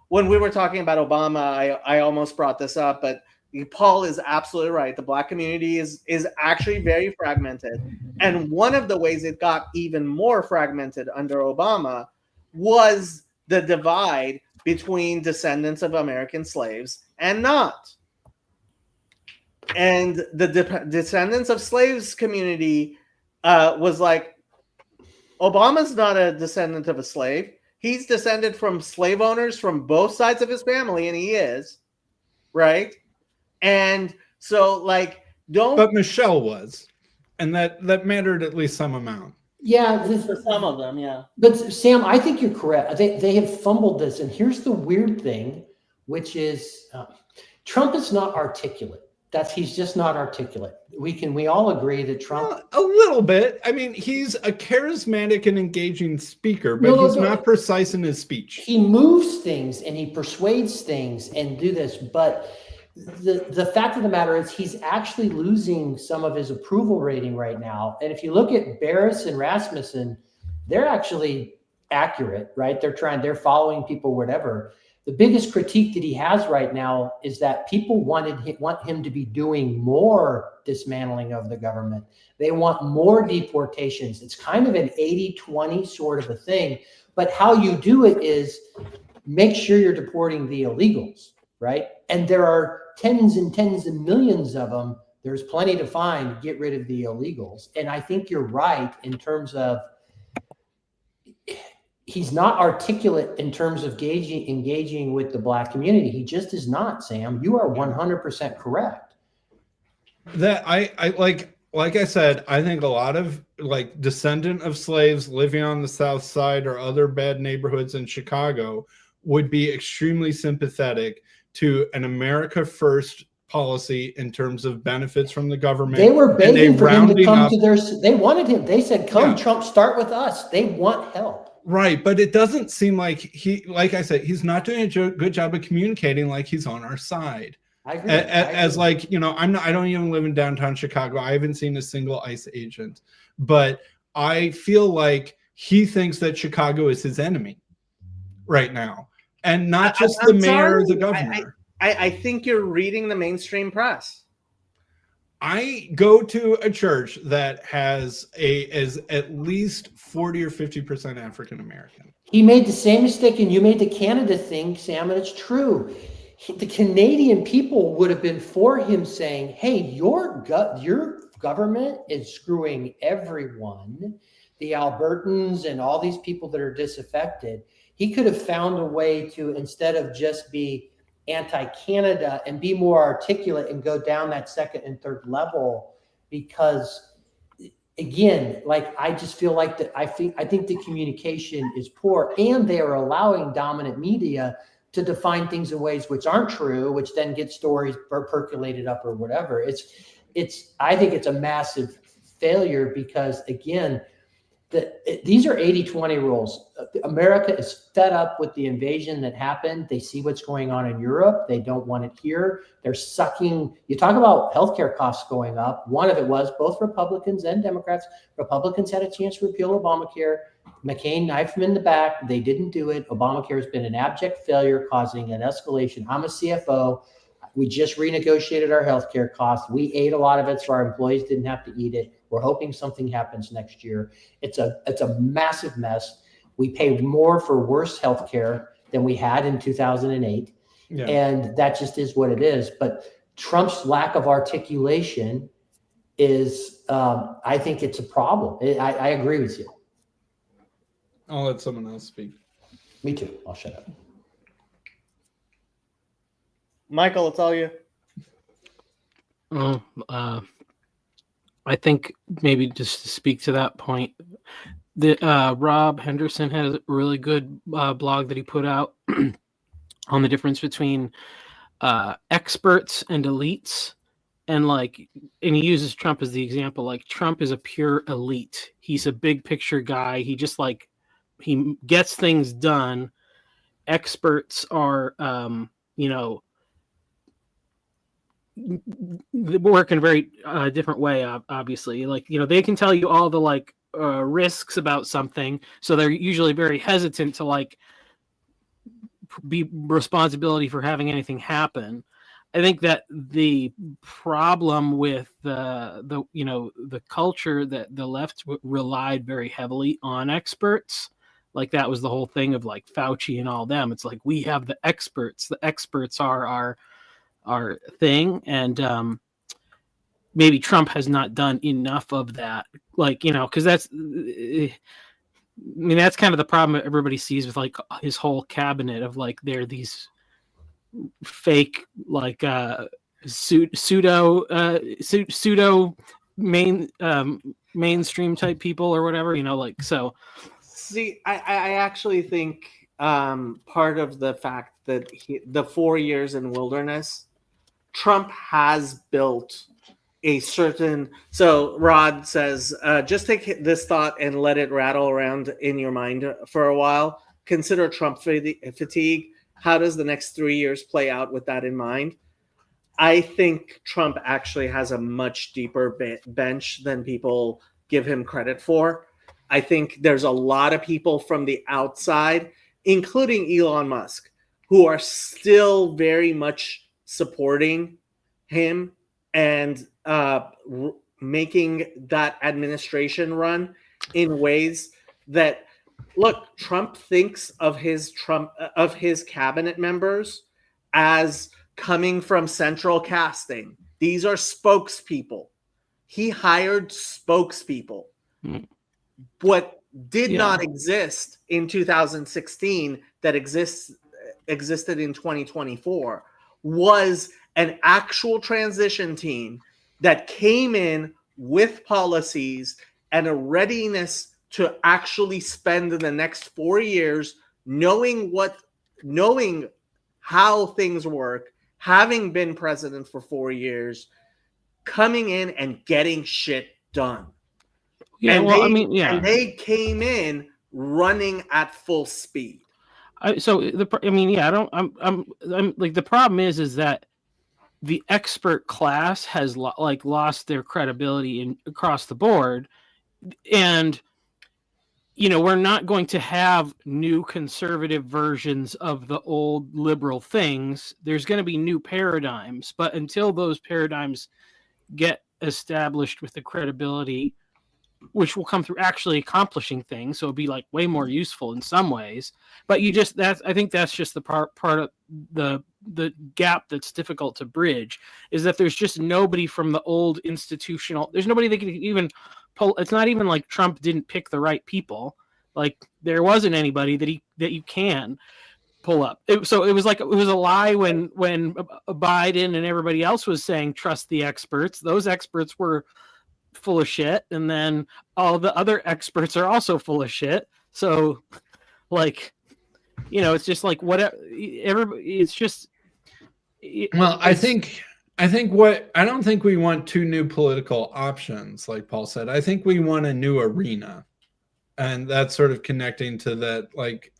When we were talking about Obama, I almost brought this up, but Paul is absolutely right. The Black community is actually very fragmented. And one of the ways it got even more fragmented under Obama was the divide between descendants of American slaves and not. And the descendants of slaves community was like, Obama's not a descendant of a slave. He's descended from slave owners from both sides of his family, and he is, right? And so, like, don't. But Michelle was, and that mattered at least some amount. Yeah, for some of them, yeah. But Sam, I think you're correct. They have fumbled this, and here's the weird thing, which is Trump is not articulate. He's just not articulate. We all agree that Trump a little bit. I mean, he's a charismatic and engaging speaker, but he's not precise in his speech. He moves things and he persuades things and do this, but the fact of the matter is he's actually losing some of his approval rating right now. And if you look at Barris and Rasmussen, they're actually accurate, right? They're following people, whatever. The biggest critique that he has right now is that people want him to be doing more dismantling of the government. They want more deportations. It's kind of an 80-20 sort of a thing. But how you do it is make sure you're deporting the illegals, right? And there are tens and tens of millions of them. There's plenty to find. Get rid of the illegals. And I think you're right in terms of he's not articulate in terms of engaging with the Black community. He just is not, Sam. You are 100% correct. That I like I said, I think a lot of like descendant of slaves living on the South Side or other bad neighborhoods in Chicago would be extremely sympathetic to an America First policy in terms of benefits from the government. They were begging for him to come to they wanted him. They said, come, Trump, start with us. They want help. Right, but it doesn't seem like like I said, he's not doing a good job of communicating like he's on our side. I agree. As like, I don't even live in downtown Chicago. I haven't seen a single ICE agent, but I feel like he thinks that Chicago is his enemy right now, and not just the mayor or the governor. I think you're reading the mainstream press. I go to a church that has is at least 40 or 50% African American. He made the same mistake, and you made the Canada thing, Sam, and it's true. The Canadian people would have been for him saying, hey, your government is screwing everyone, the Albertans and all these people that are disaffected. He could have found a way to, instead of just be anti-Canada, and be more articulate and go down that second and third level, because again, like I just feel like that I think the communication is poor, and they are allowing dominant media to define things in ways which aren't true, which then get stories percolated up or whatever. I think it's a massive failure, because again, these are 80-20 rules. America is fed up with the invasion that happened. They see what's going on in Europe. They don't want it here. They're sucking. You talk about healthcare costs going up. One of it was both Republicans and Democrats. Republicans had a chance to repeal Obamacare. McCain knifed them in the back. They didn't do it. Obamacare has been an abject failure, causing an escalation. I'm a CFO. We just renegotiated our healthcare costs. We ate a lot of it, so our employees didn't have to eat it. We're hoping something happens next year. It's a massive mess. We pay more for worse healthcare than we had in 2008. Yeah. And that just is what it is. But Trump's lack of articulation is, I think it's a problem. I agree with you. I'll let someone else speak. Me too. I'll shut up. Michael, it's all you. Oh, I think maybe just to speak to that point, the Rob Henderson has a really good blog that he put out on the difference between experts and elites. And and he uses Trump as the example. Like, Trump is a pure elite. He's a big picture guy. He just he gets things done. Experts are, they work in a very different way, obviously. They can tell you all the risks about something, so they're usually very hesitant to be responsibility for having anything happen. I think that the problem with the culture that the left relied very heavily on experts, that was the whole thing of Fauci and all them. It's we have the experts. The experts are our thing, and maybe Trump has not done enough of that. Because that's kind of the problem that everybody sees with his whole cabinet of they're these fake pseudo mainstream type people or whatever, so. See, I actually think part of the fact that the 4 years in wilderness, Trump has built a certain. So Rod says, just take this thought and let it rattle around in your mind for a while. Consider Trump fatigue. How does the next 3 years play out with that in mind? I think Trump actually has a much deeper bench than people give him credit for. I think there's a lot of people from the outside, including Elon Musk, who are still very much supporting him and making that administration run in ways that, look, Trump thinks of his cabinet members as coming from central casting. These are spokespeople. He hired spokespeople. What did not exist in 2016 that existed in 2024 was an actual transition team that came in with policies and a readiness to actually spend the next 4 years knowing how things work, having been president for 4 years, coming in and getting shit done. Yeah, and they came in running at full speed. The problem is that the expert class has lost their credibility across the board, and we're not going to have new conservative versions of the old liberal things. There's going to be new paradigms, but until those paradigms get established with the credibility, which will come through actually accomplishing things, so it'll be way more useful in some ways. But I think that's just the part of the gap that's difficult to bridge, is that there's just nobody from the old institutional. There's nobody that can even pull. It's not even like Trump didn't pick the right people. There wasn't anybody that you can pull up. So it was a lie when Biden and everybody else was saying trust the experts. Those experts were full of shit, and then all the other experts are also full of shit. So it's just whatever. Everybody, it's just. I don't think we want two new political options, like Paul said. I think we want a new arena. And that's sort of connecting to that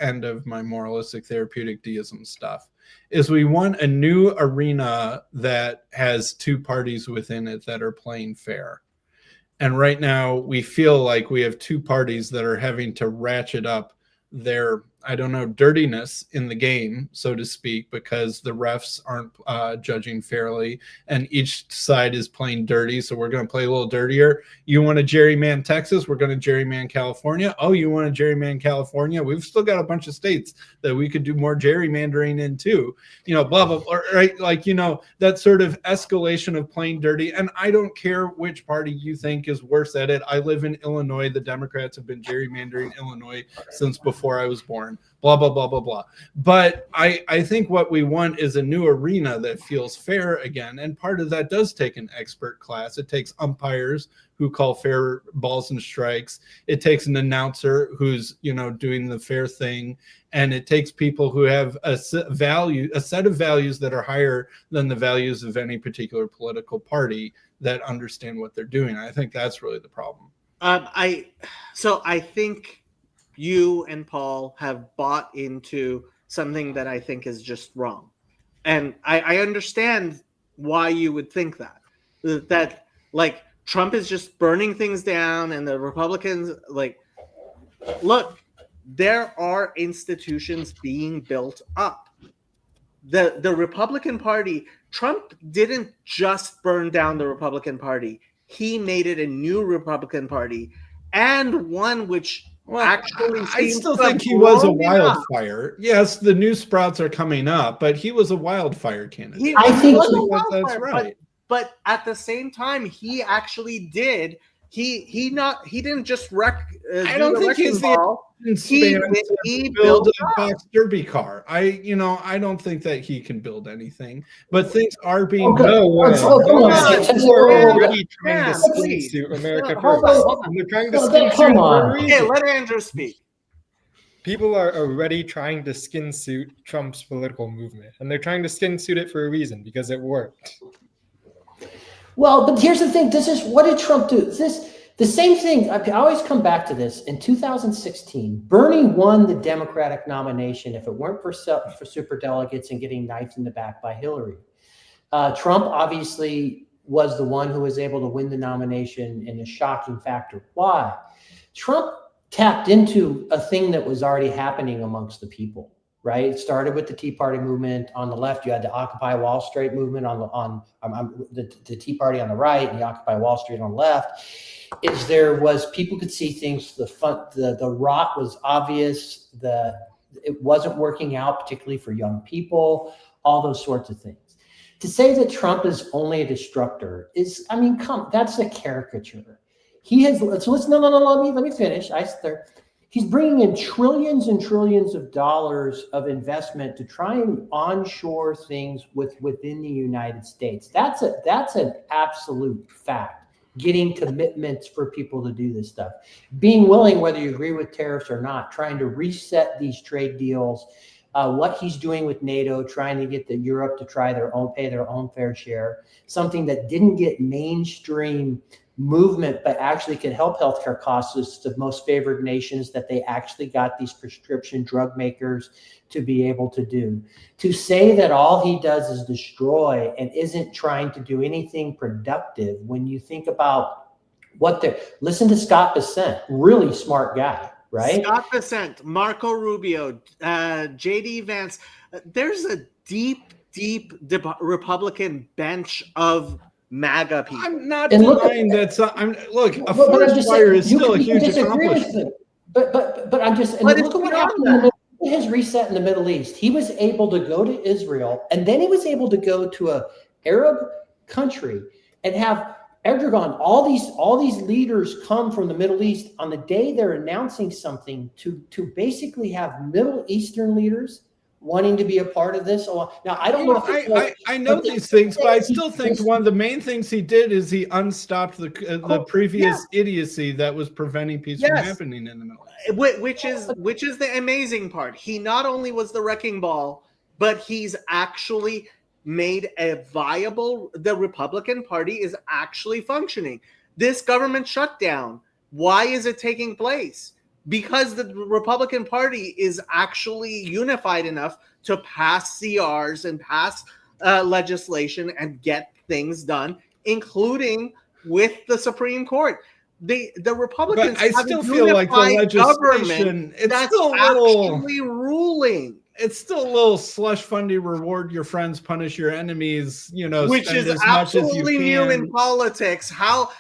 end of my moralistic therapeutic deism stuff, is we want a new arena that has two parties within it that are playing fair. And right now we feel like we have two parties that are having to ratchet up their I don't know, dirtiness in the game, so to speak, because the refs aren't judging fairly and each side is playing dirty. So we're going to play a little dirtier. You want to gerryman Texas? We're going to gerryman California. Oh, you want to gerryman California? We've still got a bunch of states that we could do more gerrymandering in too, blah, blah, blah, right? Like, that sort of escalation of playing dirty. And I don't care which party you think is worse at it. I live in Illinois. The Democrats have been gerrymandering Illinois since before I was born. Blah, blah, blah, blah, blah. But I think what we want is a new arena that feels fair again. And part of that does take an expert class. It takes umpires who call fair balls and strikes. It takes an announcer who's, doing the fair thing. And it takes people who have a set of values that are higher than the values of any particular political party that understand what they're doing. I think that's really the problem. I think you and Paul have bought into something that I think is just wrong. And I understand why you would think that like Trump is just burning things down and the Republicans, like, look, there are institutions being built up. The Republican Party, Trump didn't just burn down the Republican Party. He made it a new Republican Party and one which actually I still think he was a wildfire. Yes, the new sprouts are coming up, but he was a wildfire candidate. I think that's right. But at the same time, he actually did. He didn't just wreck. I don't think he's he built a box derby car. I don't think that he can build anything. But things are being People are already trying to skin suit America first. They're trying to skin suit for a reason. Okay, let Andrew speak. People are already trying to skin suit Trump's political movement, and they're trying to skin suit it for a reason, because it worked. Well, but here's the thing. What did Trump do? The same thing. I always come back to this. In 2016, Bernie won the Democratic nomination if it weren't for superdelegates and getting knifed in the back by Hillary. Trump obviously was the one who was able to win the nomination in a shocking factor. Why? Trump tapped into a thing that was already happening amongst the people. Right, it started with the Tea Party movement on the left. You had the Occupy Wall Street movement on the Tea Party on the right, and the Occupy Wall Street on the left. People could see things. The rot was obvious. It wasn't working out, particularly for young people. All those sorts of things. To say that Trump is only a destructor that's a caricature. He has. So let's no. Let me finish. He's bringing in trillions and trillions of dollars of investment to try and onshore things within the United States. That's an absolute fact. Getting commitments for people to do this stuff, being willing, whether you agree with tariffs or not, trying to reset these trade deals. What he's doing with NATO, trying to get Europe to pay their own fair share. Something that didn't get mainstream movement, but actually can help healthcare costs is the most favored nations that they actually got these prescription drug makers to be able to do. To say that all he does is destroy and isn't trying to do anything productive, when you think about listen to Scott Bessent, really smart guy, right? Scott Bessent, Marco Rubio, J.D. Vance. There's a deep Republican bench of MAGA people. I'm not denying that. A forest fire is still a huge accomplishment. But I'm just look at what happened in his reset in the Middle East. He was able to go to Israel, and then he was able to go to an Arab country and have Erdogan, all these leaders come from the Middle East on the day they're announcing something to basically have Middle Eastern leaders wanting to be a part of this. Now, I don't know. I know these things, but I still think one of the main things he did is he unstopped the previous idiocy that was preventing peace from happening in the Middle East. Which is the amazing part. He not only was the wrecking ball, but he's actually made the Republican Party is actually functioning. This government shutdown, why is it taking place? Because the Republican Party is actually unified enough to pass CRs and pass legislation and get things done, including with the Supreme Court. the Republicans But I have still a feel like the unified government legislation, it's that's still a little, actually ruling, it's still a little slush fundy, reward your friends, punish your enemies, you know, which spend is as much as you absolutely new in can. politics. How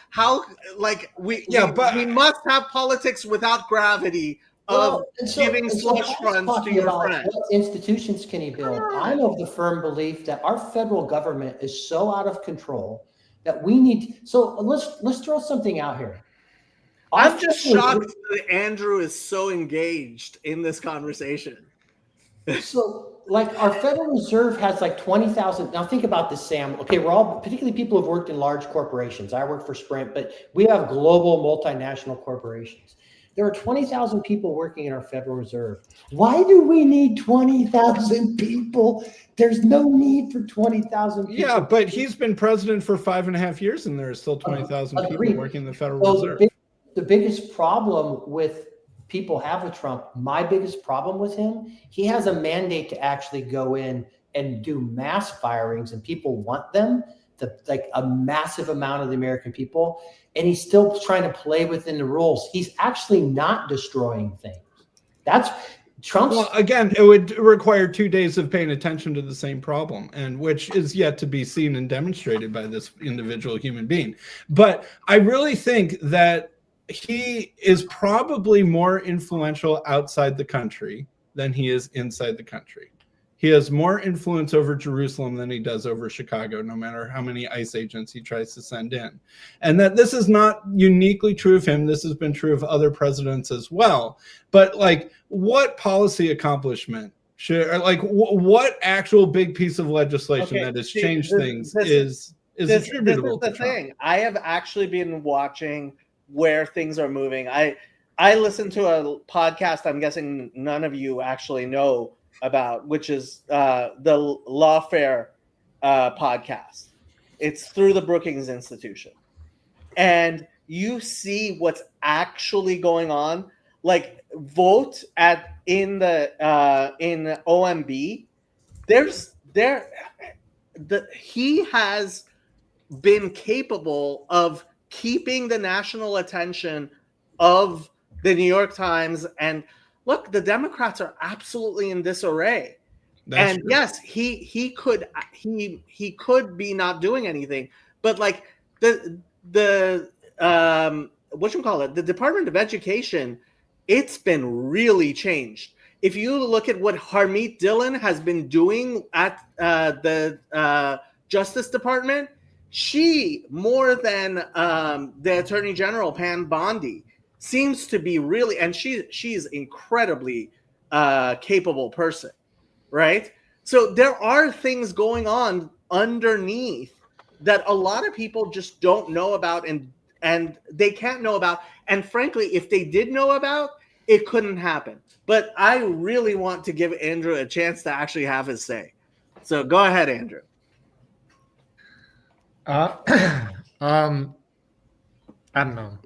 like we But we must have politics without gravity of giving slush Pat's funds to talking your about friend. what institutions can he build? I'm of the firm belief that our federal government is so out of control that we need. So let's throw something out here. I'm just shocked that Andrew is so engaged in this conversation. So, like, our Federal Reserve has like 20,000. Now, think about this, Sam. Okay, we're all, particularly people who've worked in large corporations. I work for Sprint, but we have global multinational corporations. There are 20,000 people working in our Federal Reserve. Why do we need 20,000 people? There's no need for 20,000 people. yeah, but he's been president for 5.5 years, and there are still 20,000 people Agreed. working in the Federal So Reserve. the biggest problem with people have with Trump, my biggest problem with him, he has a mandate to actually go in and do mass firings, and people want them, like a massive amount of the American people, and he's still trying to play within the rules. He's actually not destroying things. That's Trump's. Well, again, it would require 2 days of paying attention to the same problem, and which is yet to be seen and demonstrated by this individual human being. But I really think that he is probably more influential outside the country than he is inside the country. He has more influence over Jerusalem than he does over Chicago, no matter how many ICE agents he tries to send in. And that this is not uniquely true of him. This has been true of other presidents as well. But like, what policy accomplishment should, or like, what actual big piece of legislation that has changed things is attributable to Trump? Thing. I have actually been watching where things are moving. I listened to a podcast I'm guessing none of you actually know about, which is the Lawfare podcast. It's through the Brookings Institution. And you see what's actually going on. Like, vote in OMB. He has been capable of keeping the national attention of the New York Times. And look, the Democrats are absolutely in disarray. That's true. Yes, he could be not doing anything, but like the the Department of Education, it's been really changed. If you look at what Harmeet Dillon has been doing at the Justice Department, she, more than the Attorney General Pam Bondi, seems to be really, and she's incredibly capable person, right? So there are things going on underneath that a lot of people just don't know about, and they can't know about. And frankly, if they did know about, it couldn't happen. But I really want to give Andrew a chance to actually have his say. So go ahead, Andrew. I don't know.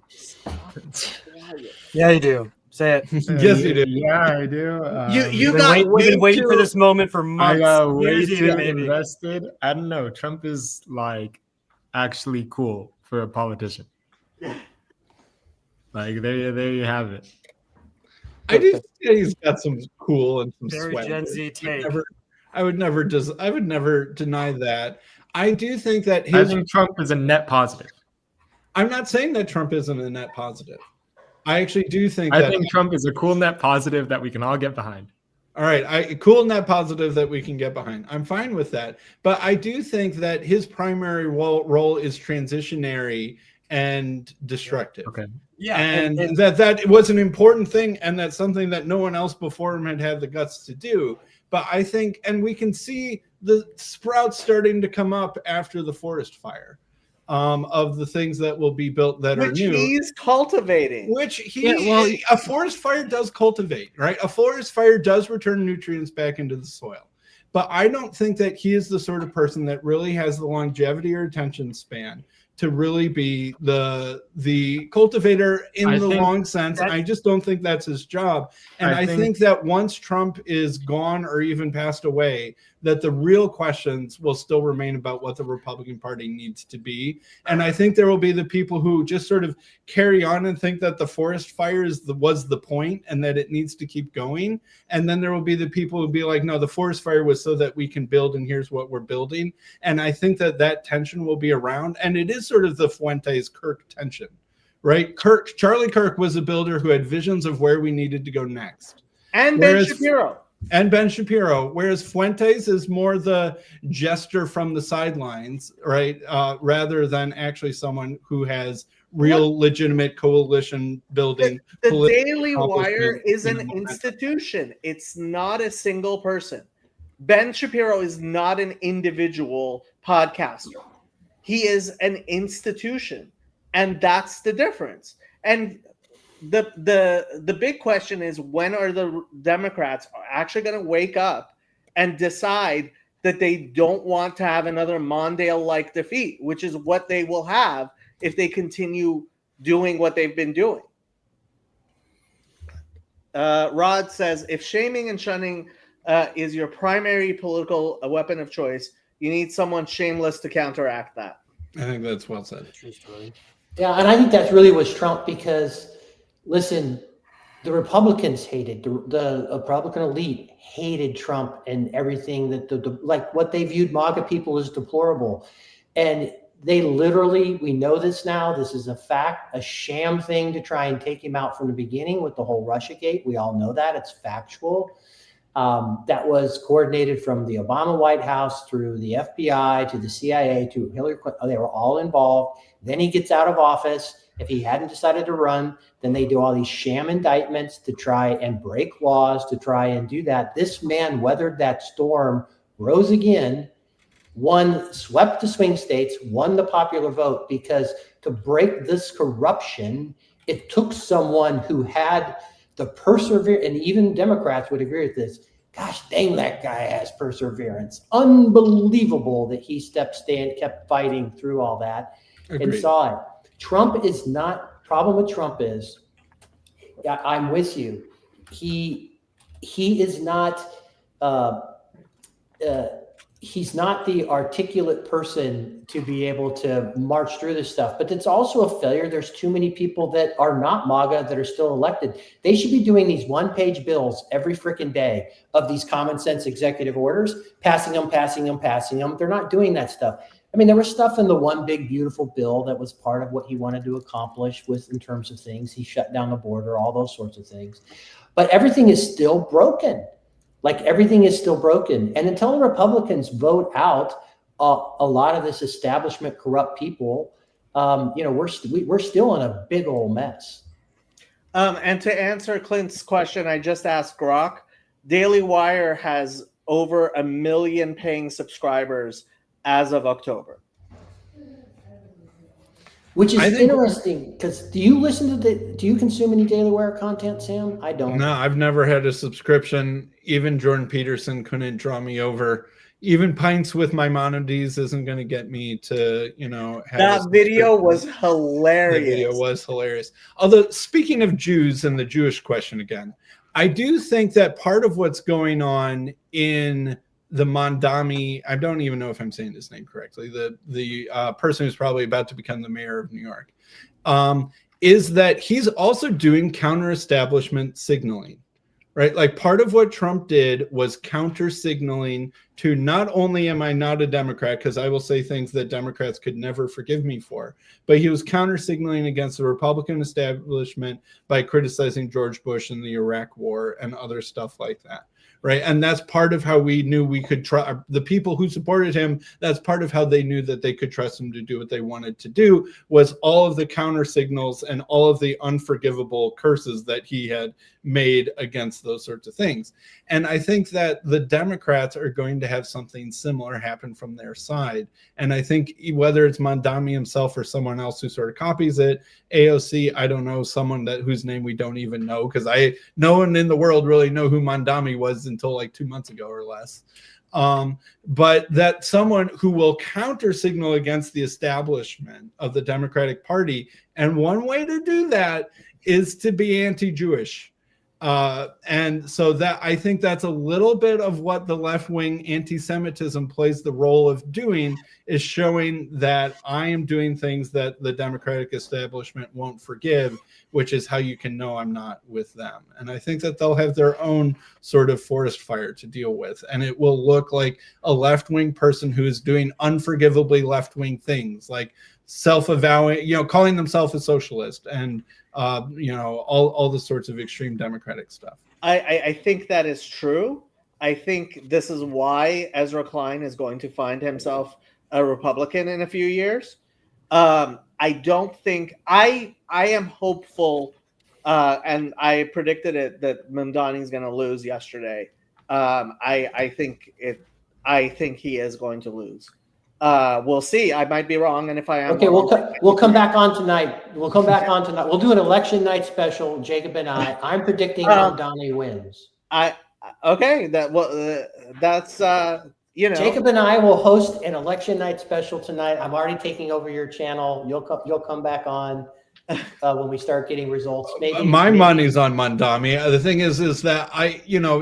Yeah, you do. Say it. Yes, you do. Yeah, I do. You've been waiting for this moment for months. I got way years too even, maybe. invested. I don't know. Trump is like actually cool for a politician. Like there you have it. I do think he's got some cool and some very swagger. Gen Z take. I would never deny that. I do think that I think Trump is a net positive. I'm not saying that Trump isn't a net positive. I actually do think I think Trump is a cool net positive that we can all get behind. All right, cool net positive that we can get behind. I'm fine with that. But I do think that his primary role is transitionary and destructive. Okay. Yeah, and that was an important thing, and that's something that no one else before him had the guts to do. But I think, and we can see the sprouts starting to come up after the forest fire, of the things that will be built that are new. Which he's cultivating. A forest fire does cultivate, right? A forest fire does return nutrients back into the soil. But I don't think that he is the sort of person that really has the longevity or attention span to really be the cultivator in I the think long sense. I just don't think that's his job. And I think that once Trump is gone or even passed away, that the real questions will still remain about what the Republican Party needs to be. And I think there will be the people who just sort of carry on and think that the forest fires was the point and that it needs to keep going. And then there will be the people who be like, no, the forest fire was so that we can build, and here's what we're building. And I think that that tension will be around. And it is sort of the Fuentes Kirk tension, right? Charlie Kirk was a builder who had visions of where we needed to go next. And Ben Shapiro. And Ben Shapiro, whereas Fuentes is more the jester from the sidelines, right? Rather than actually someone who has real legitimate coalition building. The Daily Wire is an institution. It's not a single person. Ben Shapiro is not an individual podcaster. He is an institution, and that's the difference. And the big question is, when are the Democrats actually going to wake up and decide that they don't want to have another Mondale-like defeat, which is what they will have if they continue doing what they've been doing. Rod says, if shaming and shunning is your primary political weapon of choice, you need someone shameless to counteract that. I think that's well said. Yeah, and I think that really was Trump because, listen, the Republicans hated, the Republican elite hated Trump and everything that like what they viewed MAGA people as deplorable. And they literally, we know this now, this is a fact, a sham thing to try and take him out from the beginning with the whole Russiagate. We all know that, it's factual. That was coordinated from the Obama White House through the FBI to the CIA to Hillary Clinton. They were all involved. Then he gets out of office. If he hadn't decided to run, then they do all these sham indictments to try and break laws, to try and do that. This man weathered that storm, rose again, swept the swing states, won the popular vote, because to break this corruption, it took someone who had the perseverance, and even Democrats would agree with this. Gosh dang, that guy has perseverance. Unbelievable that he kept fighting through all that. Agreed. And saw it. Trump is not, problem with Trump is, I'm with you. He is not, he's not the articulate person to be able to march through this stuff, but it's also a failure. There's too many people that are not MAGA that are still elected. They should be doing these one-page bills every freaking day of these common sense executive orders, passing them. They're not doing that stuff. I mean, there was stuff in the one big beautiful bill that was part of what he wanted to accomplish with in terms of things. He shut down the border, all those sorts of things. But everything is still broken. Like everything is still broken. And until the Republicans vote out a lot of this establishment corrupt people, we're still in a big old mess. And to answer Clint's question, I just asked Grok. Daily Wire has over 1 million paying subscribers as of October. Which is interesting, because do you consume any Daily Wire content, Sam? I don't. No, I've never had a subscription. Even Jordan Peterson couldn't draw me over. Even pints with Maimonides isn't going to get me to, have that video was hilarious. The video was hilarious. Although, speaking of Jews and the Jewish question again, I do think that part of what's going on in the Mondami, I don't even know if I'm saying his name correctly, the person who's probably about to become the mayor of New York, is that he's also doing counter-establishment signaling, right? Like part of what Trump did was counter-signaling to not only am I not a Democrat, because I will say things that Democrats could never forgive me for, but he was counter-signaling against the Republican establishment by criticizing George Bush and the Iraq War and other stuff like that. Right. And that's part of how we knew we could trust the people who supported him. That's part of how they knew that they could trust him to do what they wanted to do, was all of the counter signals and all of the unforgivable curses that he had made against those sorts of things. And I think that the Democrats are going to have something similar happen from their side. And I think whether it's Mondami himself or someone else who sort of copies it, AOC, I don't know, someone whose name we don't even know, because no one in the world really know who Mondami was until like 2 months ago or less. But that someone who will counter signal against the establishment of the Democratic Party. And one way to do that is to be anti-Jewish. And so that I think that's a little bit of what the left-wing anti-Semitism plays the role of doing, is showing that I am doing things that the Democratic establishment won't forgive, which is how you can know I'm not with them. And I think that they'll have their own sort of forest fire to deal with. And it will look like a left-wing person who is doing unforgivably left-wing things, like self-avowing, calling themselves a socialist, and all the sorts of extreme democratic stuff. I think that is true. I think this is why Ezra Klein is going to find himself a Republican in a few years. I don't think I am hopeful, and I predicted it that Mamdani is going to lose yesterday. I think he is going to lose. We'll see. I might be wrong, and if I am, okay, we'll come back on tonight. We'll come back on tonight. We'll do an election night special, Jacob and I. I'm predicting Mamdani wins. Okay. That's Jacob and I will host an election night special tonight. I'm already taking over your channel. You'll come back on when we start getting results. Maybe money's on Mondami. The thing is that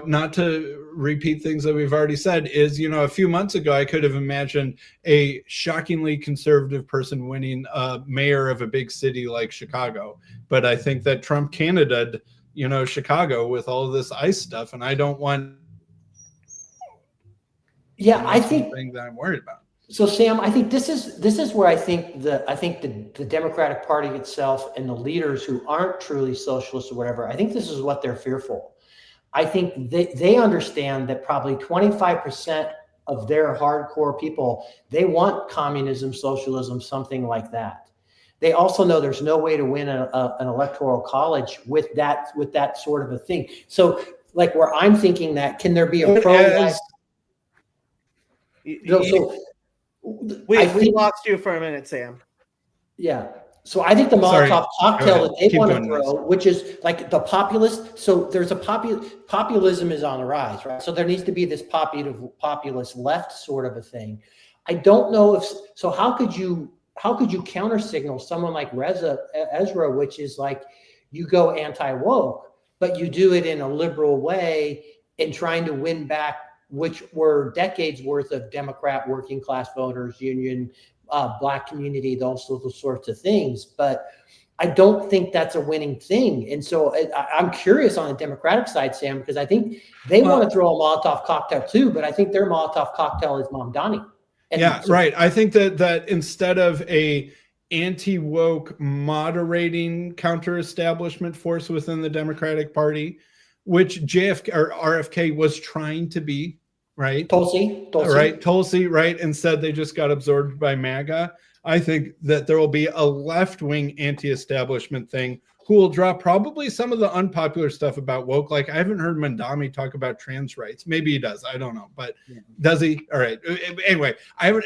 not to repeat things that we've already said, is a few months ago I could have imagined a shockingly conservative person winning mayor of a big city like Chicago. But I think that Trump Canada'd Chicago with all this ICE stuff, and I don't want. Yeah, I think thing that I'm worried about. So, Sam, I think this is where I think the Democratic Party itself and the leaders who aren't truly socialists or whatever, I think this is what they're fearful. I think they understand that probably 25% of their hardcore people, they want communism, socialism, something like that. They also know there's no way to win an electoral college with that sort of a thing. So, like, where I'm thinking that, can there be a pro-life? We lost you for a minute, Sam. Yeah. So I think the Molotov cocktail that they want to throw, which is like the populist. So there's a populism is on the rise, right? So there needs to be this populist left sort of a thing. I don't know if so. How could you counter signal someone like Ezra, which is like you go anti-woke, but you do it in a liberal way in trying to win back, which were decades worth of Democrat working class voters, union, Black community, those sorts of things. But I don't think that's a winning thing. And so I'm curious on the Democratic side, Sam, because I think they want to throw a Molotov cocktail too, but I think their Molotov cocktail is Mamdani. Right. I think that instead of a anti-woke moderating counter-establishment force within the Democratic Party, which JFK or RFK was trying to be, right? Tulsi. Right. Tulsi, right. Instead, they just got absorbed by MAGA. I think that there will be a left-wing anti-establishment thing who will drop probably some of the unpopular stuff about woke. Like, I haven't heard Mondami talk about trans rights. Maybe he does. I don't know. But does he? All right. Anyway, I haven't.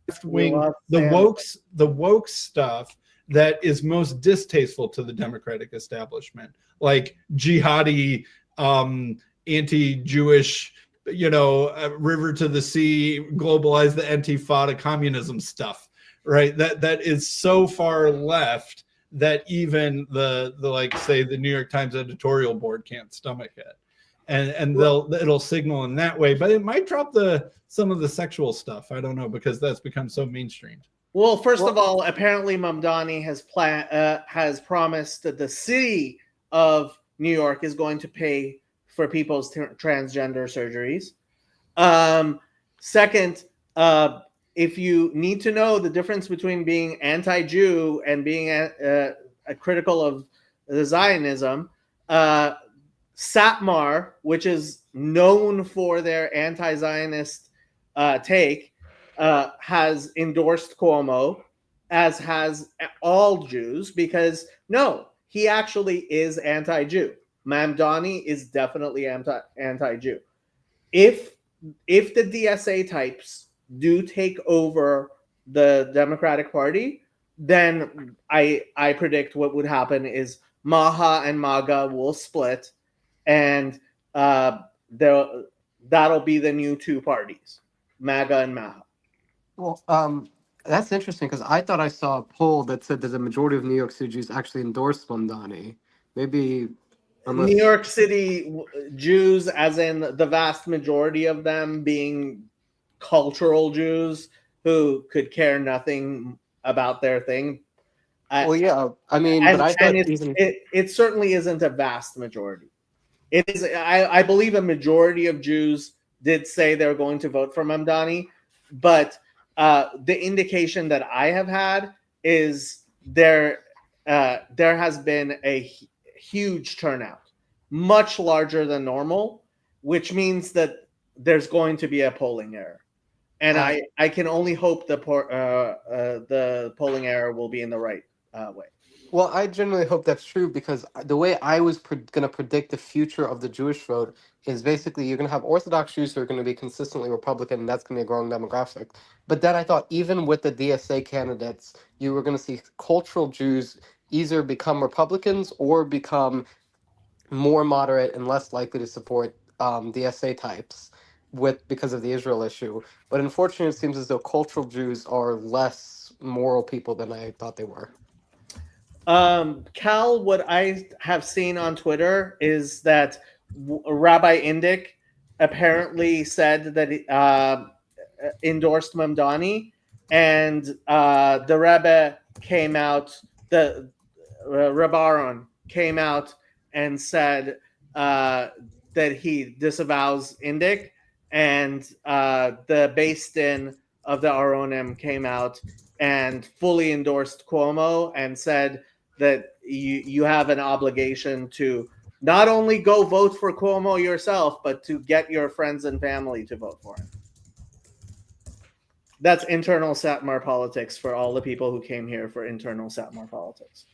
Left-wing, the woke stuff that is most distasteful to the Democratic establishment, like jihadi, anti-Jewish, river to the sea, globalize the Intifada communism stuff, right? That is so far left that even the like, say, the New York Times editorial board can't stomach it, and it'll signal in that way. But it might drop some of the sexual stuff. I don't know, because that's become so mainstream. Well, first of all, apparently Mamdani has promised that the city of New York is going to pay for people's transgender surgeries. Second, if you need to know the difference between being anti-Jew and being a critical of the Zionism, Satmar, which is known for their anti-Zionist take, has endorsed Cuomo, as has all Jews, because no, he actually is anti-Jew. Mamdani is definitely anti-Jew. If the DSA types do take over the Democratic Party, then I predict what would happen is Maha and MAGA will split, and that'll be the new two parties, MAGA and Maha. Well, that's interesting because I thought I saw a poll that said that the majority of New York City Jews actually endorsed Mamdani. Maybe, unless New York City Jews, as in the vast majority of them being cultural Jews who could care nothing about their thing. Well, yeah, I mean, but I thought even It certainly isn't a vast majority. It is. I believe a majority of Jews did say they're going to vote for Mamdani, but the indication that I have had is there has been a huge turnout, much larger than normal, which means that there's going to be a polling error. And I can only hope the polling error will be in the right way. Well, I generally hope that's true because the way I was going to predict the future of the Jewish vote is basically you're going to have Orthodox Jews who are going to be consistently Republican, and that's going to be a growing demographic. But then I thought even with the DSA candidates, you were going to see cultural Jews either become Republicans or become more moderate and less likely to support DSA types because of the Israel issue. But unfortunately, it seems as though cultural Jews are less moral people than I thought they were. Cal, what I have seen on Twitter is that Rabbi Indyk apparently said that endorsed Mamdani, and the Rebbe came out, the Reb Aaron came out and said that he disavows Indyk, and the Beis Din of the Aronim came out and fully endorsed Cuomo and said that you have an obligation to not only go vote for Cuomo yourself, but to get your friends and family to vote for him. That's internal Satmar politics for all the people who came here for internal Satmar politics.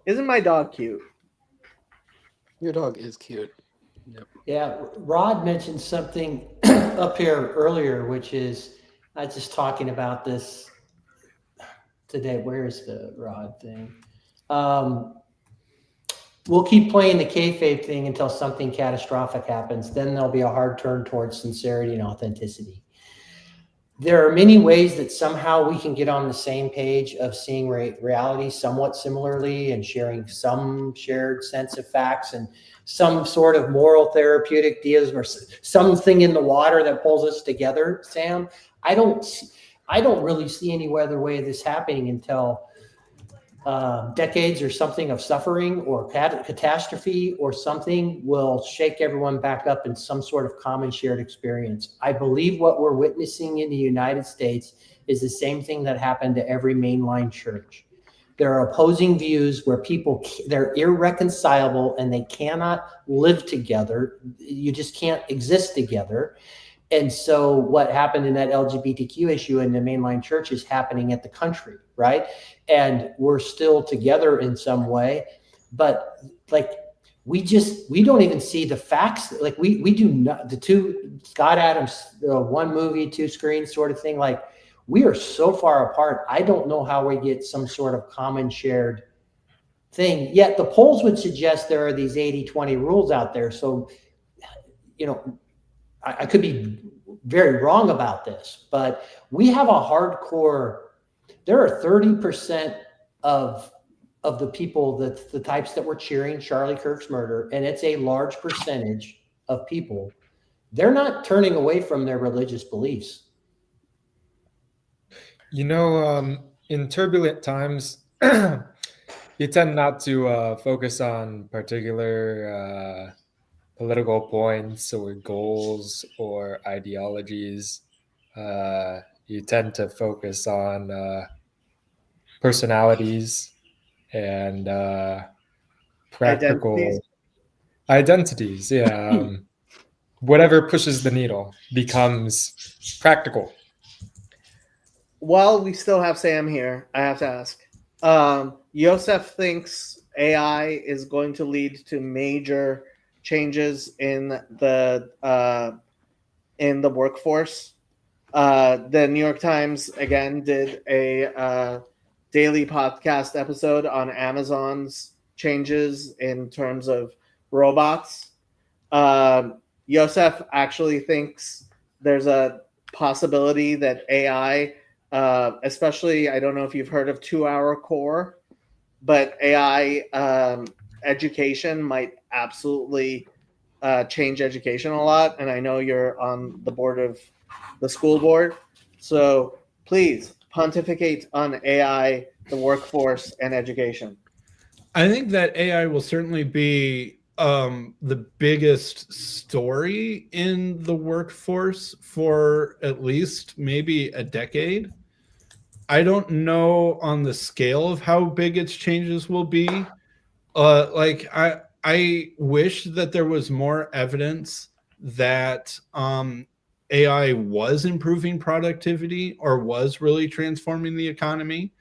Isn't my dog cute? Your dog is cute. Yep. Yeah, Rod mentioned something up here earlier, which is I was just talking about this today. Where's the Rod thing? We'll keep playing the kayfabe thing until something catastrophic happens. Then there'll be a hard turn towards sincerity and authenticity. There are many ways that somehow we can get on the same page of seeing reality somewhat similarly and sharing some shared sense of facts and some sort of moral therapeutic deism or something in the water that pulls us together. Sam, I don't really see any other way of this happening until decades or something of suffering or catastrophe or something will shake everyone back up in some sort of common shared experience. I believe what we're witnessing in the United States is the same thing that happened to every mainline church. There are opposing views where people, they're irreconcilable and they cannot live together. You just can't exist together. And so what happened in that LGBTQ issue in the mainline church is happening at the country, right? And we're still together in some way, but like we don't even see the facts. Like we do not, the two Scott Adams, one movie, two screens sort of thing. Like we are so far apart. I don't know how we get some sort of common shared thing. Yet the polls would suggest there are these 80-20 rules out there. So, you know, I could be very wrong about this, but we have a hardcore, there are 30% of the people, the types that were cheering Charlie Kirk's murder, and it's a large percentage of people. They're not turning away from their religious beliefs. You know, in turbulent times, you tend not to focus on particular political points or goals or ideologies. You tend to focus on personalities and practical identities. Yeah. Whatever pushes the needle becomes practical. while we still have Sam here, I have to ask. Yosef thinks AI is going to lead to major changes in the workforce. The New York Times again did a daily podcast episode on Amazon's changes in terms of robots. Yosef actually thinks there's a possibility that AI, especially, I don't know if you've heard of 2-hour core, but AI education might absolutely change education a lot. And I know you're on the board of the school board. So please pontificate on AI, the workforce, and education. I think that AI will certainly be the biggest story in the workforce for at least maybe a decade. I don't know on the scale of how big its changes will be. Like I wish that there was more evidence that AI was improving productivity or was really transforming the economy.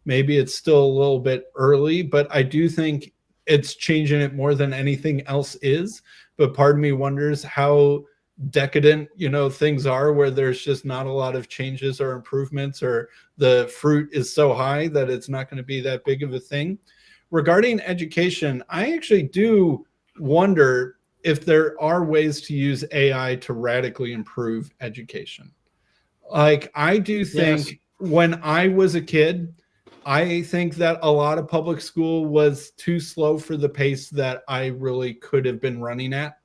Maybe it's still a little bit early, but I do think it's changing it more than anything else is. But part of me wonders how decadent, things are where there's just not a lot of changes or improvements, or the fruit is so high that it's not going to be that big of a thing. Regarding education, I actually do wonder if there are ways to use AI to radically improve education. Like, I do think when I was a kid, I think that a lot of public school was too slow for the pace that I really could have been running at.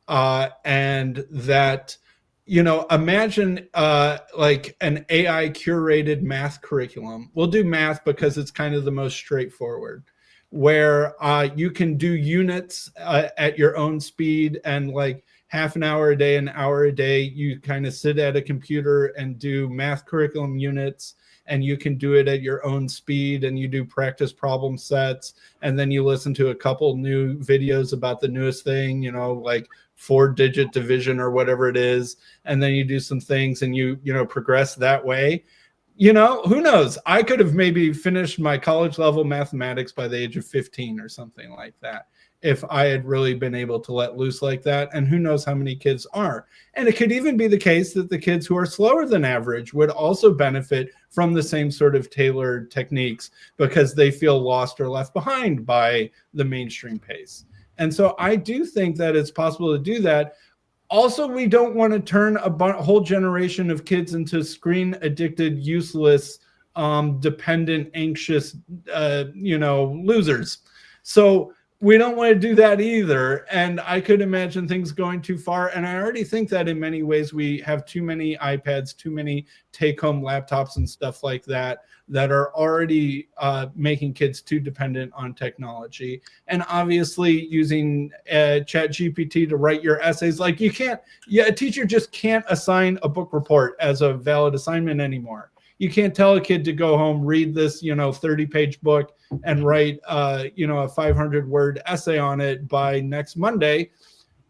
And that, imagine like an AI curated math curriculum. We'll do math because it's kind of the most straightforward, where you can do units at your own speed, and like half an hour a day, an hour a day, you kind of sit at a computer and do math curriculum units, and you can do it at your own speed, and you do practice problem sets, and then you listen to a couple new videos about the newest thing, like 4-digit division or whatever it is, and then you do some things and you progress that way. Who knows? I could have maybe finished my college level mathematics by the age of 15 or something like that, if I had really been able to let loose like that. And who knows how many kids are. And it could even be the case that the kids who are slower than average would also benefit from the same sort of tailored techniques because they feel lost or left behind by the mainstream pace. And so I do think that it's possible to do that. Also, we don't want to turn a whole generation of kids into screen addicted, useless, dependent, anxious, losers. So we don't want to do that either. And I could imagine things going too far. And I already think that in many ways we have too many iPads, too many take-home laptops and stuff like that are already making kids too dependent on technology. And obviously using ChatGPT to write your essays, like a teacher just can't assign a book report as a valid assignment anymore. You can't tell a kid to go home, read this, 30-page book and write, a 500-word essay on it by next Monday.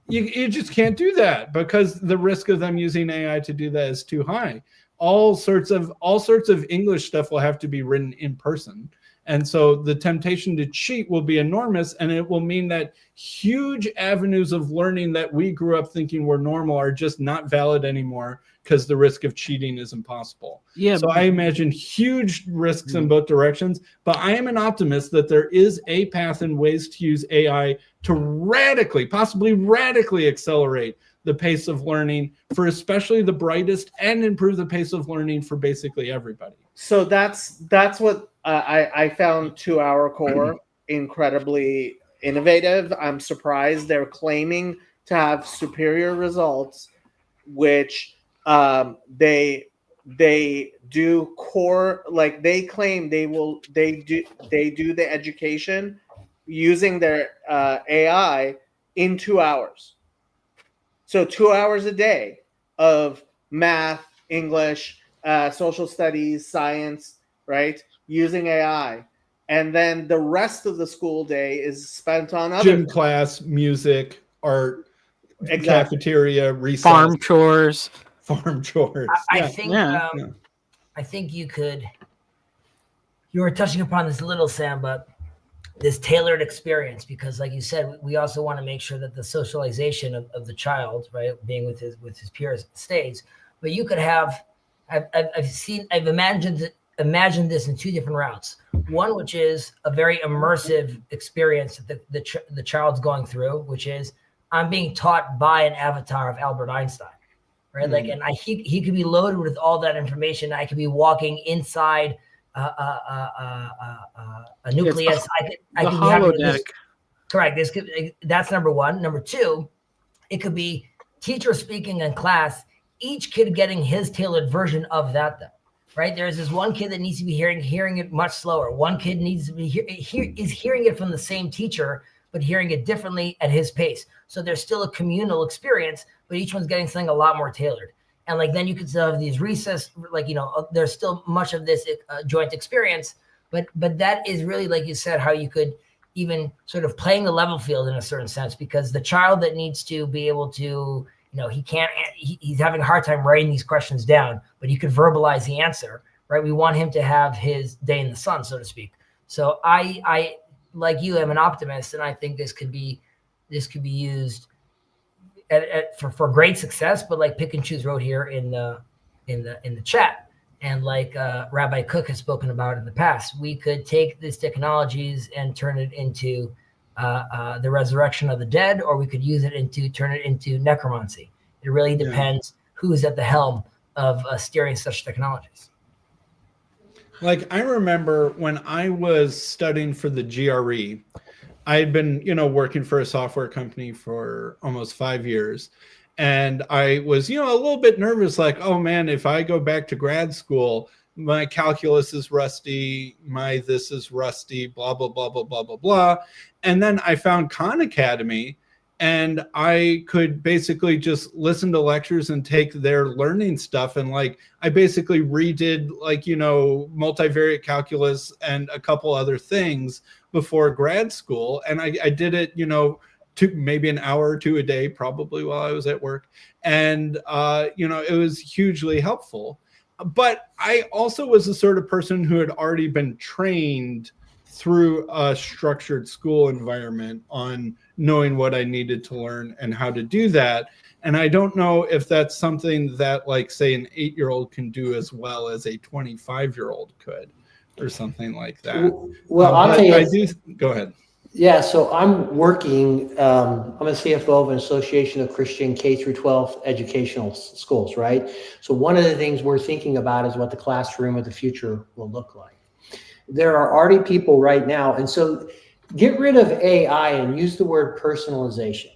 You just can't do that because the risk of them using AI to do that is too high. All sorts of English stuff will have to be written in person. And so the temptation to cheat will be enormous, and it will mean that huge avenues of learning that we grew up thinking were normal are just not valid anymore because the risk of cheating is impossible. Yeah. So I imagine huge risks in both directions, but I am an optimist that there is a path and ways to use AI to possibly radically accelerate the pace of learning for especially the brightest, and improve the pace of learning for basically everybody. So that's what I found 2-hour core incredibly innovative. I'm surprised they're claiming to have superior results, which they do core, like they claim they do the education using their AI in 2 hours. So 2 hours a day of math, English, social studies, science, right? Using AI. And then the rest of the school day is spent on other gym class, music, art, cafeteria, recess, farm chores. I think Yeah. I think you were touching upon this a little, Sam, but this tailored experience, because like you said, we also want to make sure that the socialization of the child, right, being with his peers stays. But you could have, I've imagined this in two different routes. One, which is a very immersive experience that the child's going through, which is I'm being taught by an avatar of Albert Einstein, right? Like, and he could be loaded with all that information. I could be walking inside a nucleus. I could be having this. Correct. That's number one. Number two, it could be teacher speaking in class, each kid getting his tailored version of that, though. Right? There's this one kid that needs to be hearing it much slower. One kid needs to be is hearing it from the same teacher, but hearing it differently at his pace. So there's still a communal experience, but each one's getting something a lot more tailored. And like then you could still have these recess, like, you know, there's still much of this joint experience, but that is really, like you said, how you could even sort of playing the level field in a certain sense, because the child that needs to be able to, you know, he's having a hard time writing these questions down, but he could verbalize the answer, right? We want him to have his day in the sun, so to speak. So I like you, am an optimist, and I think this could be used for great success. But like Pick and Choose wrote here in the chat, and like Rabbi Cook has spoken about in the past, we could take these technologies and turn it into the resurrection of the dead, or we could turn it into necromancy. It really depends who's at the helm of steering such technologies. Like I remember when I was studying for the GRE, I had been, you know, working for a software company for almost 5 years. And I was, you know, a little bit nervous, like, oh man, if I go back to grad school, my calculus is rusty, my this is rusty, blah, blah, blah, blah, blah, blah, blah. And then I found Khan Academy, and I could basically just listen to lectures and take their learning stuff. And like, I basically redid, like, you know, multivariate calculus and a couple other things before grad school. And I did it, you know, maybe an hour or two a day, probably while I was at work. And, you know, it was hugely helpful. But I also was the sort of person who had already been trained through a structured school environment on knowing what I needed to learn and how to do that. And I don't know if that's something that, like, say, an 8-year-old can do as well as a 25-year-old could, or something like that. Well, I'll tell you. Go ahead. Yeah, so I'm working, I'm a CFO of an association of Christian K-12 educational schools, right? So one of the things we're thinking about is what the classroom of the future will look like. There are already people right now, and so get rid of AI and use the word personalization,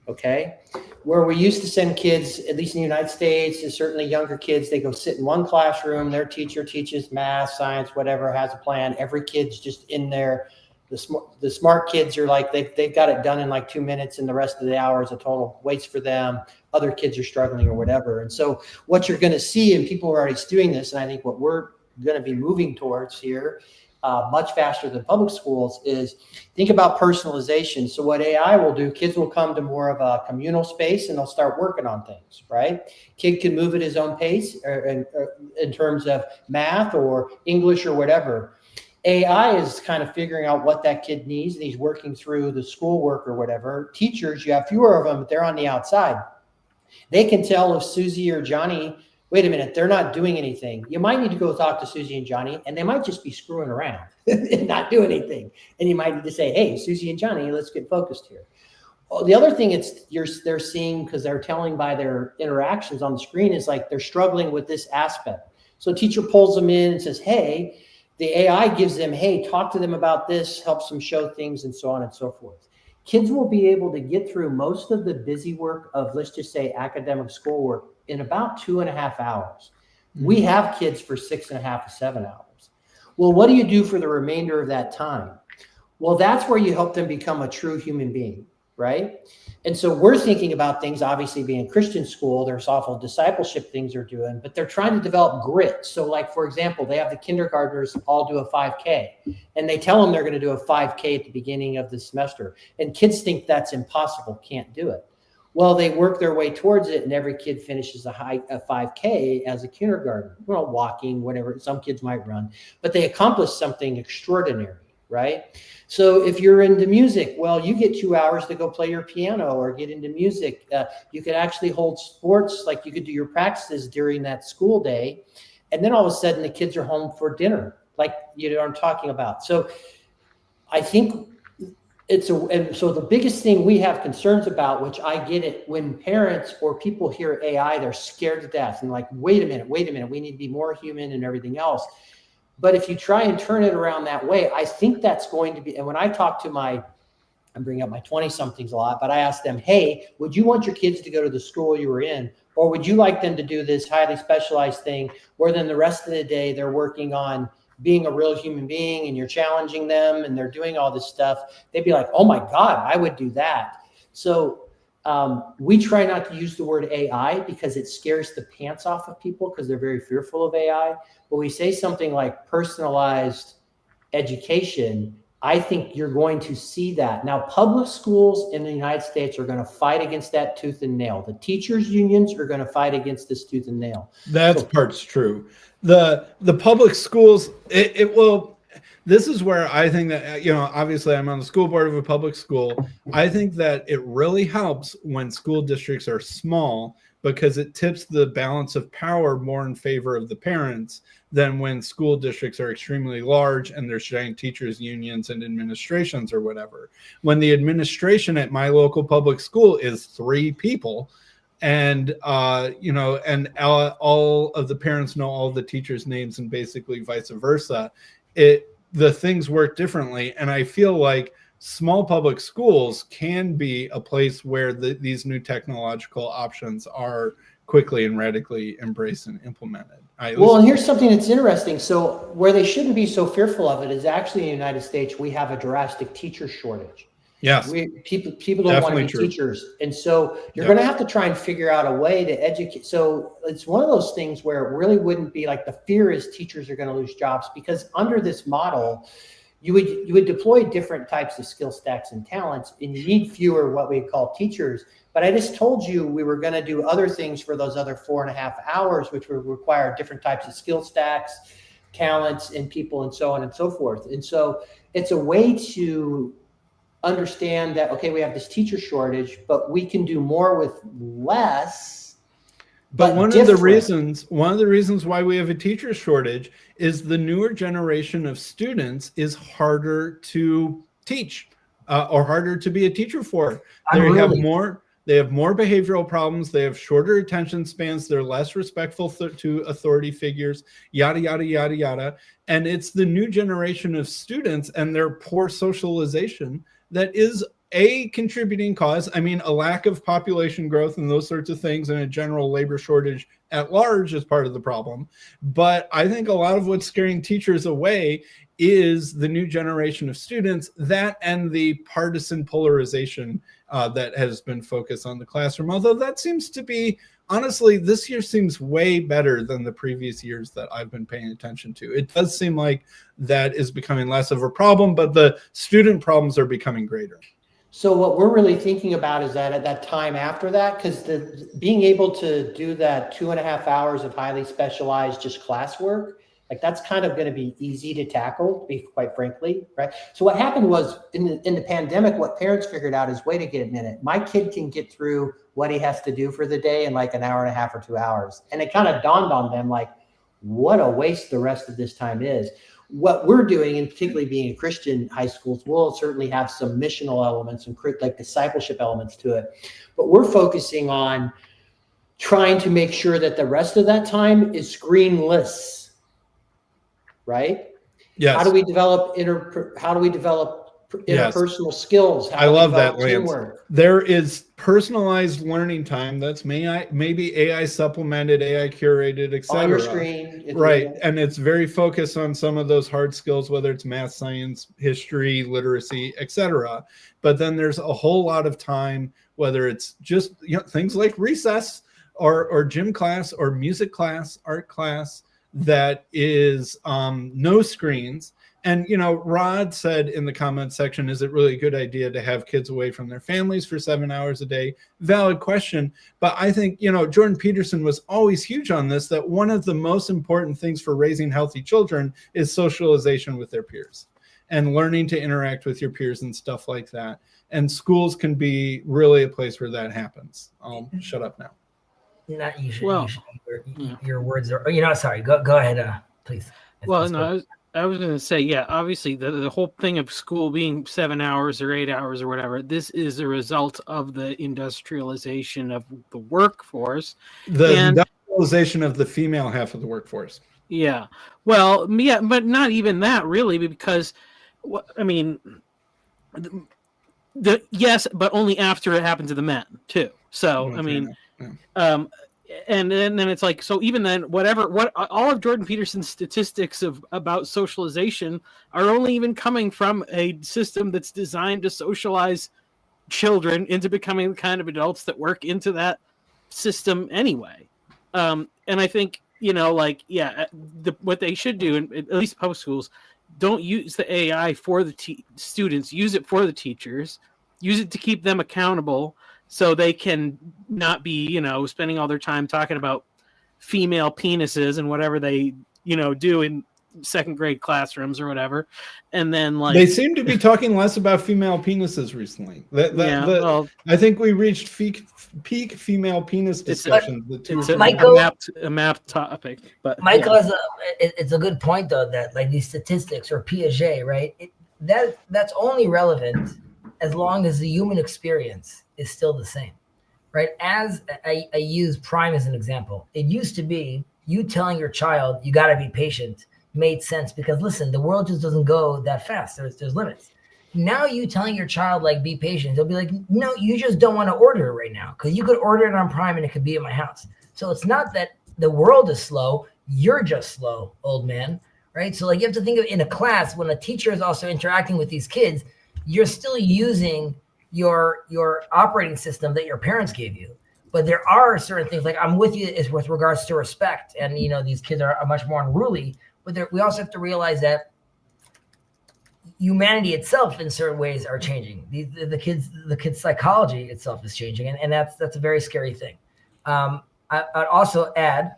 okay? Where we used to send kids, at least in the United States, and certainly younger kids, they go sit in one classroom, their teacher teaches math, science, whatever, has a plan, every kid's just in there. The smart kids are like, they've got it done in like 2 minutes, and the rest of the hour is a total waste for them. Other kids are struggling or whatever. And so what you're going to see, and people are already doing this, and I think what we're going to be moving towards here much faster than public schools is think about personalization. So what AI will do, kids will come to more of a communal space and they'll start working on things, right? Kid can move at his own pace in terms of math or English or whatever. AI is kind of figuring out what that kid needs, and he's working through the schoolwork or whatever. Teachers, you have fewer of them, but they're on the outside. They can tell if Susie or Johnny, wait a minute, they're not doing anything. You might need to go talk to Susie and Johnny, and they might just be screwing around and not do anything. And you might need to say, hey, Susie and Johnny, let's get focused here. The other thing they're seeing, because they're telling by their interactions on the screen, is like they're struggling with this aspect. So a teacher pulls them in and says, hey, the AI gives them, hey, talk to them about this, helps them show things, and so on and so forth. Kids will be able to get through most of the busy work of, let's just say, academic schoolwork in about 2.5 hours. Mm-hmm. We have kids for 6.5 to 7 hours. Well, what do you do for the remainder of that time? Well, that's where you help them become a true human being, right? And so we're thinking about things, obviously being Christian school, there's awful discipleship things they're doing, but they're trying to develop grit. So like, for example, they have the kindergartners all do a 5K, and they tell them they're going to do a 5K at the beginning of the semester. And kids think that's impossible, can't do it. Well, they work their way towards it, and every kid finishes a 5K as a kindergarten. Well, walking, whatever. Some kids might run, but they accomplish something extraordinary, right? So if you're into music, well, you get 2 hours to go play your piano or get into music. You could actually hold sports, like you could do your practices during that school day, and then all of a sudden the kids are home for dinner, like you know what I'm talking about. So I think and so the biggest thing we have concerns about, which I get it, when parents or people hear AI, they're scared to death and like, wait a minute, we need to be more human and everything else. But if you try and turn it around that way, I think that's going to be, and when I talk to I'm bringing up my 20 somethings a lot, but I ask them, hey, would you want your kids to go to the school you were in? Or would you like them to do this highly specialized thing where then the rest of the day they're working on being a real human being and you're challenging them and they're doing all this stuff? They'd be like, oh my God, I would do that. So we try not to use the word AI because it scares the pants off of people because they're very fearful of AI. But we say something like personalized education, I think you're going to see that. Now, public schools in the United States are going to fight against that tooth and nail. The teachers' unions are going to fight against this tooth and nail. That's part's true. The public schools, it will. This is where I think that, you know, obviously I'm on the school board of a public school. I think that it really helps when school districts are small because it tips the balance of power more in favor of the parents than when school districts are extremely large and there's giant teachers unions and administrations or whatever. When the administration at my local public school is 3 people, and you know, and all of the parents know all the teachers' names and basically vice versa, the things work differently. And I feel like small public schools can be a place where these new technological options are quickly and radically embraced and implemented. Well, and here's something that's interesting. So where they shouldn't be so fearful of it is actually in the United States, we have a drastic teacher shortage. Yes. People don't want to be teachers. And so you're going to have to try and figure out a way to educate. So it's one of those things where it really wouldn't be like the fear is teachers are going to lose jobs, because under this model, you would deploy different types of skill stacks and talents, and you need fewer what we call teachers. But I just told you we were going to do other things for those other 4.5 hours, which would require different types of skill stacks, talents, and people, and so on and so forth. And so it's a way to understand that, okay, we have this teacher shortage, but we can do more with less. But one of the reasons why we have a teacher shortage is the newer generation of students is harder to teach or harder to be a teacher for. They have more behavioral problems. They have shorter attention spans. They're less respectful to authority figures, yada, yada, yada, yada. And it's the new generation of students and their poor socialization that is a contributing cause. I mean, a lack of population growth and those sorts of things and a general labor shortage at large is part of the problem. But I think a lot of what's scaring teachers away is the new generation of students, that and the partisan polarization that has been focused on the classroom. Although that seems to be, honestly, this year seems way better than the previous years that I've been paying attention to. It does seem like that is becoming less of a problem, but the student problems are becoming greater. So what we're really thinking about is that at that time after that, because being able to do that 2.5 hours of highly specialized just classwork, like that's kind of going to be easy to tackle, quite frankly, right? So what happened was in the pandemic, what parents figured out is, wait a minute, my kid can get through what he has to do for the day in like 1.5 hours or 2 hours. And it kind of dawned on them like, what a waste the rest of this time is. What we're doing, and particularly being a Christian high schools, will certainly have some missional elements and like discipleship elements to it. But we're focusing on trying to make sure that the rest of that time is screenless, right? Yes. How do we develop interpersonal skills? I love that, Lance. There is personalized learning time that's maybe AI supplemented, AI curated, etc. On your screen. Right. And it's very focused on some of those hard skills, whether it's math, science, history, literacy, etc. But then there's a whole lot of time, whether it's just things like recess or gym class or music class, art class, that is no screens, And, you know, Rod said in the comment section, is it really a good idea to have kids away from their families for 7 hours a day? Valid question. But I think, you know, Jordan Peterson was always huge on this, that one of the most important things for raising healthy children is socialization with their peers and learning to interact with your peers and stuff like that. And schools can be really a place where that happens. I'll shut up now. Not you should. Well, your words are. You know, sorry. Go ahead, please. Well, no, I was going to say, yeah, obviously the whole thing of school being 7 hours or 8 hours or whatever, this is a result of the industrialization of the workforce. The industrialization of the female half of the workforce. Yeah. Well, yeah, but not even that really, because, I mean, yes, but only after it happened to the men too. So, I mean, and then it's like, so even then, what all of Jordan Peterson's statistics about socialization are only even coming from a system that's designed to socialize children into becoming the kind of adults that work into that system anyway. And I think, you know, like, yeah, what they should do, at least public schools, don't use the AI for the students, use it for the teachers, use it to keep them accountable, so they can not be, you know, spending all their time talking about female penises and whatever they, you know, do in second grade classrooms or whatever. And then, like, they seem to be talking less about female penises recently. I think we reached peak female penis discussions. It's a map topic. But Michael has it's a good point though, that like these statistics or Piaget, right? That's only relevant as long as the human experience is still the same, right? As I use Prime as an example, it used to be you telling your child, you got to be patient, made sense because listen, the world just doesn't go that fast. There's limits. Now you telling your child, like, be patient, they'll be like, no, you just don't want to order it right now because you could order it on Prime and it could be at my house. So it's not that the world is slow, you're just slow, old man, right? So like you have to think of in a class when a teacher is also interacting with these kids, you're still using your operating system that your parents gave you. But there are certain things, like I'm with you is with regards to respect. And, you know, these kids are much more unruly, but we also have to realize that humanity itself in certain ways are changing. The kids' psychology itself is changing. And that's a very scary thing. I'd also add,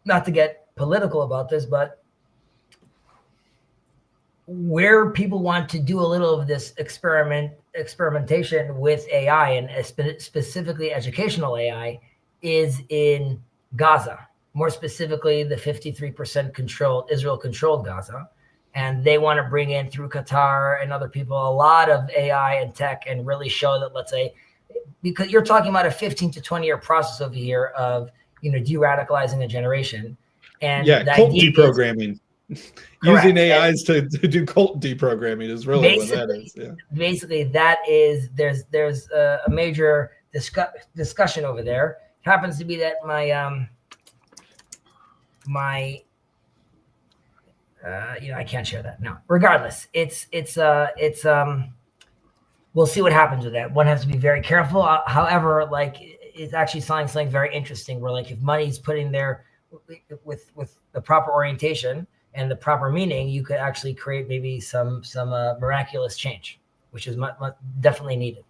not to get political about this, but where people want to do a little of this experimentation with AI and specifically educational AI is in Gaza, more specifically the 53% Israel controlled Gaza. And they want to bring in through Qatar and other people, a lot of AI and tech and really show that, let's say, because you're talking about a 15 to 20 year process over here of, you know, de-radicalizing a generation. And cult deprogramming. Using AIs to do cult deprogramming is really what that is. Yeah. Basically, that is there's a major discussion over there. It happens to be that my I can't share that. No, regardless, it's we'll see what happens with that. One has to be very careful. However, like it's actually something very interesting where, like, if money's put in there with the proper orientation and the proper meaning, you could actually create maybe some miraculous change, which is definitely needed.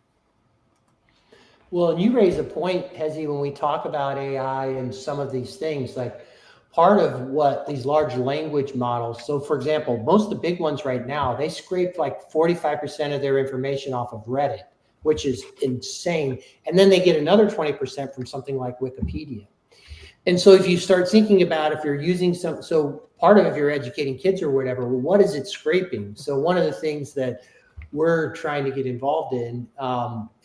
Well, and you raise a point, Hezi, when we talk about AI and some of these things, like part of what these large language models. So for example, most of the big ones right now, they scrape like 45% of their information off of Reddit, which is insane. And then they get another 20% from something like Wikipedia. And so if you start thinking about if you're using so part of if you're educating kids or whatever, well, what is it scraping? So one of the things that we're trying to get involved in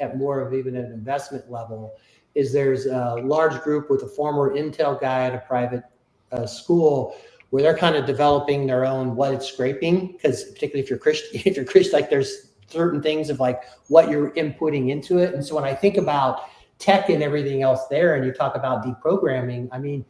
at more of even an investment level is there's a large group with a former Intel guy at a private school where they're kind of developing their own what it's scraping, because particularly if you're Christian, like there's certain things of like what you're inputting into it. And so when I think about tech and everything else there, and you talk about deprogramming, I mean,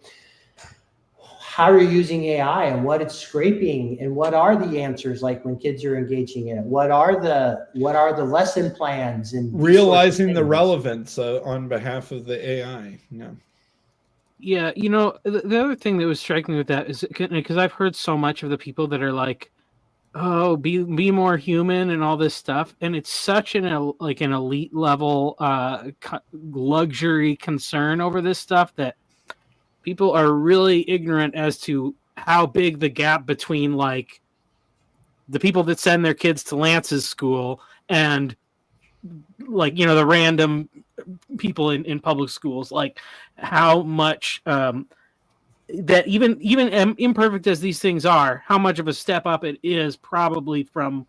how are you using AI and what it's scraping and what are the answers like when kids are engaging in it? What are the lesson plans and realizing the relevance on behalf of the AI? Yeah. Yeah, you know, the other thing that was striking with that is because I've heard so much of the people that are like, be more human and all this stuff, and it's such an elite level luxury concern over this stuff that people are really ignorant as to how big the gap between like the people that send their kids to Lance's school and like the random people in public schools, like how much that even imperfect as these things are, how much of a step up it is probably from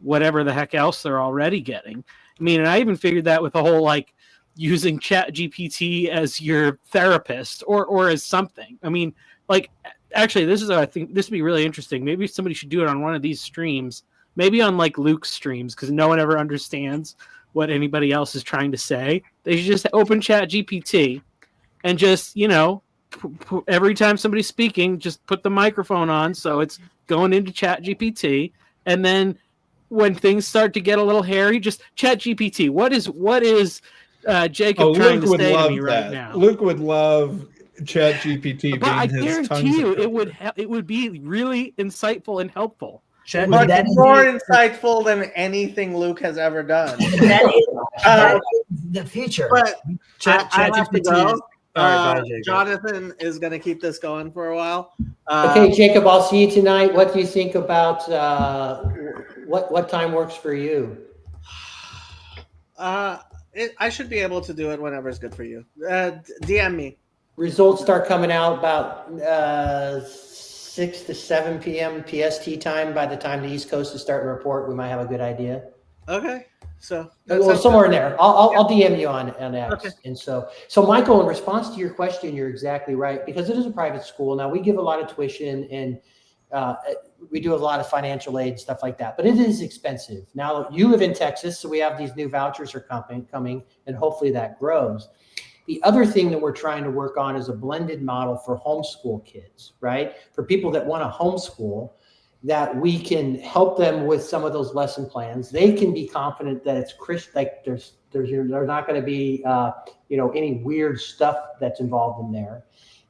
whatever the heck else they're already getting. I mean, and I even figured that with the whole like using Chat GPT as your therapist or as something. I mean, like actually, I think this would be really interesting. Maybe somebody should do it on one of these streams, maybe on like Luke's streams, because no one ever understands what anybody else is trying to say. They should just open Chat GPT and just every time somebody's speaking, just put the microphone on so it's going into Chat GPT, and then when things start to get a little hairy, just Chat GPT. What is Jacob trying to say to me right now? Luke would love Chat GPT. But I being his guarantee you, tongue it would be really insightful and helpful. Much more insightful than anything Luke has ever done. That is the future. But Chat I have to GPT go. is- All right, bye, Jacob. Jonathan is going to keep this going for a while. Okay, Jacob, I'll see you tonight. What do you think about what time works for you? I should be able to do it whenever is good for you. DM me. Results start coming out about 6 to 7 p.m. PST time. By the time the East Coast is starting to report, we might have a good idea. Okay. So well, somewhere in there. I'll DM you on X. Okay. And so Michael, in response to your question, you're exactly right, because it is a private school. Now we give a lot of tuition and we do a lot of financial aid, stuff like that, but it is expensive. Now you live in Texas, so we have these new vouchers are coming, and hopefully that grows. The other thing that we're trying to work on is a blended model for homeschool kids, right? For people that want to homeschool, that we can help them with some of those lesson plans. They can be confident that it's Christian, like there's not going to be any weird stuff that's involved in there.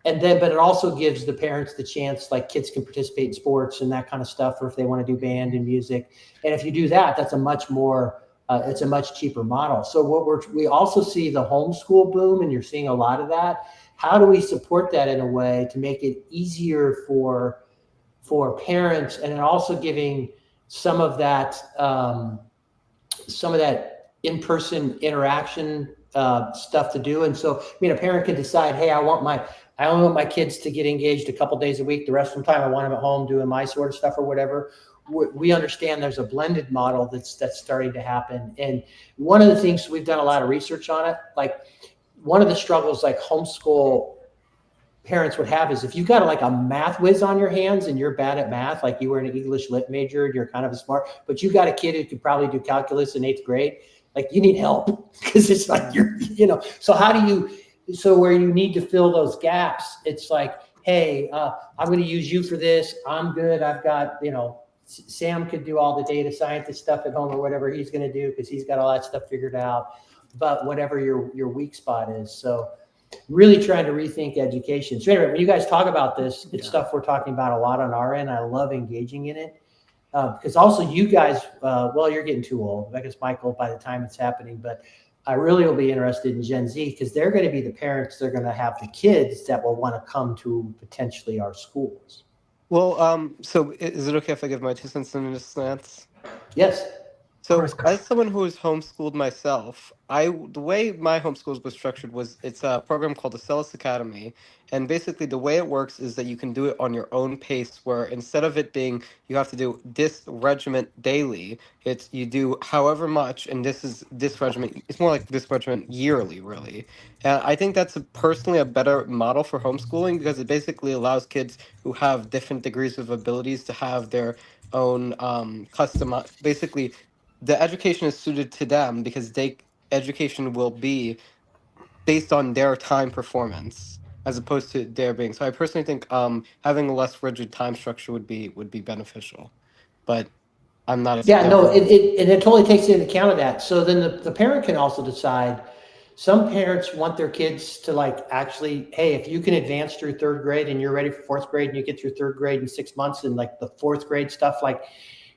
And then, but it also gives the parents the chance, like kids can participate in sports and that kind of stuff, or if they want to do band and music. And if you do that, that's a much more, it's a much cheaper model. So we also see the homeschool boom, and you're seeing a lot of that. How do we support that in a way to make it easier for parents, and then also giving some of that in-person interaction stuff to do? And so, a parent could decide, hey, I only want my kids to get engaged a couple days a week. The rest of the time, I want them at home doing my sort of stuff or whatever. We understand there's a blended model that's starting to happen. And one of the things, we've done a lot of research on it. Like one of the struggles like homeschool parents would have is if you've got like a math whiz on your hands and you're bad at math, like you were an English lit major and you're kind of a smart, but you got a kid who could probably do calculus in 8th grade, like you need help because it's like so how do you, so where you need to fill those gaps, it's like, hey, I'm going to use you for this. I'm good. I've got, Sam could do all the data scientist stuff at home or whatever he's going to do because he's got all that stuff figured out, but whatever your weak spot is. So really trying to rethink education. So anyway, when you guys talk about this, it's stuff we're talking about a lot on our end. I love engaging in it because also you guys, you're getting too old. I guess Michael, by the time it's happening, but I really will be interested in Gen Z because they're going to be the parents. They're going to have the kids that will want to come to potentially our schools. Well, so is it okay if I give my 2 cents in this stance? Yes. So as someone who is homeschooled myself, the way my homeschool was structured was it's a program called the Celis Academy. And basically the way it works is that you can do it on your own pace, where instead of it being you have to do this regiment daily, it's you do however much, and this regiment, it's more like this regiment yearly, really. And I think that's personally a better model for homeschooling because it basically allows kids who have different degrees of abilities to have their own basically the education is suited to them because education will be based on their time performance as opposed to their being. So I personally think having a less rigid time structure would be beneficial, but I'm not. It totally takes into account of that. So then the parent can also decide. Some parents want their kids to like actually, hey, if you can advance through 3rd grade and you're ready for 4th grade and you get through 3rd grade in 6 months and like the 4th grade stuff, like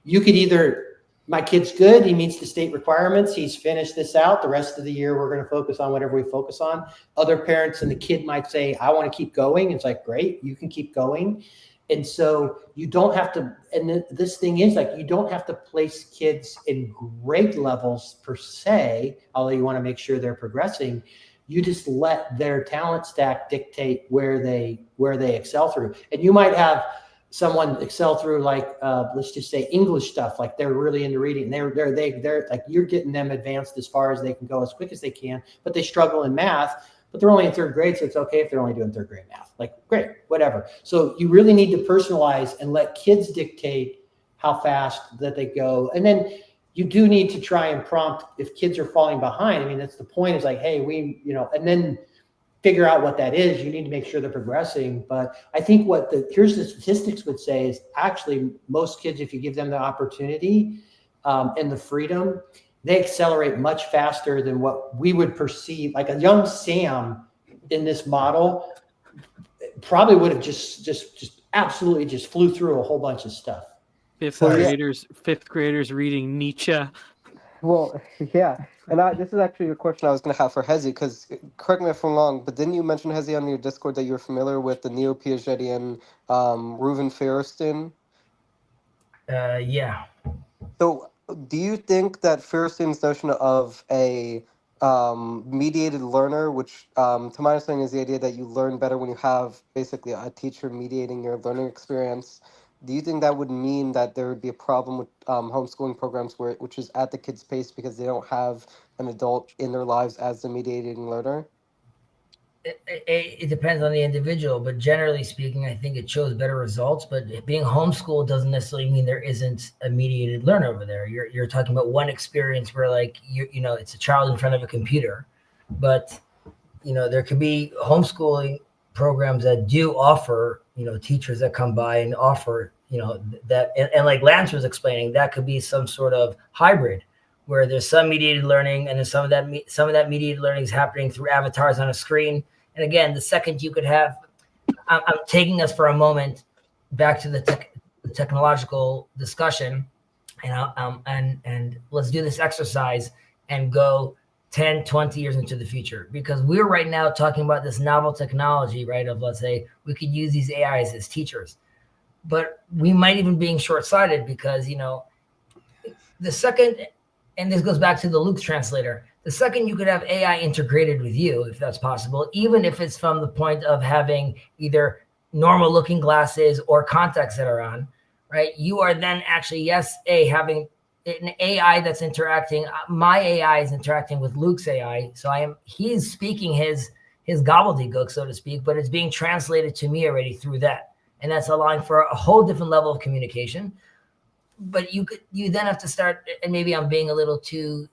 you could either, my kid's good, he meets the state requirements, he's finished this out, the rest of the year we're going to focus on whatever we focus on. Other parents and the kid might say, I want to keep going. It's like, great, you can keep going. And so you don't have to, and this thing is like, you don't have to place kids in grade levels per se, although you want to make sure they're progressing. You just let their talent stack dictate where they excel through. And you might have someone excel through like let's just say English stuff, like they're really into reading. They're like, you're getting them advanced as far as they can go as quick as they can, but they struggle in math, but they're only in third grade, so it's okay if they're only doing third grade math. Like, great, whatever. So you really need to personalize and let kids dictate how fast that they go. And then you do need to try and prompt if kids are falling behind. I mean, that's the point, is like, hey, and then figure out what that is. You need to make sure they're progressing. But I think here's the statistics would say is actually most kids, if you give them the opportunity and the freedom, they accelerate much faster than what we would perceive. Like a young Sam in this model probably would have just absolutely just flew through a whole bunch of stuff. Fifth graders reading Nietzsche. Well, yeah. And this is actually a question I was going to have for Hezi, because correct me if I'm wrong, but didn't you mention, Hezi, on your Discord that you were familiar with the neo-Piagetian Reuven Feuerstein? Yeah. So do you think that Feuerstein's notion of a mediated learner, which to my understanding is the idea that you learn better when you have basically a teacher mediating your learning experience, do you think that would mean that there would be a problem with homeschooling programs which is at the kid's pace because they don't have an adult in their lives as the mediating learner? It depends on the individual, but generally speaking, I think it shows better results. But being homeschooled doesn't necessarily mean there isn't a mediated learner over there. You're talking about one experience where, like, it's a child in front of a computer, but there could be homeschooling programs that do offer teachers that come by and offer that, and like Lance was explaining, that could be some sort of hybrid where there's some mediated learning, and then some of that mediated learning is happening through avatars on a screen. And again, the second you could have, I'm taking us for a moment back to the technological discussion, and let's do this exercise and go 10, 20 years into the future, because we're right now talking about this novel technology, right? Of, let's say, we could use these AIs as teachers, but we might even being short-sighted because, the second, and this goes back to the Luke translator, the second you could have AI integrated with you, if that's possible, even if it's from the point of having either normal looking glasses or contacts that are on, right? You are then actually, having an AI that's interacting. My AI is interacting with Luke's AI. So he's speaking his gobbledygook, so to speak, but it's being translated to me already through that. And that's allowing for a whole different level of communication. But you then have to start, and maybe I'm being a little too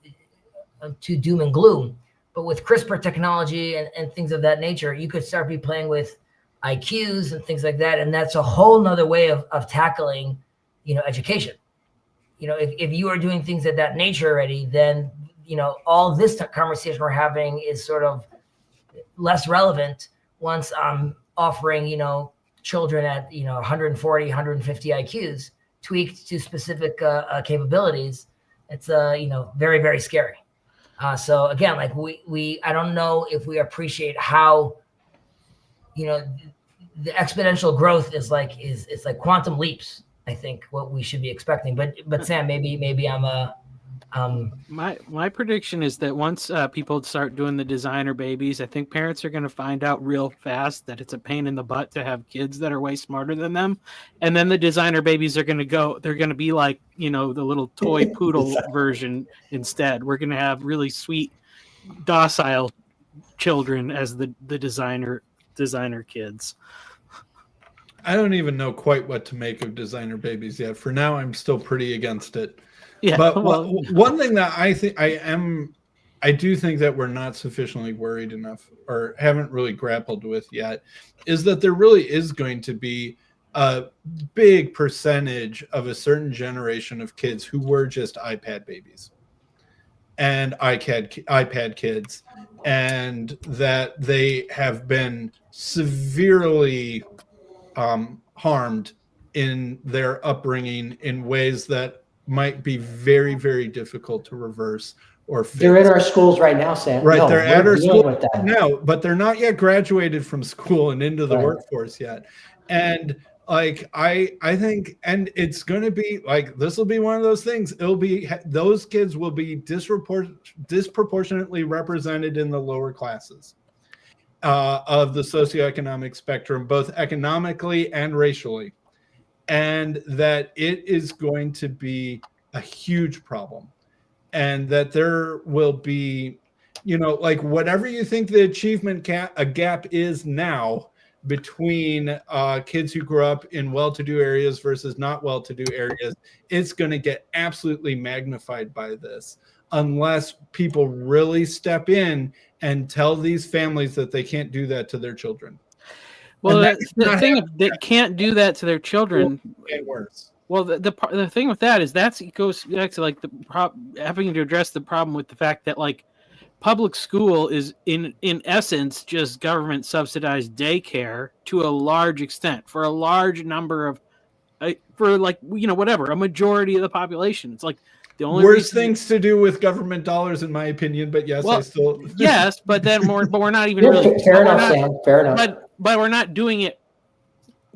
doom and gloom, but with CRISPR technology and things of that nature, you could start playing with IQs and things like that. And that's a whole nother way of tackling, education. If you are doing things of that nature already, then, all this conversation we're having is sort of less relevant once I'm offering, children at, 140, 150 IQs tweaked to specific capabilities. It's, very, very scary. So again, like I don't know if we appreciate how, the exponential growth is like quantum leaps. I think what we should be expecting, but Sam, maybe I'm my prediction is that once people start doing the designer babies, I think parents are going to find out real fast that it's a pain in the butt to have kids that are way smarter than them, and then the designer babies are going to go. They're going to be like the little toy poodle version instead. We're going to have really sweet, docile children as the designer kids. I don't even know quite what to make of designer babies yet. For now, I'm still pretty against it. Yeah, but one thing that I do think that we're not sufficiently worried enough, or haven't really grappled with yet, is that there really is going to be a big percentage of a certain generation of kids who were just iPad babies and iPad kids, and that they have been severely harmed in their upbringing in ways that might be very, very difficult to reverse or fix. They're in our schools right now, Sam. Right, No, they're at we're our dealing school with that. now, but they're not yet graduated from school and into the Right. workforce yet. And like I think, and it's going to be like, this will be one of those things. It'll be, those kids will be disproportionately represented in the lower classes of the socioeconomic spectrum, both economically and racially, and that it is going to be a huge problem, and that there will be, you know, like whatever you think the achievement gap is now between kids who grew up in well-to-do areas versus not well-to-do areas, it's going to get absolutely magnified by this, unless people really step in and tell these families that they can't do that to their children. Well, the thing they can't do that to their children. And worse. Well, the thing with that is it goes back to like having to address the problem with the fact that like public school is in essence just government subsidized daycare to a large extent for a large number of for like, you know, whatever, a majority of the population. It's like the only worst things to do with government dollars, in my opinion. But yes, well, I still yes, but then we're not even Yeah, really fair enough, Sam. Fair enough. But we're not doing it.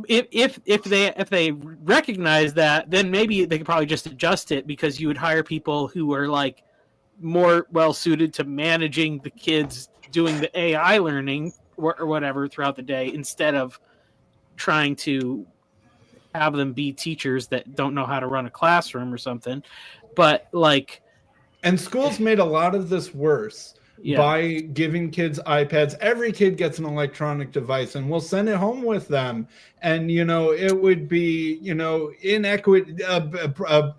If they recognize that, then maybe they could probably just adjust it, because you would hire people who are like more well suited to managing the kids doing the AI learning or whatever throughout the day, instead of trying to have them be teachers that don't know how to run a classroom or something. But like, and schools made a lot of this worse by giving kids iPads. Every kid gets an electronic device, and we'll send it home with them. And, you know, it would be, you know,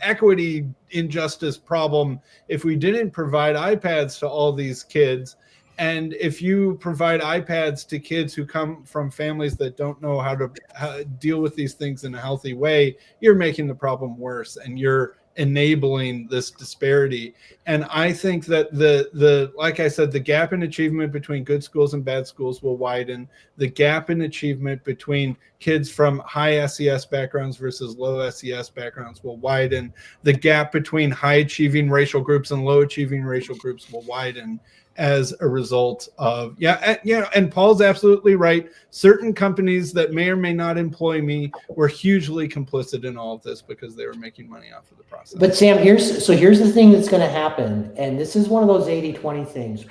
equity injustice problem if we didn't provide iPads to all these kids. And if you provide iPads to kids who come from families that don't know how to deal with these things in a healthy way, you're making the problem worse, and you're enabling this disparity. And I think that the like I said, the gap in achievement between good schools and bad schools will widen. The gap in achievement between kids from high SES backgrounds versus low SES backgrounds will widen. The gap between high achieving racial groups and low achieving racial groups will widen as a result of, and Paul's absolutely right. Certain companies that may or may not employ me were hugely complicit in all of this because they were making money off of the process. But Sam, here's the thing that's going to happen, and this is one of those 80-20 things.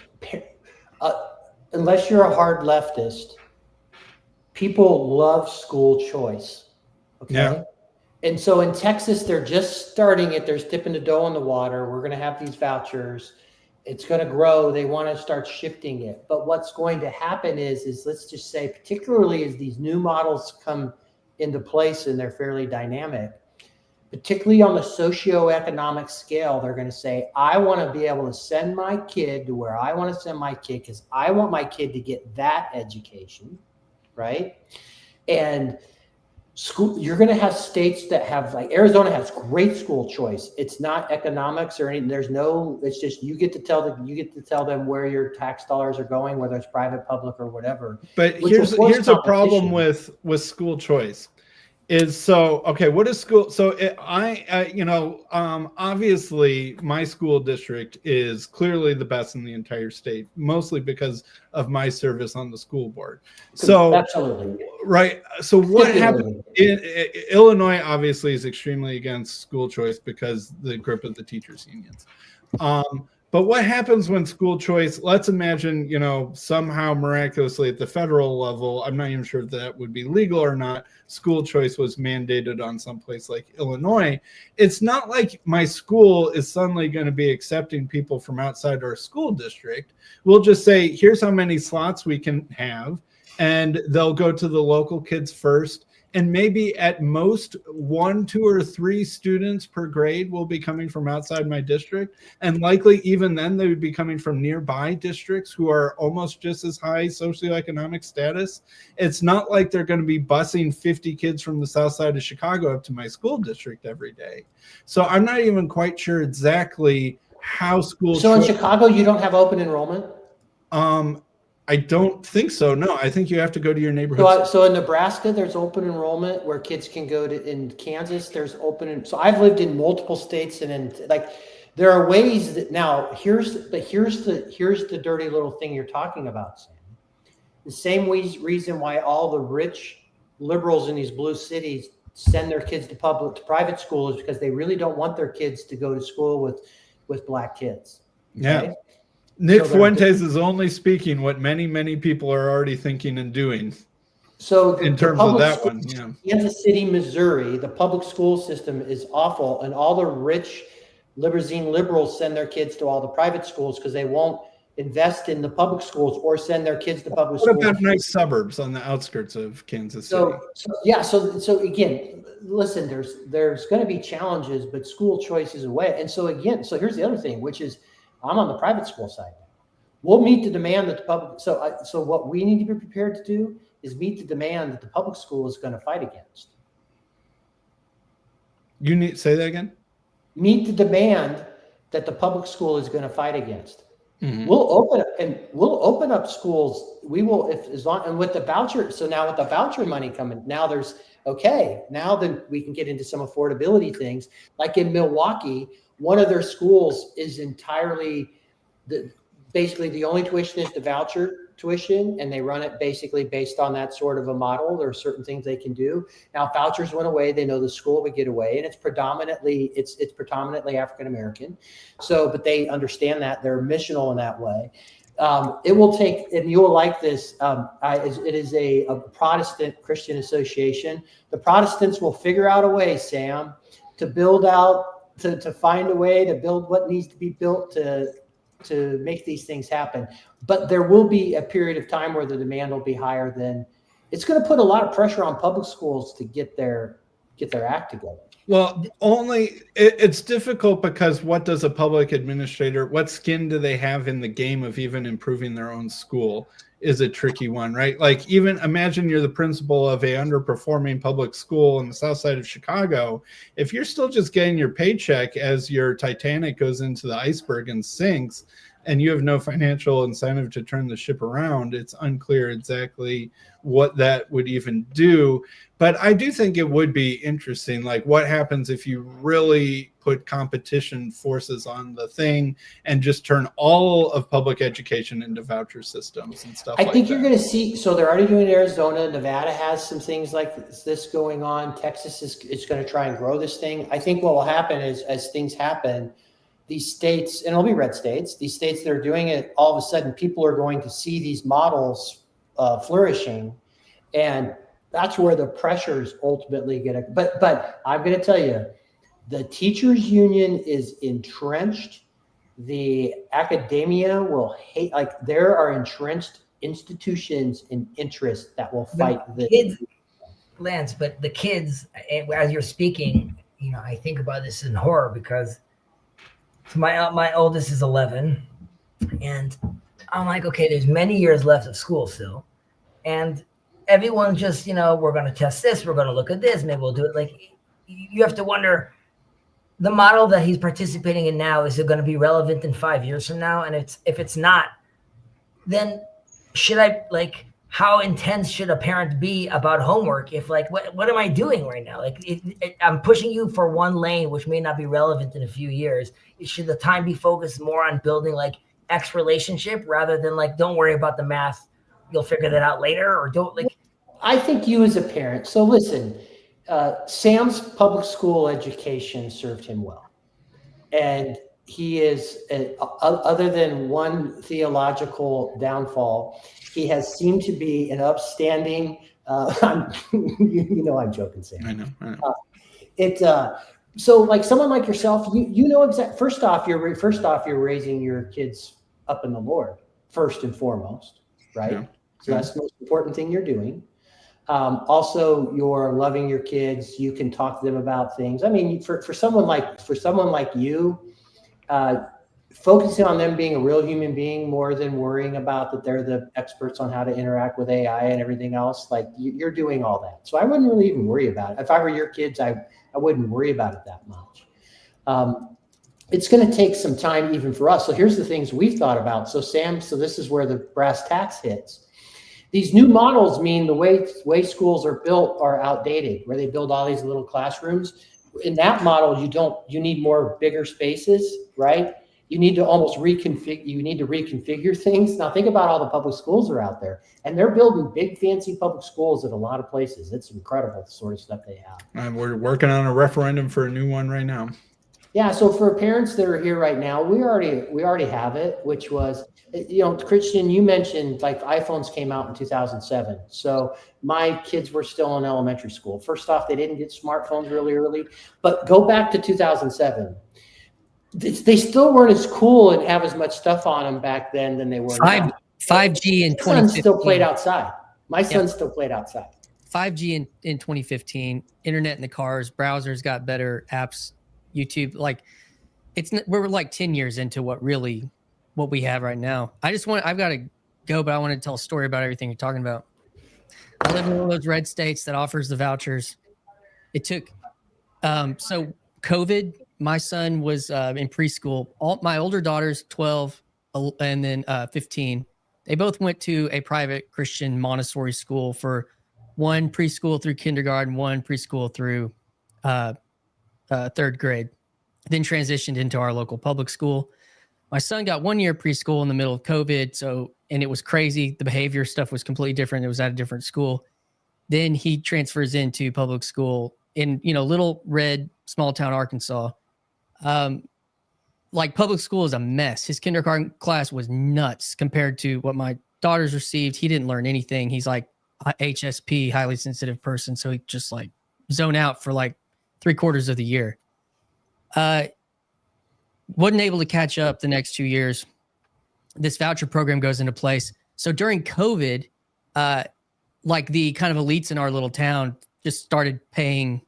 Unless you're a hard leftist, people love school choice. Okay. Yeah. And so in Texas, they're just starting it. They're dipping the dough in the water. We're going to have these vouchers. It's going to grow. They want to start shifting it. But what's going to happen is let's just say, particularly as these new models come into place and they're fairly dynamic, particularly on the socioeconomic scale, they're going to say, I want to be able to send my kid to where I want to send my kid because I want my kid to get that education, right? And school, you're going to have states that have, like Arizona has great school choice. It's not economics or anything. There's no, it's just, you get to tell them where your tax dollars are going, whether it's private, public, or whatever. But here's a problem with school choice is, so, okay, what is school? So obviously my school district is clearly the best in the entire state, mostly because of my service on the school board. So absolutely. Right. So what happened in Illinois obviously is extremely against school choice because the grip of the teachers unions. But what happens when school choice, let's imagine, you know, somehow miraculously at the federal level, I'm not even sure if that would be legal or not, school choice was mandated on some place like Illinois. It's not like my school is suddenly going to be accepting people from outside our school district. We'll just say, here's how many slots we can have, and they'll go to the local kids first. And maybe at most 1, 2, or 3 students per grade will be coming from outside my district. And likely even then they would be coming from nearby districts who are almost just as high socioeconomic status. It's not like they're going to be busing 50 kids from the south side of Chicago up to my school district every day. So I'm not even quite sure exactly how schools. So in Chicago, you don't have open enrollment? I don't think so. No, I think you have to go to your neighborhood. So in Nebraska, there's open enrollment where kids can go to. In Kansas, there's so I've lived in multiple states, and in like there are ways that now here's the dirty little thing you're talking about, Sam. The same reason why all the rich liberals in these blue cities send their kids to private school is because they really don't want their kids to go to school with black kids. Okay? Yeah. Nick Fuentes is only speaking what many, many people are already thinking and doing. So in terms of that one, yeah. Kansas City, Missouri, the public school system is awful, and all the rich Liberzine liberals send their kids to all the private schools because they won't invest in the public schools or send their kids to public schools. What about nice suburbs on the outskirts of Kansas City? So again, listen, there's going to be challenges, but school choice is a way. And so here's the other thing, which is I'm on the private school side. We'll meet the demand that the public. So what we need to be prepared to do is meet the demand that the public school is going to fight against. You need say that again. Meet the demand that the public school is going to fight against. Mm-hmm. We'll open up schools. We will, and with the voucher. So now with the voucher money coming, now now then we can get into some affordability things. Like in Milwaukee, one of their schools is entirely basically the only tuition is the voucher tuition, and they run it basically based on that sort of a model. There are certain things they can do. Now, if vouchers went away, they know the school would get away, and it's predominantly African American. So, but they understand that they're missional in that way. It will take, and you will like this. It is a Protestant Christian association. The Protestants will figure out a way, Sam, to build out, to find a way to build what needs to be built to make these things happen. But there will be a period of time where the demand will be higher than. It's going to put a lot of pressure on public schools to get their act together. Well, it's difficult because what does a public administrator, what skin do they have in the game of even improving their own school is a tricky one, right? Like even imagine you're the principal of a underperforming public school in the south side of Chicago. If you're still just getting your paycheck as your Titanic goes into the iceberg and sinks, and you have no financial incentive to turn the ship around, it's unclear exactly what that would even do. But I do think it would be interesting, like what happens if you really put competition forces on the thing and just turn all of public education into voucher systems and stuff like that. I think you're going to see, so they're already doing it in Arizona. Nevada has some things like this going on. Texas is going to try and grow this thing. I think what will happen is as things happen, these states, and it'll be red states, these states that are doing it, all of a sudden people are going to see these models flourishing. And that's where the pressures ultimately get. But I'm going to tell you, the teachers union is entrenched. The academia will hate, like there are entrenched institutions and interests that will fight the kids, Lance, but the kids, as you're speaking, I think about this in horror because my oldest is 11 and I'm like, okay, there's many years left of school still. And everyone's just, we're going to test this. We're going to look at this. Maybe we'll do it. Like you have to wonder the model that he's participating in now, is it going to be relevant in 5 years from now? And if it's not, then how intense should a parent be about homework? If what am I doing right now? I'm pushing you for one lane, which may not be relevant in a few years. Should the time be focused more on building X relationship rather than don't worry about the math? You'll figure that out later, or don't I think you as a parent. So listen, Sam's public school education served him well. And he is, other than one theological downfall, he has seemed to be an upstanding, I'm joking, Sam. I know. So someone like yourself, first off, you're raising your kids up in the Lord, first and foremost, right? Yeah. So that's the most important thing you're doing. Also, you're loving your kids. You can talk to them about things. I mean, for someone like you, focusing on them being a real human being more than worrying about that they're the experts on how to interact with AI and everything else, you're doing all that. So I wouldn't really even worry about it. If I were your kids, I wouldn't worry about it that much. it's going to take some time even for us. So here's the things we've thought about. So Sam, so this is where the brass tacks hits. These new models mean the way schools are built are outdated, where they build all these little classrooms. In that model, you need more bigger spaces, right? You need to almost reconfigure things. Now think about all the public schools are out there, and they're building big fancy public schools at a lot of places. It's incredible the sort of stuff they have. And we're working on a referendum for a new one right now. Yeah, so for parents that are here right now, we already have it, which was, Christian, you mentioned like iPhones came out in 2007. So my kids were still in elementary school. First off, they didn't get smartphones really early, but go back to 2007. They still weren't as cool and have as much stuff on them back then than they were now. 5G in 2015. My son still played outside. My son still played outside. 5G in 2015, internet in the cars, browsers got better, apps, YouTube, like we're like 10 years into what we have right now. I've got to go, but I want to tell a story about everything you're talking about. I live in one of those red states that offers the vouchers. It took, so COVID, my son was in preschool. My older daughter's 12 and then 15. They both went to a private Christian Montessori school for one preschool through kindergarten, one preschool through third grade, then transitioned into our local public school. My son got 1 year preschool in the middle of COVID. And it was crazy. The behavior stuff was completely different. It was at a different school. Then he transfers into public school in, little red, small town Arkansas. Like public school is a mess. His kindergarten class was nuts compared to what my daughters received. He didn't learn anything. He's like HSP, highly sensitive person. So he just like zone out for like 3/4 of the year. Wasn't able to catch up the next 2 years. This voucher program goes into place. So during COVID, like the kind of elites in our little town just started paying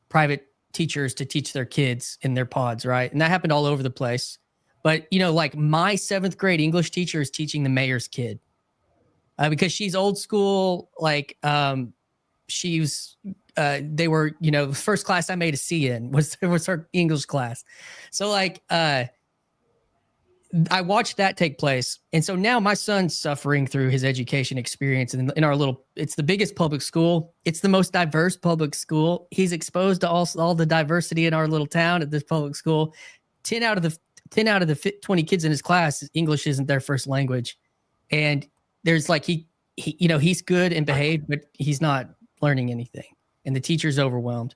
private teachers to teach their kids in their pods, right? And that happened all over the place. But, like my 7th grade English teacher is teaching the mayor's kid because she's old school. Like she was, they were, the first class I made a C in was her English class. So like, I watched that take place. And so now my son's suffering through his education experience in our it's the biggest public school. It's the most diverse public school. He's exposed to all the diversity in our little town at this public school. 10 out of the 20 kids in his class, English isn't their first language. And there's like, he's good and behaved, but he's not learning anything. And the teacher's overwhelmed.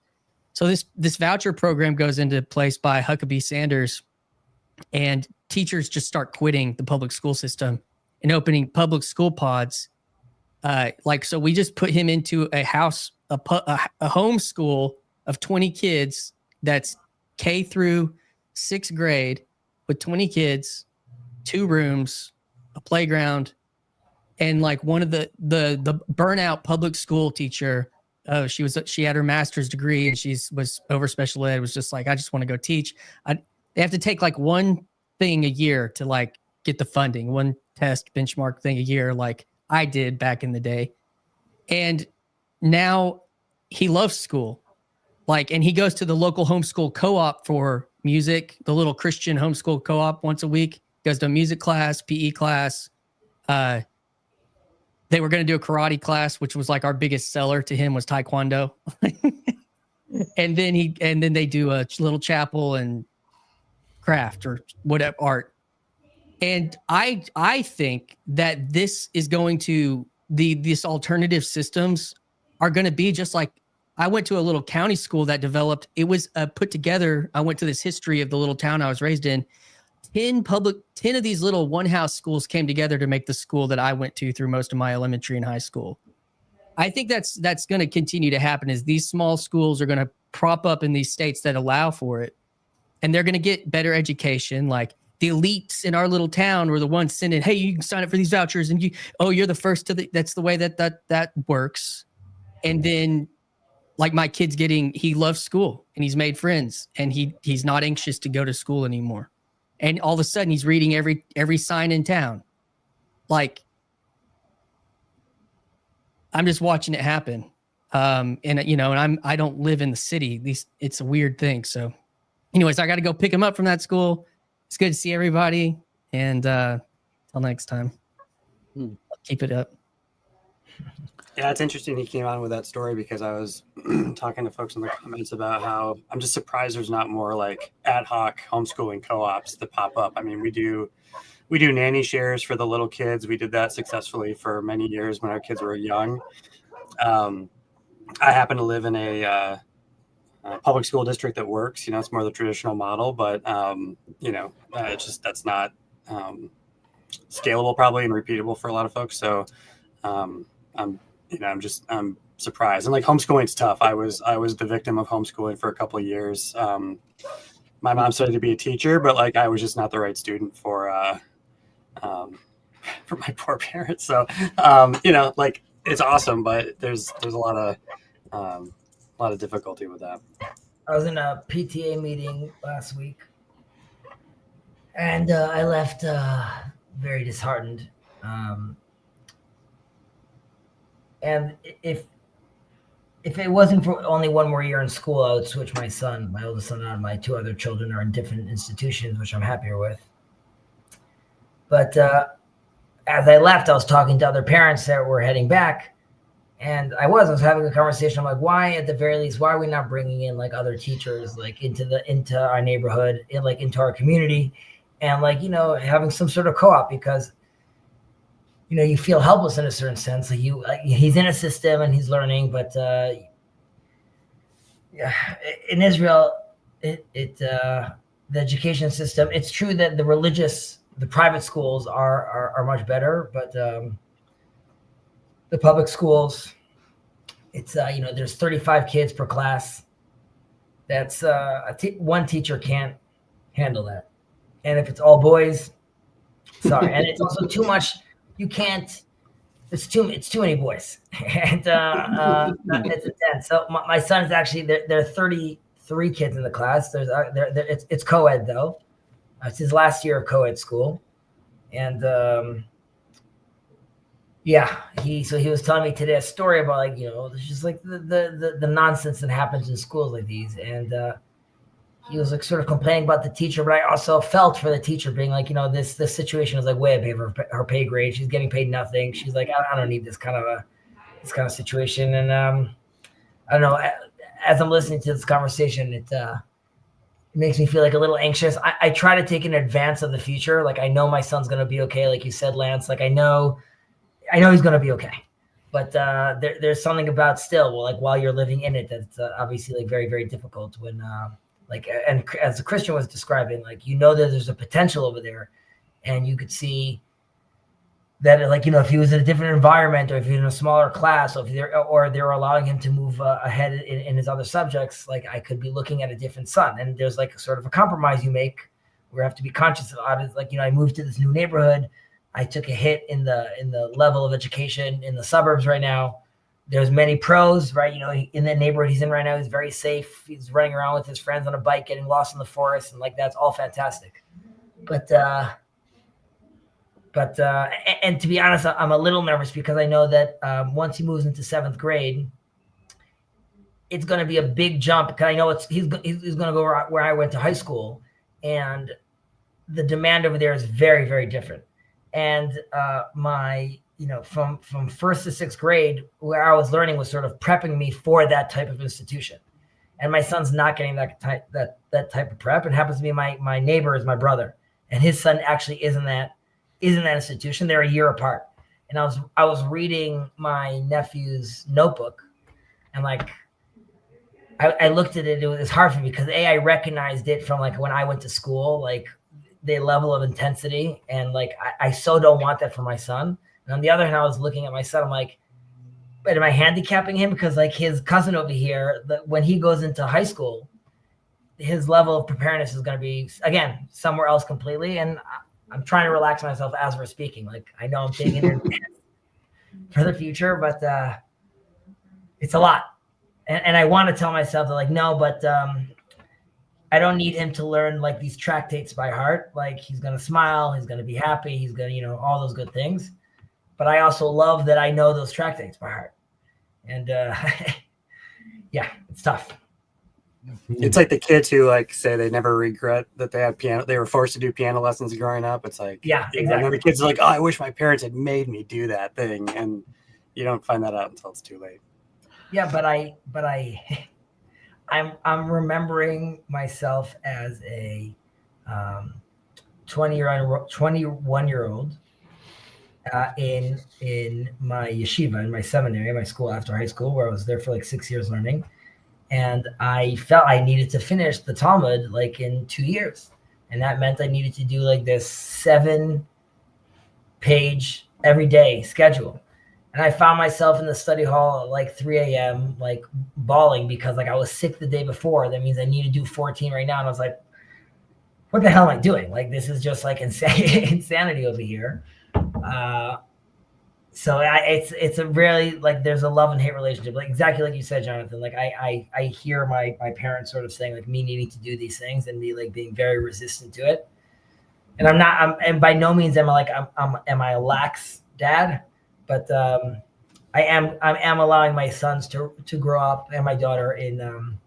So this voucher program goes into place by Huckabee Sanders, and teachers just start quitting the public school system and opening public school pods. So we just put him into a home school of 20 kids that's K through 6th grade with 20 kids, 2 rooms, a playground, and like one of the burnout public school teacher. She had her master's degree and was over special ed. Was just like, I just want to go teach. They have to take like one thing a year to like get the funding, one test benchmark thing a year, like I did back in the day. And now he loves school. And he goes to the local homeschool co-op for music, the little Christian homeschool co-op once a week, goes to a music class, PE class. They were going to do a karate class, which was like our biggest seller to him was Taekwondo. and then they do a little chapel and craft or whatever art. And I think that this is going to these alternative systems are going to be just like, I went to a little county school that developed, it was put together. I went to this history of the little town I was raised in. 10 of these little one house schools came together to make the school that I went to through most of my elementary and high school. I think that's going to continue to happen is these small schools are going to prop up in these states that allow for it. And they're going to get better education. Like the elites in our little town were the ones sending, hey, you can sign up for these vouchers. And you're the first to that's the way that works. And then like my kid's he loves school and he's made friends and he's not anxious to go to school anymore. And all of a sudden he's reading every sign in town. Like I'm just watching it happen. And I don't live in the city. It's a weird thing. So anyways, I got to go pick him up from that school. It's good to see everybody. And till next time, keep it up. Yeah, it's interesting he came on with that story because I was talking to folks in the comments about how I'm just surprised there's not more like ad hoc homeschooling co-ops that pop up. I mean, we do nanny shares for the little kids. We did that successfully for many years when our kids were young. I happen to live in a public school district that works. You know, it's more the traditional model, but it's just that's not scalable probably and repeatable for a lot of folks. So I'm surprised. And like homeschooling's tough. I was the victim of homeschooling for a couple of years. My mom studied to be a teacher, but like I was just not the right student for my poor parents. So like it's awesome, but there's a lot of difficulty with that. I was in a PTA meeting last week, and I left very disheartened. And if it wasn't for only one more year in school, I would switch my oldest son out. My two other children are in different institutions, which I'm happier with. But as I left, I was talking to other parents that were heading back. And I was having a conversation. I'm like, why, at the very least, why are we not bringing in like other teachers, like into our neighborhood, into our community, and like, having some sort of co-op, because, you feel helpless in a certain sense. Like he's in a system and he's learning, but in Israel, the education system, it's true that the private schools are much better, but the public schools, it's there's 35 kids per class. That's one teacher can't handle that, and if it's all boys, sorry, and it's also too much. You can't. It's too many boys, and it's intense. So my son's actually there are 33 kids in the class. It's co-ed though. It's his last year of co-ed school, and he was telling me today a story about like there's just like the nonsense that happens in schools like these, and he was like sort of complaining about the teacher, but I also felt for the teacher, being like, this situation is like way above her pay grade. She's getting paid nothing. She's like, I don't need this kind of situation. And I don't know. As I'm listening to this conversation, it makes me feel like a little anxious. I try to take an advance of the future. Like I know my son's gonna be okay, like you said, Lance. Like I know he's gonna be okay. But there's something about still, like while you're living in it, that's obviously like very, very difficult when. And as the Christian was describing, like, that there's a potential over there, and you could see that, like, if he was in a different environment, or if he was in a smaller class, or if they're allowing him to move ahead in his other subjects, like I could be looking at a different son. And there's like sort of a compromise you make where you have to be conscious about it. Like, I moved to this new neighborhood. I took a hit in the level of education in the suburbs right now. There's many pros, right? In the neighborhood he's in right now, he's very safe. He's running around with his friends on a bike, getting lost in the forest, and like that's all fantastic. But and to be honest, I'm a little nervous because I know that once he moves into 7th grade, it's going to be a big jump. Because I know he's going to go where I went to high school, and the demand over there is very, very different. And from 1st to 6th grade, where I was learning was sort of prepping me for that type of institution. And my son's not getting that type of prep. It happens to be my neighbor is my brother, and his son actually is in that institution. They're a year apart. And I was reading my nephew's notebook, and like I looked at it. It was hard for me because I recognized it from like when I went to school, like the level of intensity, and like I so don't want that for my son. And on the other hand, I was looking at my son. I'm like, but am I handicapping him? Because like his cousin over here, when he goes into high school, his level of preparedness is going to be, again, somewhere else completely. And I'm trying to relax myself as we're speaking. Like I know I'm taking it for the future, but it's a lot. And I want to tell myself that like, no, but I don't need him to learn like these tractates by heart. Like he's going to smile. He's going to be happy. He's going to, all those good things. But I also love that I know those tractates by heart. And yeah, it's tough. It's like the kids who like say they never regret that they were forced to do piano lessons growing up. It's like, Yeah, exactly. And then the kids are like, oh, I wish my parents had made me do that thing, and you don't find that out until it's too late. Yeah, but I'm remembering myself as a 21-year-old in my yeshiva, in my seminary, my school after high school, where I was there for like 6 years learning. And I felt I needed to finish the Talmud like in 2 years. And that meant I needed to do like this 7-page everyday schedule. And I found myself in the study hall at like 3 a.m., like bawling because like I was sick the day before. That means I need to do 14 right now. And I was like, what the hell am I doing? Like, this is just like insanity over here. So it's a really like there's a love and hate relationship, like exactly like you said, Jonathan. Like I hear my parents sort of saying like me needing to do these things and me like being very resistant to it. And and by no means am I a lax dad, but I am allowing my sons to grow up and my daughter in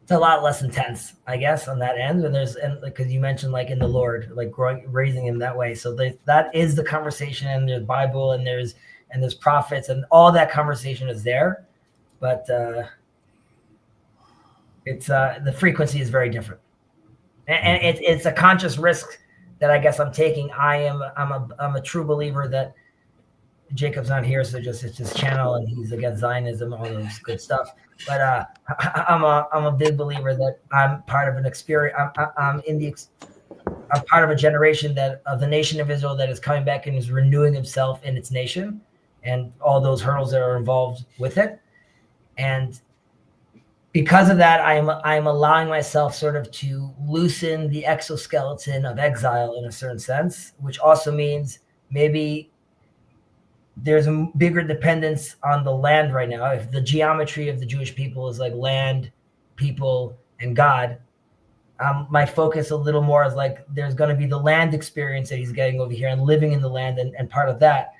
it's a lot less intense, I guess, on that end. And because you mentioned like in the Lord, like raising him that way. So that is the conversation, and there's Bible and there's prophets and all that conversation is there. But it's the frequency is very different. And it's a conscious risk that I guess I'm taking. I'm a true believer that Jacob's not here, so it's just channel, and he's against Zionism, all those good stuff. But I'm a big believer that I'm part of an experience. I'm part of a generation of the nation of Israel that is coming back and is renewing himself in its nation, and all those hurdles that are involved with it. And because of that, I'm allowing myself sort of to loosen the exoskeleton of exile in a certain sense, which also means maybe there's a bigger dependence on the land right now. If the geometry of the Jewish people is like land, people, and God, my focus a little more is like there's going to be the land experience that he's getting over here and living in the land and part of that.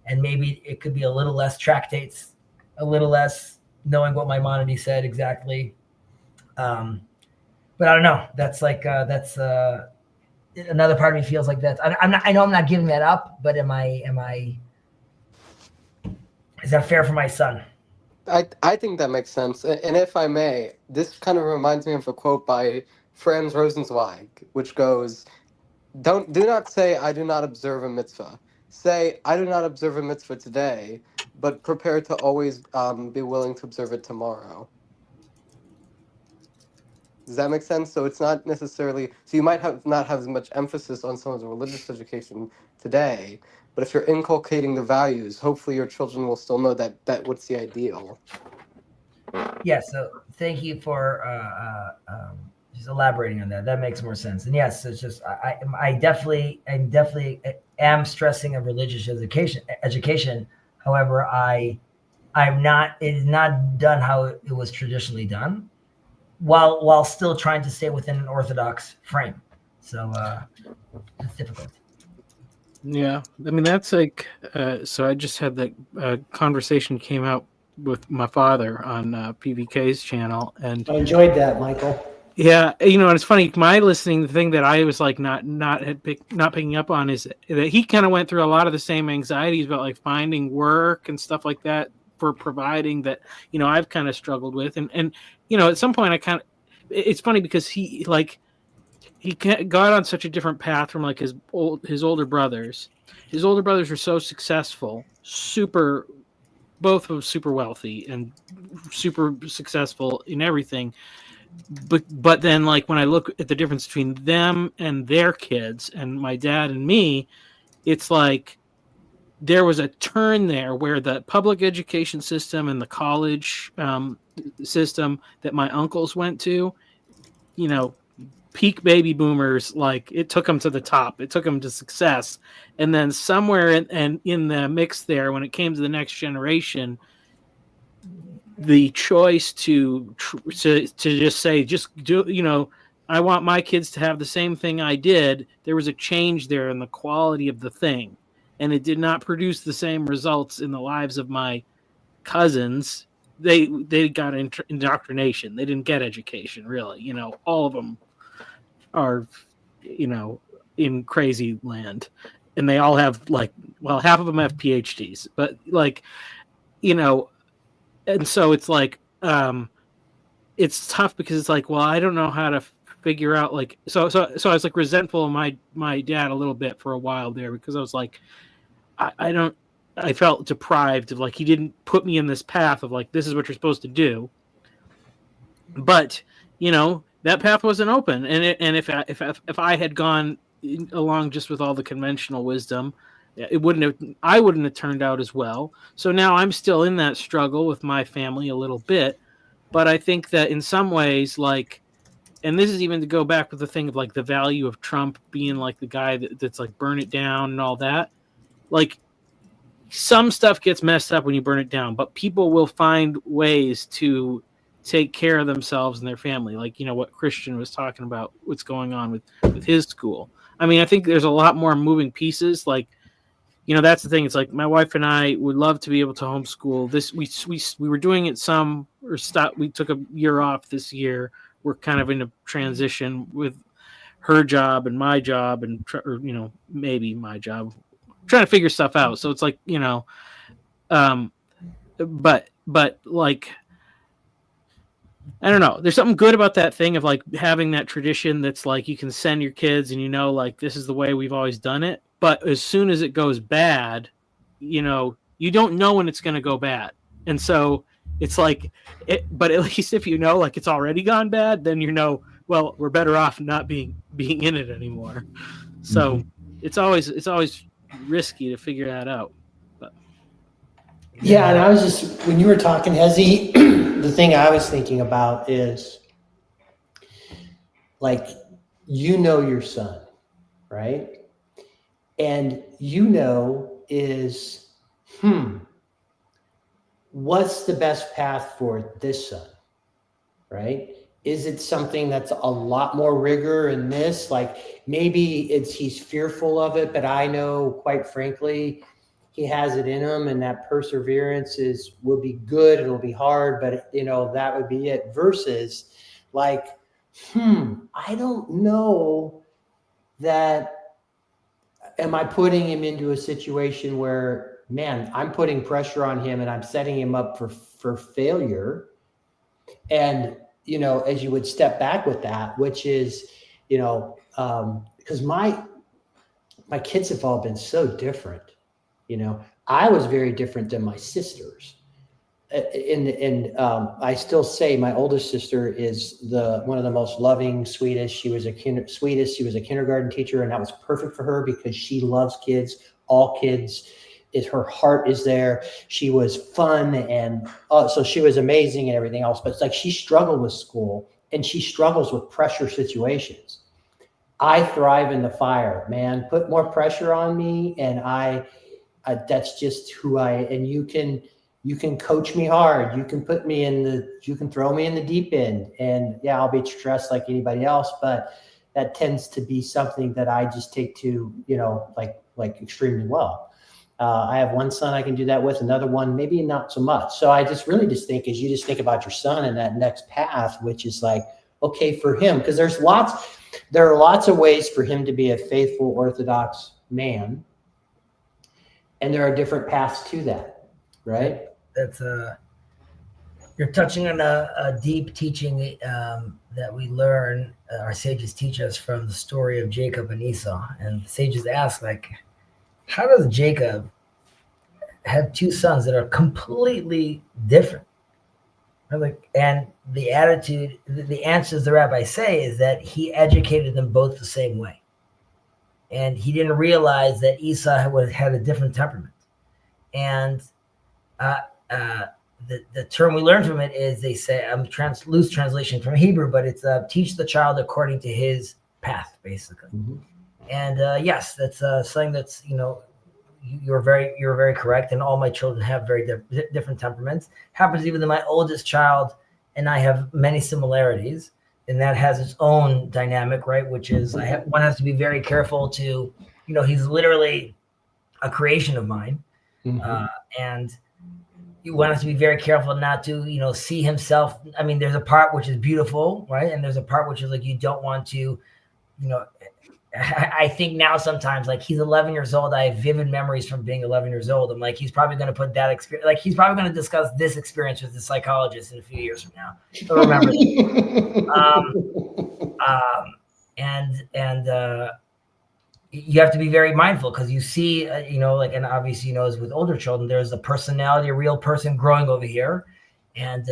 And maybe it could be a little less tractates, a little less knowing what Maimonides said exactly. But I don't know. That's like that's another part of me feels like that. I know I'm not giving that up, but am I? Is that fair for my son? I think that makes sense. And if I may, this kind of reminds me of a quote by Franz Rosenzweig, which goes, do not say, I do not observe a mitzvah. Say, I do not observe a mitzvah today, but prepare to always be willing to observe it tomorrow. Does that make sense? So it's not necessarily, so you might not have as much emphasis on someone's religious education today, but if you're inculcating the values, hopefully your children will still know that what's the ideal. Yeah, so thank you for just elaborating on that. That makes more sense. And yes, it's just I definitely am stressing a religious education. However, I'm not. It is not done how it was traditionally done, while still trying to stay within an orthodox frame. So it's difficult. Yeah, I mean that's like. So I just had that conversation came out with my father on PVK's channel, and I enjoyed that, Michael. Yeah, and it's funny. My listening, the thing that I was like not picking up on is that he kind of went through a lot of the same anxieties about like finding work and stuff like that for providing that I've kind of struggled with, and at some point it's funny because he got on such a different path from like his older brothers. His older brothers were so successful, both of them super wealthy and super successful in everything. But then like when I look at the difference between them and their kids and my dad and me, it's like there was a turn there where the public education system and the college system that my uncles went to, peak baby boomers, like it took them to the top, it took them to success, and then somewhere in the mix there, when it came to the next generation, the choice to just say, just do, I want my kids to have the same thing I did. There was a change there in the quality of the thing, and it did not produce the same results in the lives of my cousins they got indoctrination. They didn't get education, really. You know, all of them are, you know, in crazy land, and they all have like, well, half of them have PhDs, but like, you know, and so it's like, it's tough because it's like, well, I don't know how to figure out like, so I was like resentful of my dad a little bit for a while there, because I was like, I felt deprived of, like, he didn't put me in this path of like, this is what you're supposed to do. But, you know, that path wasn't open. And if I had gone along just with all the conventional wisdom, I wouldn't have turned out as well. So now I'm still in that struggle with my family a little bit. But I think that in some ways, like, and this is even to go back with the thing of like the value of Trump being like the guy that's like burn it down and all that. Like, some stuff gets messed up when you burn it down, but people will find ways to take care of themselves and their family. Like, you know, what Christian was talking about, what's going on with his school. I mean, I think there's a lot more moving pieces. Like, you know, that's the thing. It's like my wife and I would love to be able to homeschool. This we were doing it some, or stop. We took a year off this year. We're kind of in a transition with her job and my job, and or, you know, maybe my job, trying to figure stuff out. So it's like, you know, but like, I don't know. There's something good about that thing of like having that tradition that's like, you can send your kids and, you know, like, this is the way we've always done it. But as soon as it goes bad, you know, you don't know when it's going to go bad. And so it's like, but at least if you know, like, it's already gone bad, then you know, well, we're better off not being in it anymore. So it's always risky to figure that out. But yeah, and I was just, when you were talking, Hezzy, the thing I was thinking about is, like, you know your son, right? And you know is, what's the best path for this son, right? Is it something that's a lot more rigor in this? Like, maybe he's fearful of it, but I know, quite frankly, he has it in him, and that perseverance will be good. It'll be hard, but, you know, that would be it. Versus like, I don't know that. Am I putting him into a situation where, man, I'm putting pressure on him and I'm setting him up for failure? And, you know, as you would step back with that, which is, you know, because my kids have all been so different. You know, I was very different than my sisters. And I still say my oldest sister is one of the most loving, sweetest. She was a kindergarten teacher, and that was perfect for her because she loves kids. All kids, her heart is there. She was fun, and so she was amazing and everything else. But it's like she struggled with school, and she struggles with pressure situations. I thrive in the fire, man. Put more pressure on me, and that's just who and you can coach me hard. You can you can throw me in the deep end, and yeah, I'll be stressed like anybody else, but that tends to be something that I just take to, you know, like extremely well. I have one son I can do that with, another one, maybe not so much. So I just really think, as you just think about your son and that next path, which is like, okay, for him, because there are lots of ways for him to be a faithful Orthodox man. And there are different paths to that, right? That's you're touching on a deep teaching that we learn. Our sages teach us from the story of Jacob and Esau. And the sages ask, like, how does Jacob have two sons that are completely different? And the answers the rabbis say is that he educated them both the same way. And he didn't realize that Esau had a different temperament. And the term we learned from it is, they say, I'm loose translation from Hebrew, but it's teach the child according to his path, basically. Mm-hmm. And yes, that's something that's, you know, you're very correct. And all my children have very different temperaments. Happens even that my oldest child and I have many similarities, and that has its own dynamic, right? Which is one has to be very careful to, you know, he's literally a creation of mine. Mm-hmm. And one has to be very careful not to, see himself. I mean, there's a part which is beautiful, right? And there's a part which is like, you don't want to, I think now sometimes, like, he's 11 years old. I have vivid memories from being 11 years old. I'm like, he's probably going to put that experience, like, he's probably going to discuss this experience with the psychologist in a few years from now. So remember and you have to be very mindful, because you see, and obviously, as with older children, there's a personality, a real person growing over here. And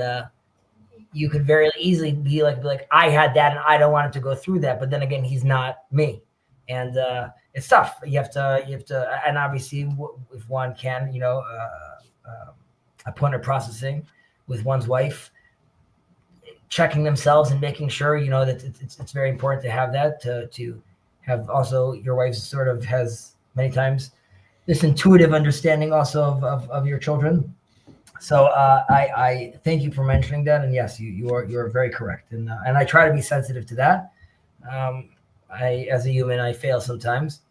you could very easily be like, I had that and I don't want him to go through that. But then again, he's not me. And it's tough. You have to, and obviously if one can, appointed processing with one's wife, checking themselves and making sure, that it's very important to have that, to have also your wife sort of has many times this intuitive understanding also of your children. So I thank you for mentioning that. And yes, you're very correct. And I try to be sensitive to that. As a human, I fail sometimes.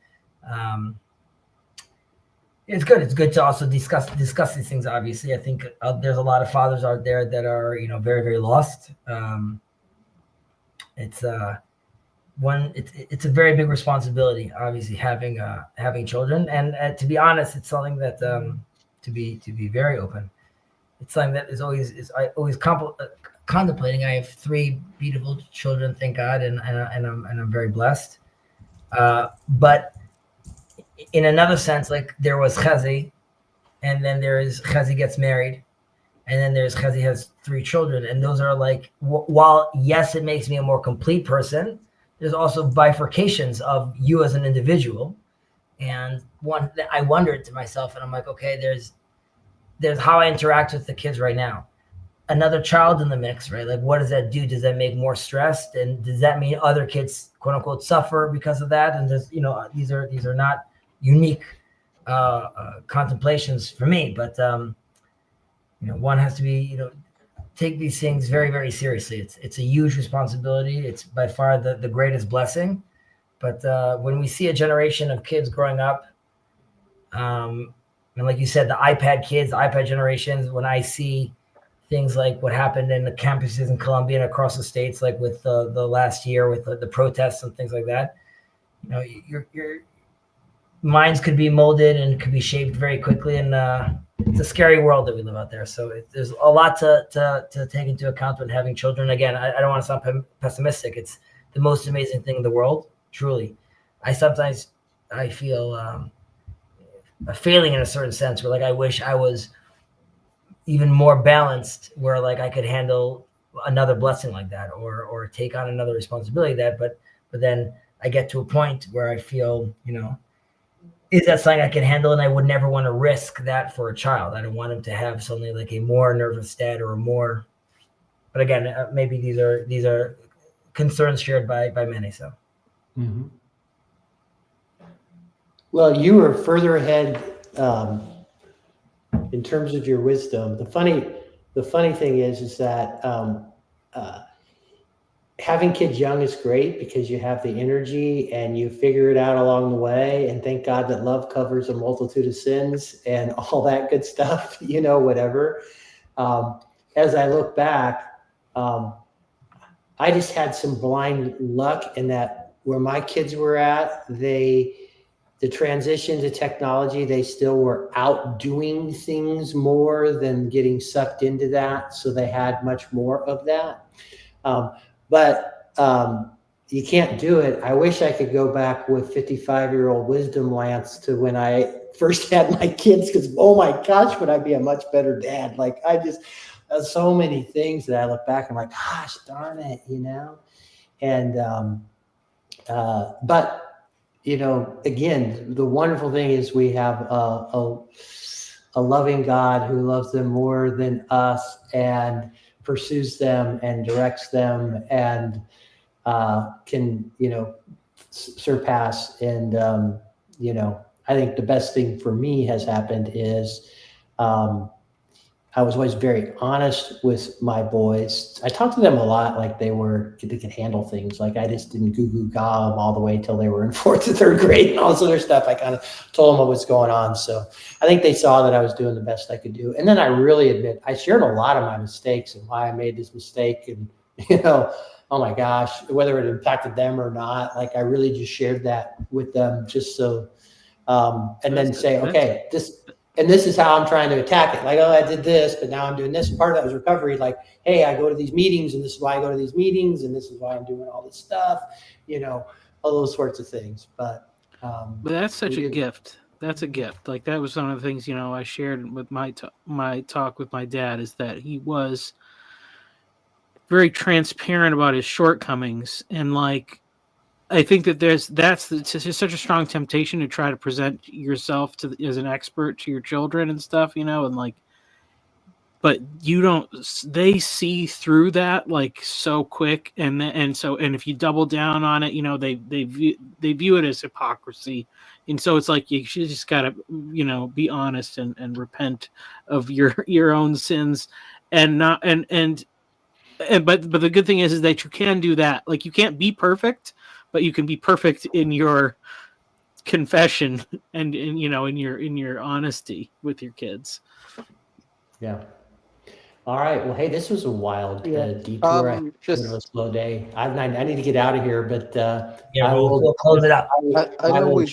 It's good. It's good to also discuss these things. Obviously, I think there's a lot of fathers out there that are, very, very lost. It's a very big responsibility, obviously, having children. And to be honest, it's something that to be very open, it's something that I always contemplating. I have 3 beautiful children, thank God, and I'm very blessed. But in another sense, like, there was Chazi, and then there is Chazi gets married, and then there's Chazi has 3 children, and those are like, while yes, it makes me a more complete person, there's also bifurcations of you as an individual. And one that I wondered to myself, and I'm like, okay, there's how I interact with the kids right now. Another child in the mix, right? Like, what does that do? Does that make more stressed? And does that mean other kids, quote unquote, suffer because of that? And there's, these are not unique contemplations for me, but one has to be, take these things very, very seriously. It's a huge responsibility. It's by far the greatest blessing. But when we see a generation of kids growing up, and like you said, the iPad kids, the iPad generations, when I see things like what happened in the campuses in Colombia and across the states, like with the last year with the protests and things like that, your minds could be molded and could be shaped very quickly. And it's a scary world that we live out there. So there's a lot to take into account when having children. Again, I don't want to sound pessimistic. It's the most amazing thing in the world, truly. I feel a failing in a certain sense, where, like, I wish I was even more balanced, where, like, I could handle another blessing like that, or take on another responsibility like that. But then I get to a point where I feel, is that something I can handle? And I would never want to risk that for a child. I don't want him to have something like a more nervous dad or a more. But again, maybe these are concerns shared by many. So. Mm-hmm. Well, you were further ahead in terms of your wisdom. The funny thing is that having kids young is great, because you have the energy and you figure it out along the way. And thank God that love covers a multitude of sins and all that good stuff, whatever. As I look back, I just had some blind luck in that where my kids were at, the transition to technology, they still were out doing things more than getting sucked into that. So they had much more of that. But you can't do it. I wish I could go back with 55-year-old wisdom, Lance, to when I first had my kids, because, oh my gosh, would I be a much better dad. Like, there's so many things that I look back and I'm like, gosh, darn it, And, but, again, the wonderful thing is we have a loving God who loves them more than us and pursues them and directs them and can, surpass. And, I think the best thing for me has happened is I was always very honest with my boys. I talked to them a lot like they could handle things. Like I just didn't goo goo gaga them all the way till they were in 4th or 3rd grade and all this other stuff. I kind of told them what was going on. So I think they saw that I was doing the best I could do. And then I really admit I shared a lot of my mistakes and why I made this mistake. And, oh my gosh, whether it impacted them or not, like I really just shared that with them just so, and then say, okay, this is how I'm trying to attack it. Like, oh, I did this, but now I'm doing this. Part of that was recovery. Like, hey, I go to these meetings, and this is why I go to these meetings, and this is why I'm doing all this stuff. All those sorts of things. But that's such a gift. That's a gift. Like that was one of the things I shared with my talk with my dad is that he was very transparent about his shortcomings, and like I think that that's such a strong temptation to try to present yourself as an expert to your children and stuff, and like, but they see through that like so quick, and if you double down on it, they view it as hypocrisy, and so it's like you just gotta be honest and repent of your own sins, and not but the good thing is that you can do that. Like you can't be perfect, but you can be perfect in your confession and in your honesty with your kids. Yeah. All right. Well, hey, this was a wild detour. Just a slow day. I need to get out of here, but we'll close it up. I know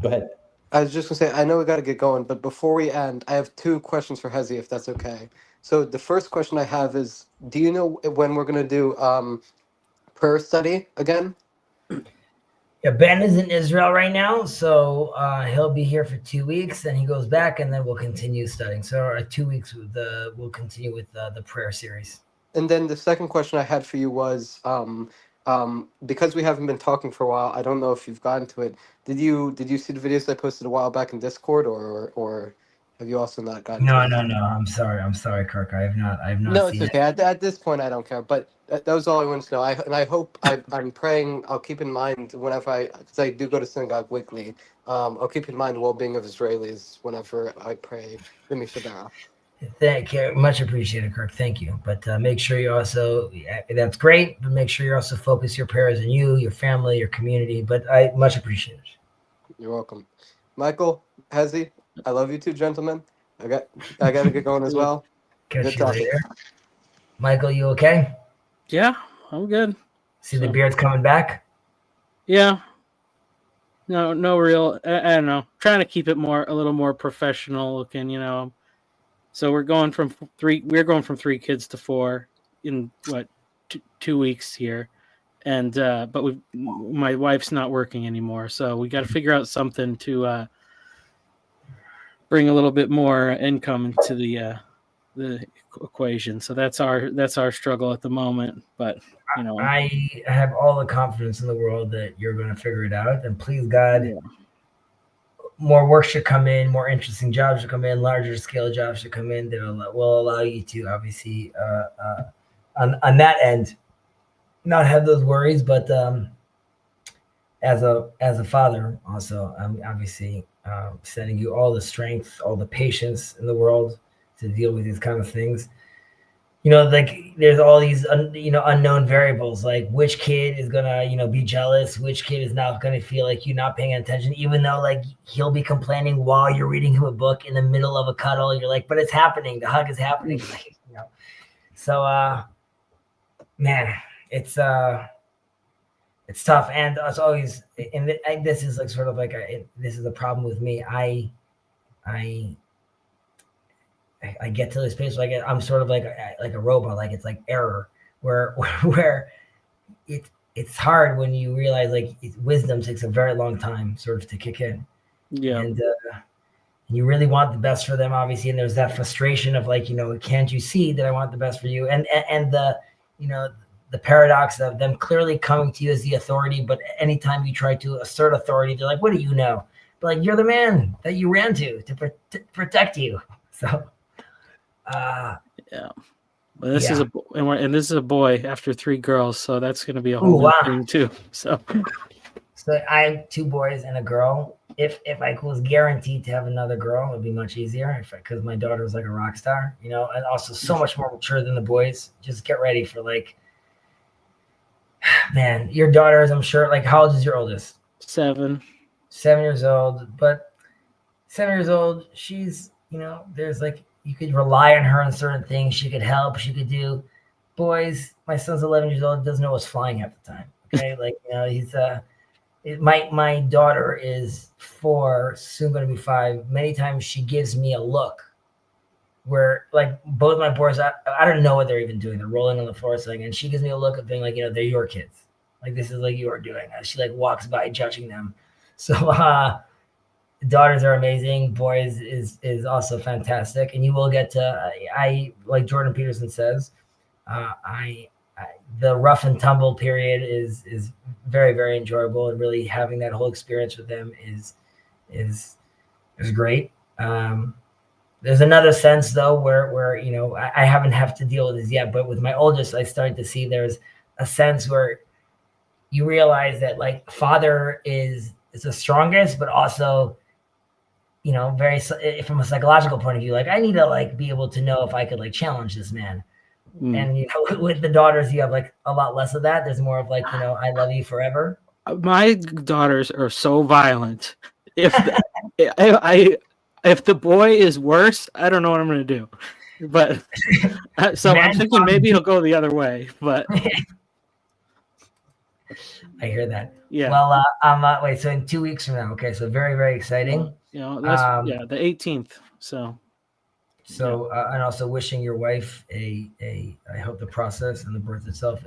Go ahead. I was just gonna say I know we got to get going, but before we end, I have 2 questions for Hezi, if that's okay. So the first question I have is, do you know when we're gonna do prayer study again? Yeah, Ben is in Israel right now, so he'll be here for 2 weeks. Then he goes back, and then we'll continue studying. So 2 weeks we'll continue with the prayer series. And then the second question I had for you was, because we haven't been talking for a while, I don't know if you've gotten to it. Did you see the videos I posted a while back in Discord, or have you also not gotten? No. I'm sorry, Kirk. I have not. No, it's okay. At this point, I don't care. But that was all I wanted to know. I hope I'm praying. I'll keep in mind whenever because I do go to synagogue weekly. I'll keep in mind the well-being of Israelis whenever I pray. Let me Shabbat. Thank you. Much appreciated, Kirk. Thank you. But make sure you also, that's great, but make sure you also focus your prayers on you, your family, your community. But I much appreciate it. You're welcome. Michael, Hezi, I love you two gentlemen. I got to get going as well. Catch you later. Michael, you okay? Yeah, I'm good. See the beard's coming back? Yeah. No real, I don't know. Trying to keep it a little more professional looking, So we're going from 3 kids to 4 in 2 weeks here. And but my wife's not working anymore, so we got to figure out something to bring a little bit more income into the equation. So that's our struggle at the moment. But I have all the confidence in the world that you're going to figure it out. And please God, more work should come in, more interesting jobs should come in, larger scale jobs should come in that will allow you to obviously on that end not have those worries. But as a father, also, I'm obviously sending you all the strength, all the patience in the world to deal with these kind of things. Like there's all these unknown variables, like which kid is gonna be jealous, which kid is not gonna feel like you're not paying attention, even though like he'll be complaining while you're reading him a book in the middle of a cuddle. You're like, but it's happening, the hug is happening. So man, it's tough, and it's always, and this is like sort of like this is a problem with me. I get to this place where I'm sort of like a robot, like it's like error, where it's hard when you realize like wisdom takes a very long time sort of to kick in. Yeah. And you really want the best for them, obviously, and there's that frustration of like, can't you see that I want the best for you? And the the paradox of them clearly coming to you as the authority, but anytime you try to assert authority, they're like, what do you know? But like, you're the man that you ran to protect you. So yeah, but this is this is a boy after 3 girls, so that's going to be a whole new thing too. So I have 2 boys and a girl, if I was guaranteed to have another girl, it'd be much easier because my daughter was like a rock star, you know, and also so much more mature than the boys. Just get ready for like, man, your daughters, I'm sure, like, how old is your oldest? 7. 7 years old, but 7 years old, she's, you know, there's like, you could rely on her on certain things. She could help, she could do. Boys, my son's 11 years old, doesn't know what's flying half the time. Okay. Like, you know, he's, my daughter is 4, soon going to be 5. Many times she gives me a look where, like, both my boys, I don't know what they're even doing. They're rolling on the floor, saying, and she gives me a look of being like, you know, they're your kids. Like, this is like you are doing. She like walks by judging them. So daughters are amazing. Boys is also fantastic, and you will get to. I like Jordan Peterson says, I the rough and tumble period is very, very enjoyable, and really having that whole experience with them is great. There's another sense though where you know I haven't have to deal with this yet, but with my oldest, I started to see there's a sense where you realize that like father is the strongest, but also, you know, very from a psychological point of view, like I need to like be able to know if I could like challenge this man. And you know, with the daughters, you have like a lot less of that. There's more of like, you know, I love you forever. My daughters are so violent. If if the boy is worse, I don't know what I'm going to do. But so I'm thinking maybe he'll go the other way. But I hear that. Yeah. Well, wait. So in 2 weeks from now, okay. So very, very exciting. You know, that's the 18th. So. So and also wishing your wife I hope the process and the birth itself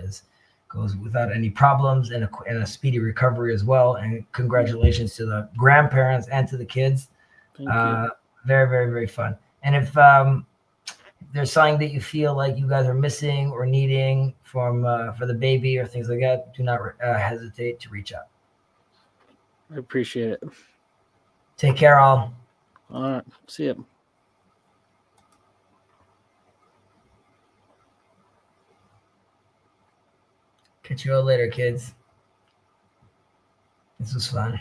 goes without any problems and a speedy recovery as well. And congratulations to the grandparents and to the kids. Thank you. Very, very, very fun. And if there's something that you feel like you guys are missing or needing from for the baby or things like that, do not hesitate to reach out. I appreciate it. Take care, all. All right. See you. Catch you all later, kids. This was fun.